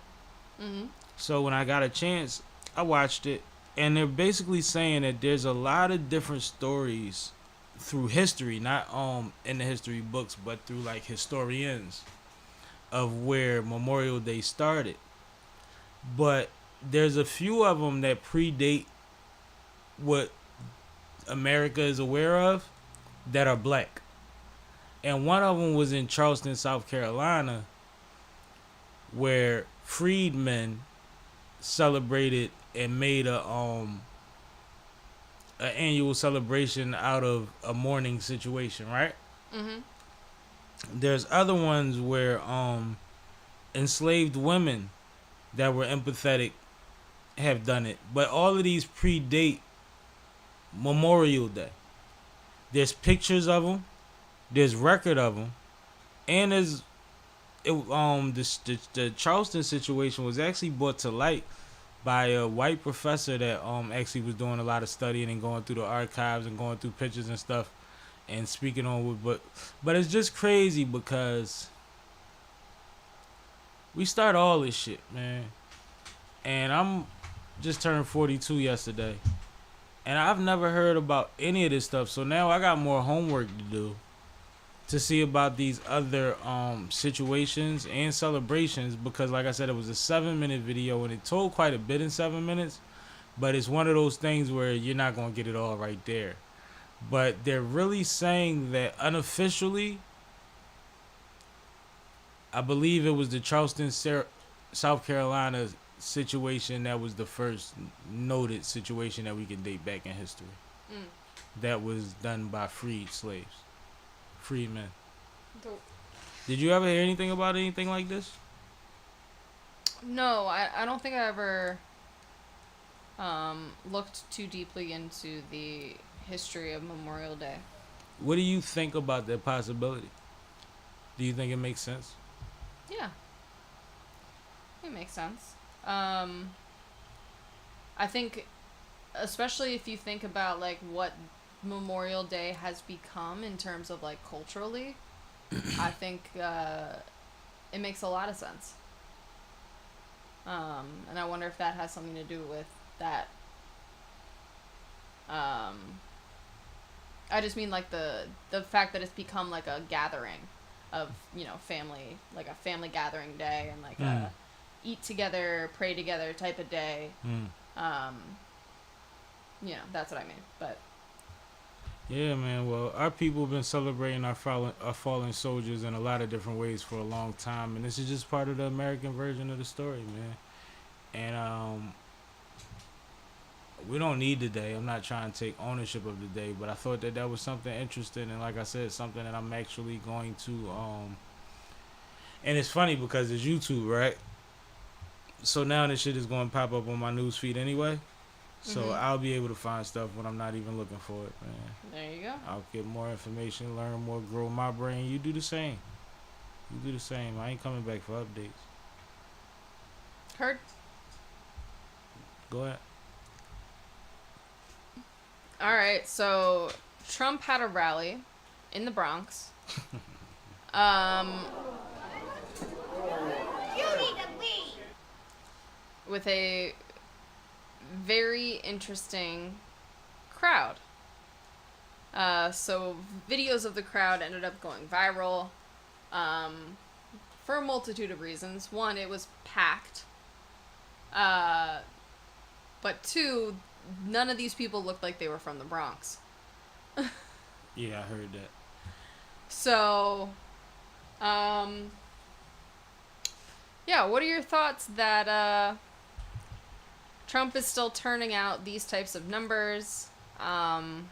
[SPEAKER 4] Mm-hmm.
[SPEAKER 2] So when I got a chance, I watched it, and they're basically saying that there's a lot of different stories through history, not in the history books, but through like historians of where Memorial Day started. But there's a few of them that predate what America is aware of that are black. And one of them was in Charleston, South Carolina, where freedmen celebrated and made an annual celebration out of a mourning situation, right?
[SPEAKER 4] Mm-hmm.
[SPEAKER 2] There's other ones where enslaved women that were empathetic have done it, but all of these predate Memorial Day. There's pictures of them, there's record of them, and there's the Charleston situation was actually brought to light by a white professor that actually was doing a lot of studying and going through the archives and going through pictures and stuff and speaking on with, but it's just crazy because we start all this shit, man. And I'm just turned 42 yesterday, and I've never heard about any of this stuff, so now I got more homework to do to see about these other situations and celebrations, because like I said, it was a 7-minute video and it told quite a bit in 7 minutes, but it's one of those things where you're not going to get it all right there. But they're really saying that unofficially, I believe it was the Charleston, South Carolina situation that was the first noted situation that we can date back in history. That was done by freed slaves. Freedmen.
[SPEAKER 4] Dope.
[SPEAKER 2] Did you ever hear anything about anything like this?
[SPEAKER 4] No, I don't think I ever looked too deeply into the history of Memorial Day.
[SPEAKER 2] What do you think about that possibility? Do you think it makes sense?
[SPEAKER 4] Yeah. It makes sense. I think, especially if you think about like what Memorial Day has become in terms of like culturally, I think it makes a lot of sense. And I wonder if that has something to do with that. I just mean like the fact that it's become like a gathering of, you know, family, like a family gathering day, and like a eat together, pray together type of day. You know, that's what I mean. But
[SPEAKER 2] Yeah, man. Well, our people have been celebrating our fallen soldiers in a lot of different ways for a long time, and this is just part of the American version of the story, man. And we don't need the day. I'm not trying to take ownership of the day, but I thought that that was something interesting, and like I said, something that I'm actually going to. And it's funny because it's YouTube, right? So now this shit is going to pop up on my news feed anyway. So I'll be able to find stuff when I'm not even looking for it, man.
[SPEAKER 4] there you go.
[SPEAKER 2] I'll get more information, learn more, grow my brain. You do the same. You do the same. I ain't coming back for updates.
[SPEAKER 4] Heard.
[SPEAKER 2] Go ahead.
[SPEAKER 4] All right, so Trump had a rally in the Bronx. With a very interesting crowd. So videos of the crowd ended up going viral for a multitude of reasons. One, it was packed. But two, none of these people looked like they were from the Bronx.
[SPEAKER 2] Yeah, I heard that.
[SPEAKER 4] So, yeah, what are your thoughts that Trump is still turning out these types of numbers? And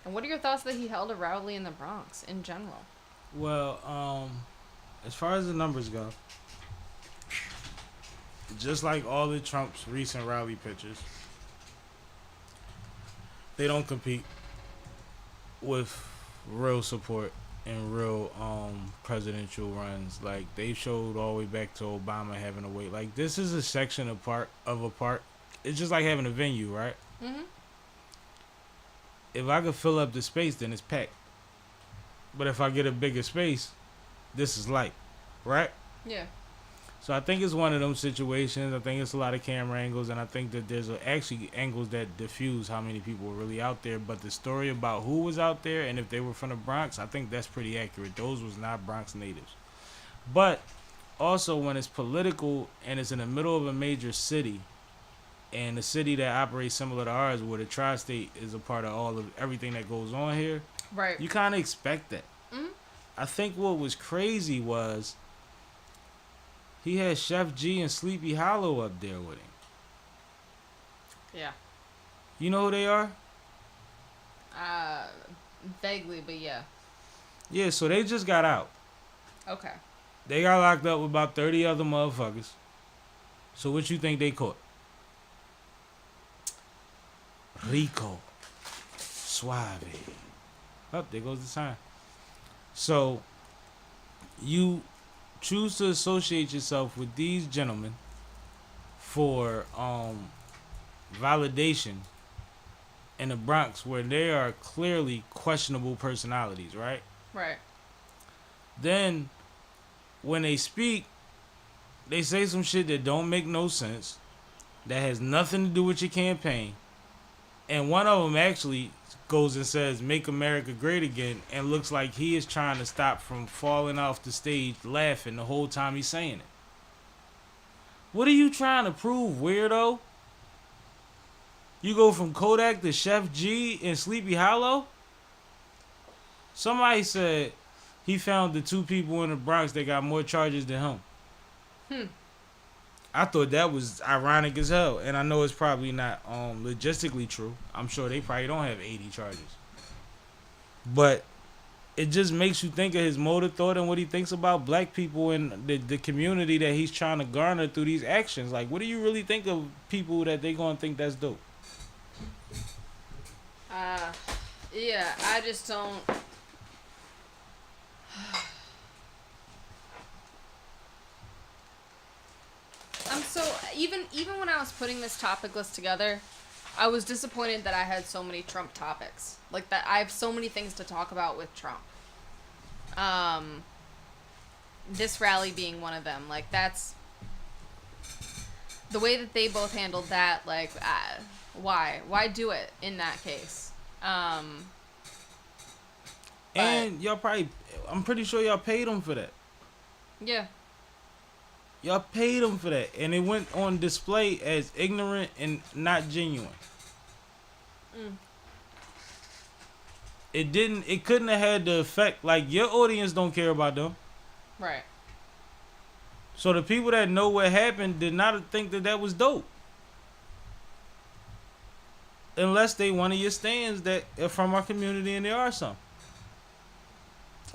[SPEAKER 4] what are your thoughts that he held a rally in the Bronx in general?
[SPEAKER 2] Well, as far as the numbers go, just like all of Trump's recent rally pictures, they don't compete with real support and real presidential runs. Like, they showed all the way back to Obama having to wait. Like, this is a section of a park. It's just like having a venue, right?
[SPEAKER 4] Mm-hmm.
[SPEAKER 2] If I could fill up the space, then it's packed. But if I get a bigger space, this is light, right?
[SPEAKER 4] Yeah.
[SPEAKER 2] So I think it's one of them situations. I think it's a lot of camera angles, and I think that there's actually angles that diffuse how many people were really out there. But the story about who was out there and if they were from the Bronx, I think that's pretty accurate. Those was not Bronx natives. But also, when it's political and it's in the middle of a major city, and a city that operates similar to ours, where the tri-state is a part of all of everything that goes on here,
[SPEAKER 4] Right.
[SPEAKER 2] you kind of expect that.
[SPEAKER 4] Mm-hmm.
[SPEAKER 2] I think what was crazy was he had Chef G and Sleepy Hollow up there with him.
[SPEAKER 4] Yeah.
[SPEAKER 2] You know who they are?
[SPEAKER 4] Vaguely, but yeah.
[SPEAKER 2] Yeah, so they just got out.
[SPEAKER 4] Okay.
[SPEAKER 2] They got locked up with about 30 other motherfuckers. So what you think they caught? Rico. Suave. Oh, there goes the sign. So you choose to associate yourself with these gentlemen for validation in the Bronx, where they are clearly questionable personalities, right?
[SPEAKER 4] Right.
[SPEAKER 2] Then when they speak, they say some shit that don't make no sense, that has nothing to do with your campaign. And one of them actually goes and says, "Make America Great Again," and looks like he is trying to stop from falling off the stage laughing the whole time he's saying it. What are you trying to prove, weirdo? You go from Kodak to Chef G and Sleepy Hollow? Somebody said he found the two people in the Bronx that got more charges than him. I thought that was ironic as hell, and I know it's probably not logistically true. I'm sure they probably don't have 80 charges. But it just makes you think of his motive thought and what he thinks about black people and the community that he's trying to garner through these actions. Like, what do you really think of people that they gonna think that's dope?
[SPEAKER 4] Yeah, I just don't. I'm so even when I was putting this topic list together, I was disappointed that I had so many Trump topics. Like, that I have so many things to talk about with Trump. This rally being one of them. Like, that's the way that they both handled that. Like, why do it in that case?
[SPEAKER 2] And y'all probably, I'm pretty sure y'all paid them for that.
[SPEAKER 4] Yeah.
[SPEAKER 2] Y'all paid them for that, and it went on display as ignorant and not genuine. It couldn't have had the effect. Like, your audience don't care about them.
[SPEAKER 4] Right.
[SPEAKER 2] So the people that know what happened did not think that was dope. Unless they one of your stands that are from our community and there are some.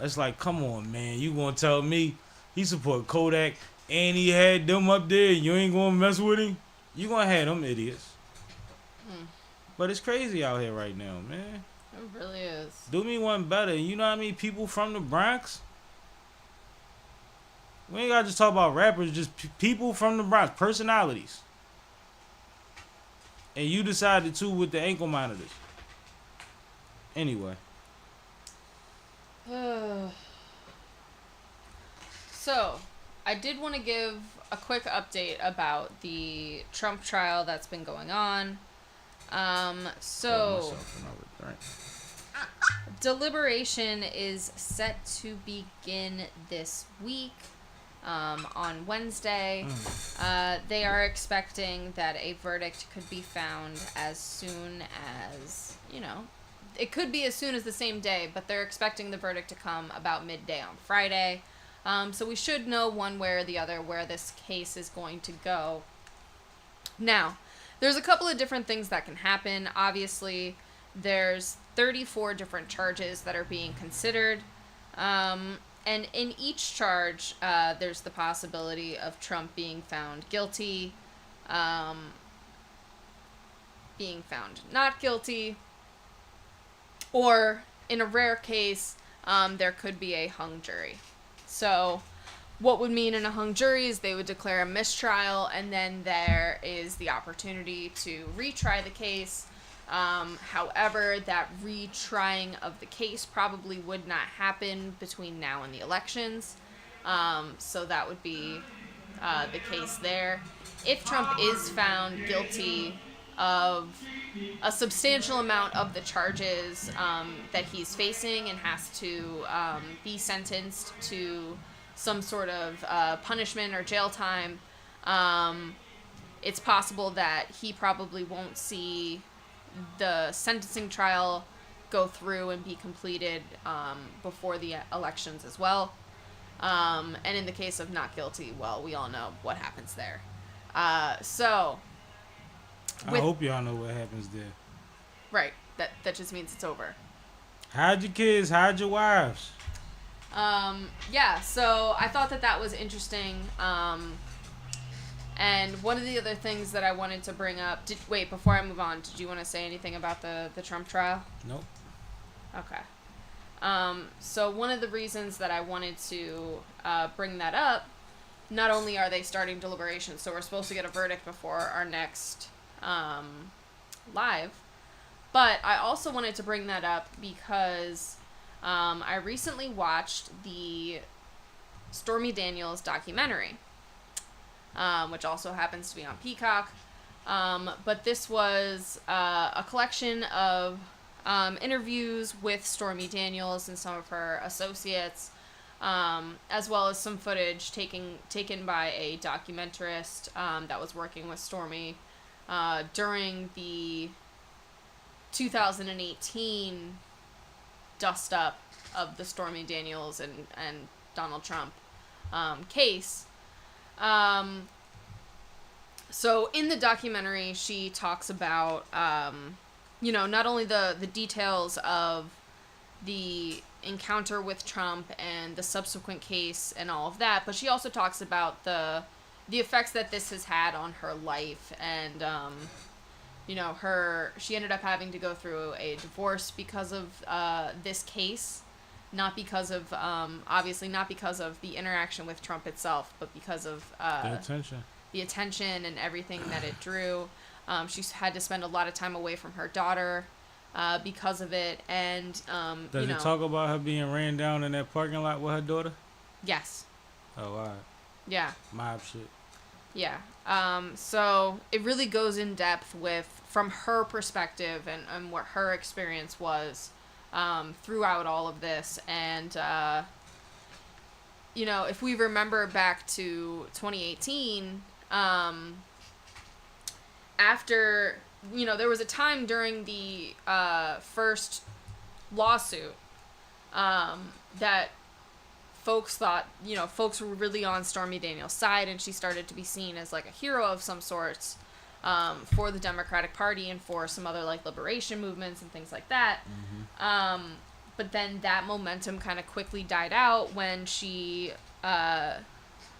[SPEAKER 2] It's like, come on, man. You gonna tell me he support Kodak and he had them up there and you ain't gonna mess with him? You gonna have them idiots. But it's crazy out here right now, man.
[SPEAKER 4] It really is.
[SPEAKER 2] Do me one better. You know what I mean? People from the Bronx. We ain't gotta just talk about rappers, just people from the Bronx, personalities. And you decided to with the ankle monitors. Anyway.
[SPEAKER 4] So, I did want to give a quick update about the Trump trial that's been going on. Deliberation is set to begin this week. On Wednesday, they are expecting that a verdict could be found as soon as, it could be as soon as the same day, but they're expecting the verdict to come about midday on Friday. So we should know one way or the other where this case is going to go. Now, there's a couple of different things that can happen. Obviously, there's 34 different charges that are being considered. And in each charge, there's the possibility of Trump being found guilty, being found not guilty, or in a rare case, there could be a hung jury. So what would mean in a hung jury is they would declare a mistrial, and then there is the opportunity to retry the case. However, that retrying of the case probably would not happen between now and the elections. So that would be the case there. If Trump is found guilty of a substantial amount of the charges that he's facing and has to be sentenced to some sort of punishment or jail time, it's possible that he probably won't see the sentencing trial go through and be completed before the elections as well. And in the case of not guilty, well, we all know what happens there. So
[SPEAKER 2] I hope y'all know what happens there.
[SPEAKER 4] Right. That just means it's over.
[SPEAKER 2] Hide your kids, hide your wives.
[SPEAKER 4] Yeah, so I thought that was interesting. And one of the other things that I wanted to bring up... Wait, before I move on, did you want to say anything about the Trump trial?
[SPEAKER 2] Nope.
[SPEAKER 4] Okay. So one of the reasons that I wanted to bring that up, not only are they starting deliberations, so we're supposed to get a verdict before our next live, but I also wanted to bring that up because I recently watched the Stormy Daniels documentary, which also happens to be on Peacock. But this was a collection of interviews with Stormy Daniels and some of her associates, as well as some footage taken by a documentarist that was working with Stormy during the 2018 dust-up of the Stormy Daniels and Donald Trump case. So in the documentary, she talks about, not only the details of the encounter with Trump and the subsequent case and all of that, but she also talks about the effects that this has had on her life. And, she ended up having to go through a divorce because of this case. Not because of, obviously not because of the interaction with Trump itself, but because of the attention and everything that it drew. She's had to spend a lot of time away from her daughter because of it. And
[SPEAKER 2] Does it talk about her being ran down in that parking lot with her daughter?
[SPEAKER 4] Yes.
[SPEAKER 2] Oh, all right.
[SPEAKER 4] Yeah.
[SPEAKER 2] Mob shit.
[SPEAKER 4] Yeah. So it really goes in depth from her perspective and what her experience was throughout all of this. And, if we remember back to 2018, after, there was a time during the first lawsuit that folks thought, folks were really on Stormy Daniels' side, and she started to be seen as like a hero of some sorts for the Democratic Party and for some other like liberation movements and things like that. But then that momentum kind of quickly died out when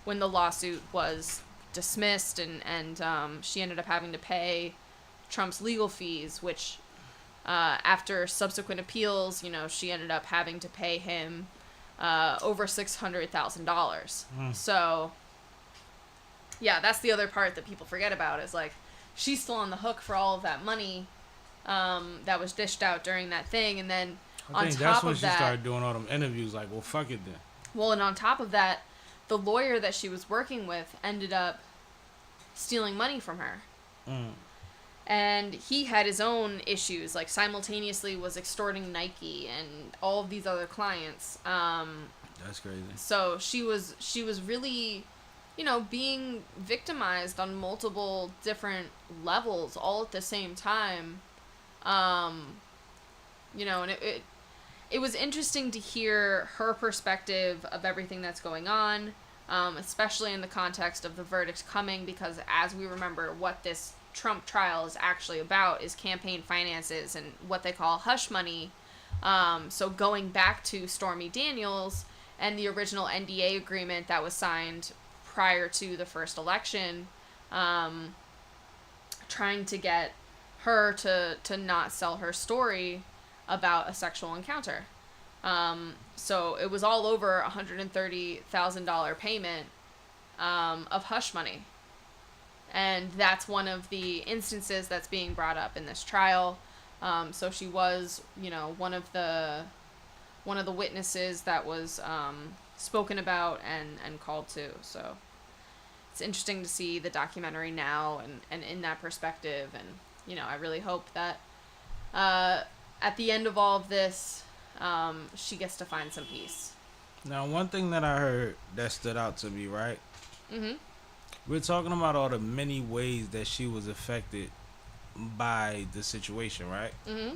[SPEAKER 4] when the lawsuit was dismissed, and she ended up having to pay Trump's legal fees, which after subsequent appeals, she ended up having to pay him over $600,000. So, yeah, that's the other part that people forget about, is like, she's still on the hook for all of that money that was dished out during that thing. And then
[SPEAKER 2] I think that's when she started doing all them interviews, like, well, fuck it then.
[SPEAKER 4] Well, and on top of that, the lawyer that she was working with ended up stealing money from her. And he had his own issues, like simultaneously was extorting Nike and all of these other clients.
[SPEAKER 2] That's crazy.
[SPEAKER 4] So she was really, being victimized on multiple different levels all at the same time. And it was interesting to hear her perspective of everything that's going on, especially in the context of the verdict coming, because as we remember, what this Trump trial is actually about is campaign finances and what they call hush money. So going back to Stormy Daniels and the original NDA agreement that was signed prior to the first election, trying to get her to not sell her story about a sexual encounter. So it was all over $130,000 payment of hush money. And that's one of the instances that's being brought up in this trial. So she was, one of the witnesses that was spoken about and called to. So it's interesting to see the documentary now and in that perspective. And, I really hope that at the end of all of this, she gets to find some peace.
[SPEAKER 2] Now, one thing that I heard that stood out to me, right?
[SPEAKER 4] Mm-hmm.
[SPEAKER 2] We're talking about all the many ways that she was affected by the situation, right?
[SPEAKER 4] Mm-hmm.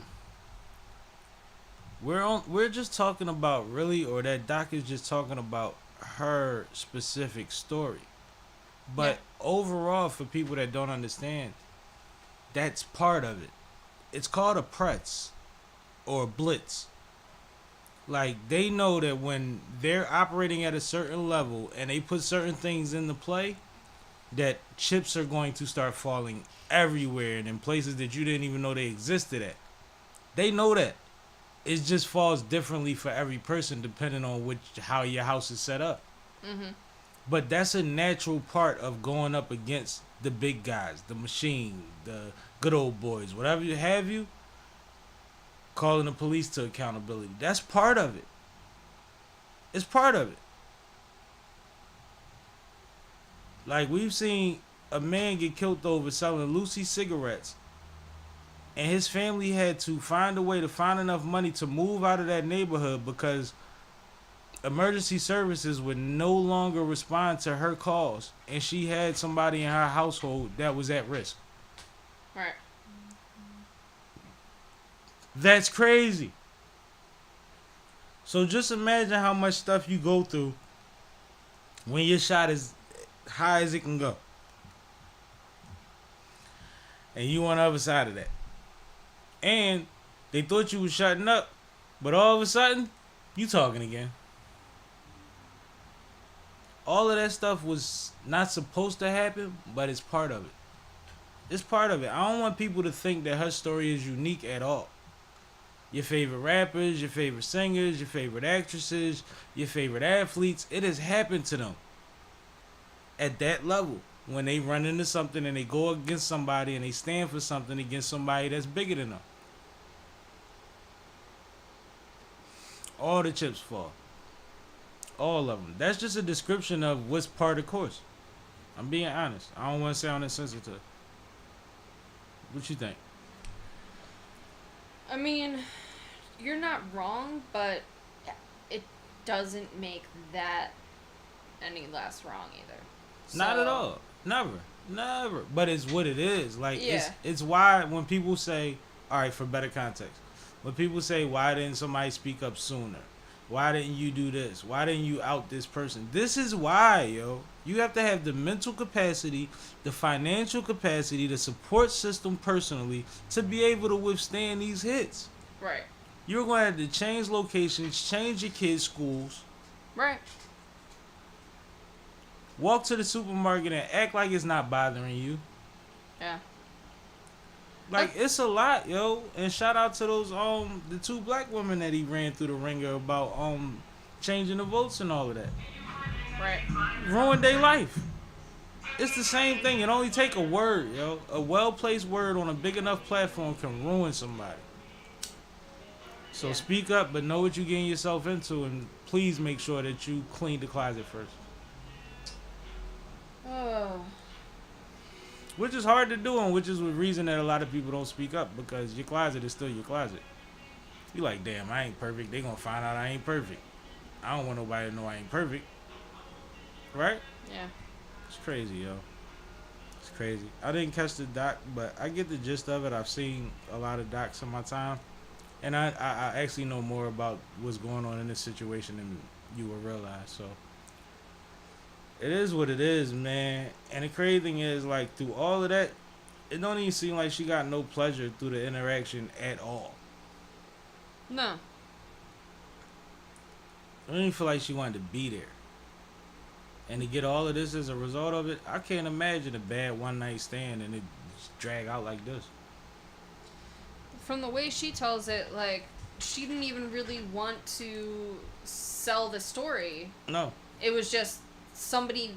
[SPEAKER 2] We're just talking about or that doc is just talking about her specific story. But overall, for people that don't understand, that's part of it. It's called a press or a blitz. Like, they know that when they're operating at a certain level and they put certain things into play, that chips are going to start falling everywhere and in places that you didn't even know they existed at. They know that. It just falls differently for every person depending on how your house is set up.
[SPEAKER 4] Mm-hmm.
[SPEAKER 2] But that's a natural part of going up against the big guys, the machine, the good old boys, whatever you have you, calling the police to accountability. That's part of it. It's part of it. Like, we've seen a man get killed over selling Lucy cigarettes, and his family had to find a way to find enough money to move out of that neighborhood because emergency services would no longer respond to her calls, and she had somebody in her household that was at risk.
[SPEAKER 4] Right.
[SPEAKER 2] That's crazy. So just imagine how much stuff you go through when your shot is high as it can go. And you on the other side of that. And they thought you was shutting up, but all of a sudden, you talking again. All of that stuff was not supposed to happen, but it's part of it. It's part of it. I don't want people to think that her story is unique at all. Your favorite rappers, your favorite singers, your favorite actresses, your favorite athletes, it has happened to them. At that level, when they run into something and they go against somebody and they stand for something against somebody that's bigger than them. All the chips fall. All of them. That's just a description of what's part of the course. I'm being honest. I don't want to sound insensitive. What you think?
[SPEAKER 4] I mean, you're not wrong, but it doesn't make that any less wrong either.
[SPEAKER 2] Not at
[SPEAKER 4] So-
[SPEAKER 2] all. Never. But it's what it is. Like
[SPEAKER 4] Yeah.
[SPEAKER 2] it's why when people say, all right, for better context, when people say, why didn't somebody speak up sooner? Why didn't you do this? Why didn't you out this person? This is why, yo. You have to have the mental capacity, the financial capacity, the support system personally to be able to withstand these hits.
[SPEAKER 4] Right.
[SPEAKER 2] You're going to have to change locations, change your kids' schools,
[SPEAKER 4] Right.
[SPEAKER 2] walk to the supermarket and act like it's not bothering you.
[SPEAKER 4] Yeah.
[SPEAKER 2] Like, it's a lot, yo. And shout out to those the 2 black women that he ran through the ringer about changing the votes and all of that.
[SPEAKER 4] Right.
[SPEAKER 2] Ruined their life. It's the same thing. It only take a word, yo. A well-placed word on a big enough platform can ruin somebody. So
[SPEAKER 4] Yeah.
[SPEAKER 2] speak up, but know what you're getting yourself into, and please make sure that you clean the closet first.
[SPEAKER 4] Oh.
[SPEAKER 2] Which is hard to do, and which is the reason that a lot of people don't speak up, because your closet is still your closet. You like, damn, I ain't perfect. They gonna find out I ain't perfect. I don't want nobody to know I ain't perfect. Right?
[SPEAKER 4] Yeah.
[SPEAKER 2] It's crazy, yo. It's crazy. I didn't catch the doc, but I get the gist of it. I've seen a lot of docs in my time, and I actually know more about what's going on in this situation than you will realize. So it is what it is, man. And the crazy thing is, like, through all of that, it don't even seem like she got no pleasure through the interaction at all.
[SPEAKER 4] No.
[SPEAKER 2] I don't even feel like she wanted to be there. And to get all of this as a result of it, I can't imagine a bad one night stand and it just drag out like this.
[SPEAKER 4] From the way she tells it, like, she didn't even really want to sell the story.
[SPEAKER 2] No.
[SPEAKER 4] It was just somebody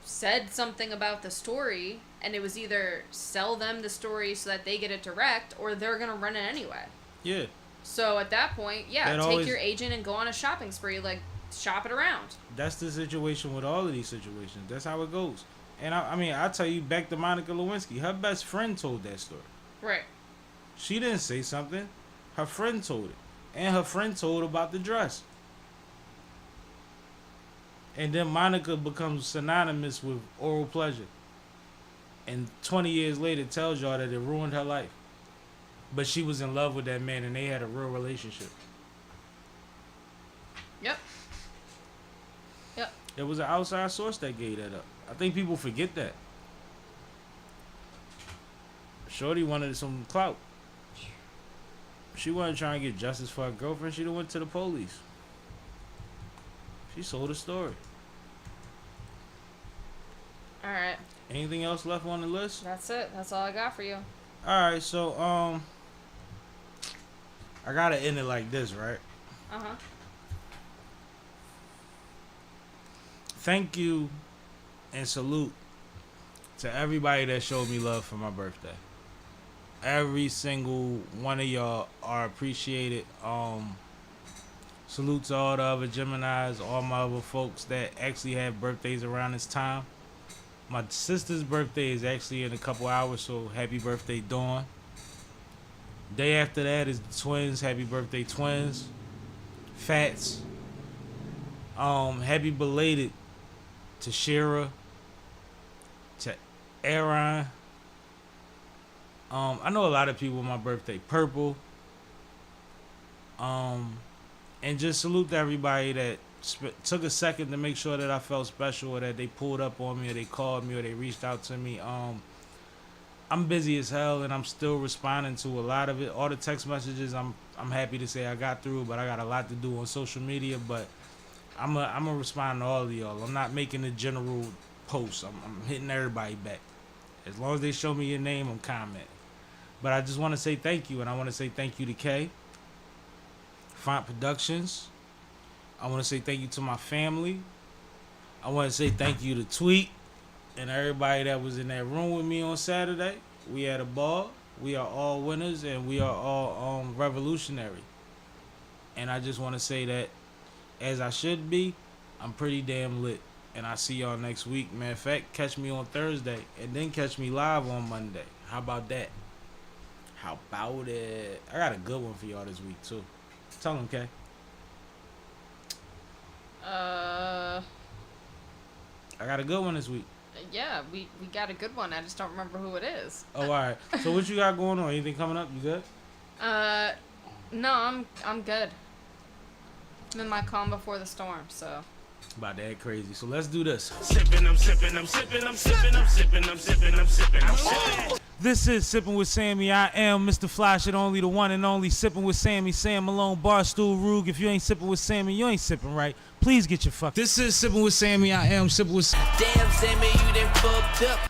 [SPEAKER 4] said something about the story, and it was either sell them the story so that they get it direct, or they're gonna run it anyway.
[SPEAKER 2] Yeah.
[SPEAKER 4] So at that point, yeah,
[SPEAKER 2] That
[SPEAKER 4] take
[SPEAKER 2] always-
[SPEAKER 4] your agent and go on a shopping spree, like, shop it around.
[SPEAKER 2] That's the situation with all of these situations. That's how it goes. And I mean, I'll tell you back to Monica Lewinsky. Her best friend told that story.
[SPEAKER 4] Right.
[SPEAKER 2] She didn't say something. Her friend told it. And her friend told about the dress. And then Monica becomes synonymous with oral pleasure. And 20 years later tells y'all that it ruined her life. But she was in love with that man and they had a real relationship.
[SPEAKER 4] Yep. Yep.
[SPEAKER 2] It was an outside source that gave that up. I think people forget that. Shorty wanted some clout. She wasn't trying to get justice for her girlfriend. She done went to the police. She sold a story.
[SPEAKER 4] All right.
[SPEAKER 2] Anything else left on the list?
[SPEAKER 4] That's it. That's all I got for you.
[SPEAKER 2] Alright, so I gotta end it like this, right?
[SPEAKER 4] Uh-huh.
[SPEAKER 2] Thank you and salute to everybody that showed me love for my birthday. Every single one of y'all are appreciated. Salute to all the other Geminis, all my other folks that actually have birthdays around this time. My sister's birthday is actually in a couple hours, so happy birthday, Dawn. Day after that is the twins. Happy birthday, twins. Fats. Happy belated to Shira, to Aaron. I know a lot of people on my birthday. Purple. And just salute to everybody that took a second to make sure that I felt special, or that they pulled up on me, or they called me, or they reached out to me. I'm busy as hell, and I'm still responding to a lot of it. All the text messages, I'm happy to say I got through, but I got a lot to do on social media. But I'm a respond to all of y'all. I'm not making a general post. I'm hitting everybody back. As long as they show me your name, I'm commenting. But I just want to say thank you, and I want to say thank you to Kay, Font Productions. I want to say thank you to my family. I want to say thank you to Tweet and everybody that was in that room with me on Saturday. We had a ball. We are all winners, and we are all revolutionary. And I just want to say that, as I should be, I'm pretty damn lit. And I see y'all next week. Matter of fact, catch me on Thursday. And then catch me live on Monday. How about that? How about it? I got a good one for y'all this week, too. Tell them, Kay. I got a good one this week.
[SPEAKER 4] Yeah, we got a good one. I just don't remember who it is.
[SPEAKER 2] Oh, all right. So what you got going on? Anything coming up? You good?
[SPEAKER 4] No, I'm good. I'm in my calm before the storm, so.
[SPEAKER 2] About that crazy. So let's do this.
[SPEAKER 1] Sipping, I'm sipping, I'm sipping, I'm sipping, I'm sipping, I'm sipping, I'm sipping, I'm sipping.
[SPEAKER 2] This is Sippin' with Sammie. I am Mr. Fly Shit Only, the one and only Sippin' with Sammie. Sam Malone, Barstool Rug. If you ain't sippin' with Sammie, you ain't sippin' right. Please get your fuck. This is Sippin' with Sammie. I am Sippin' with Sammie.
[SPEAKER 7] Damn, Sammy, you done fucked up.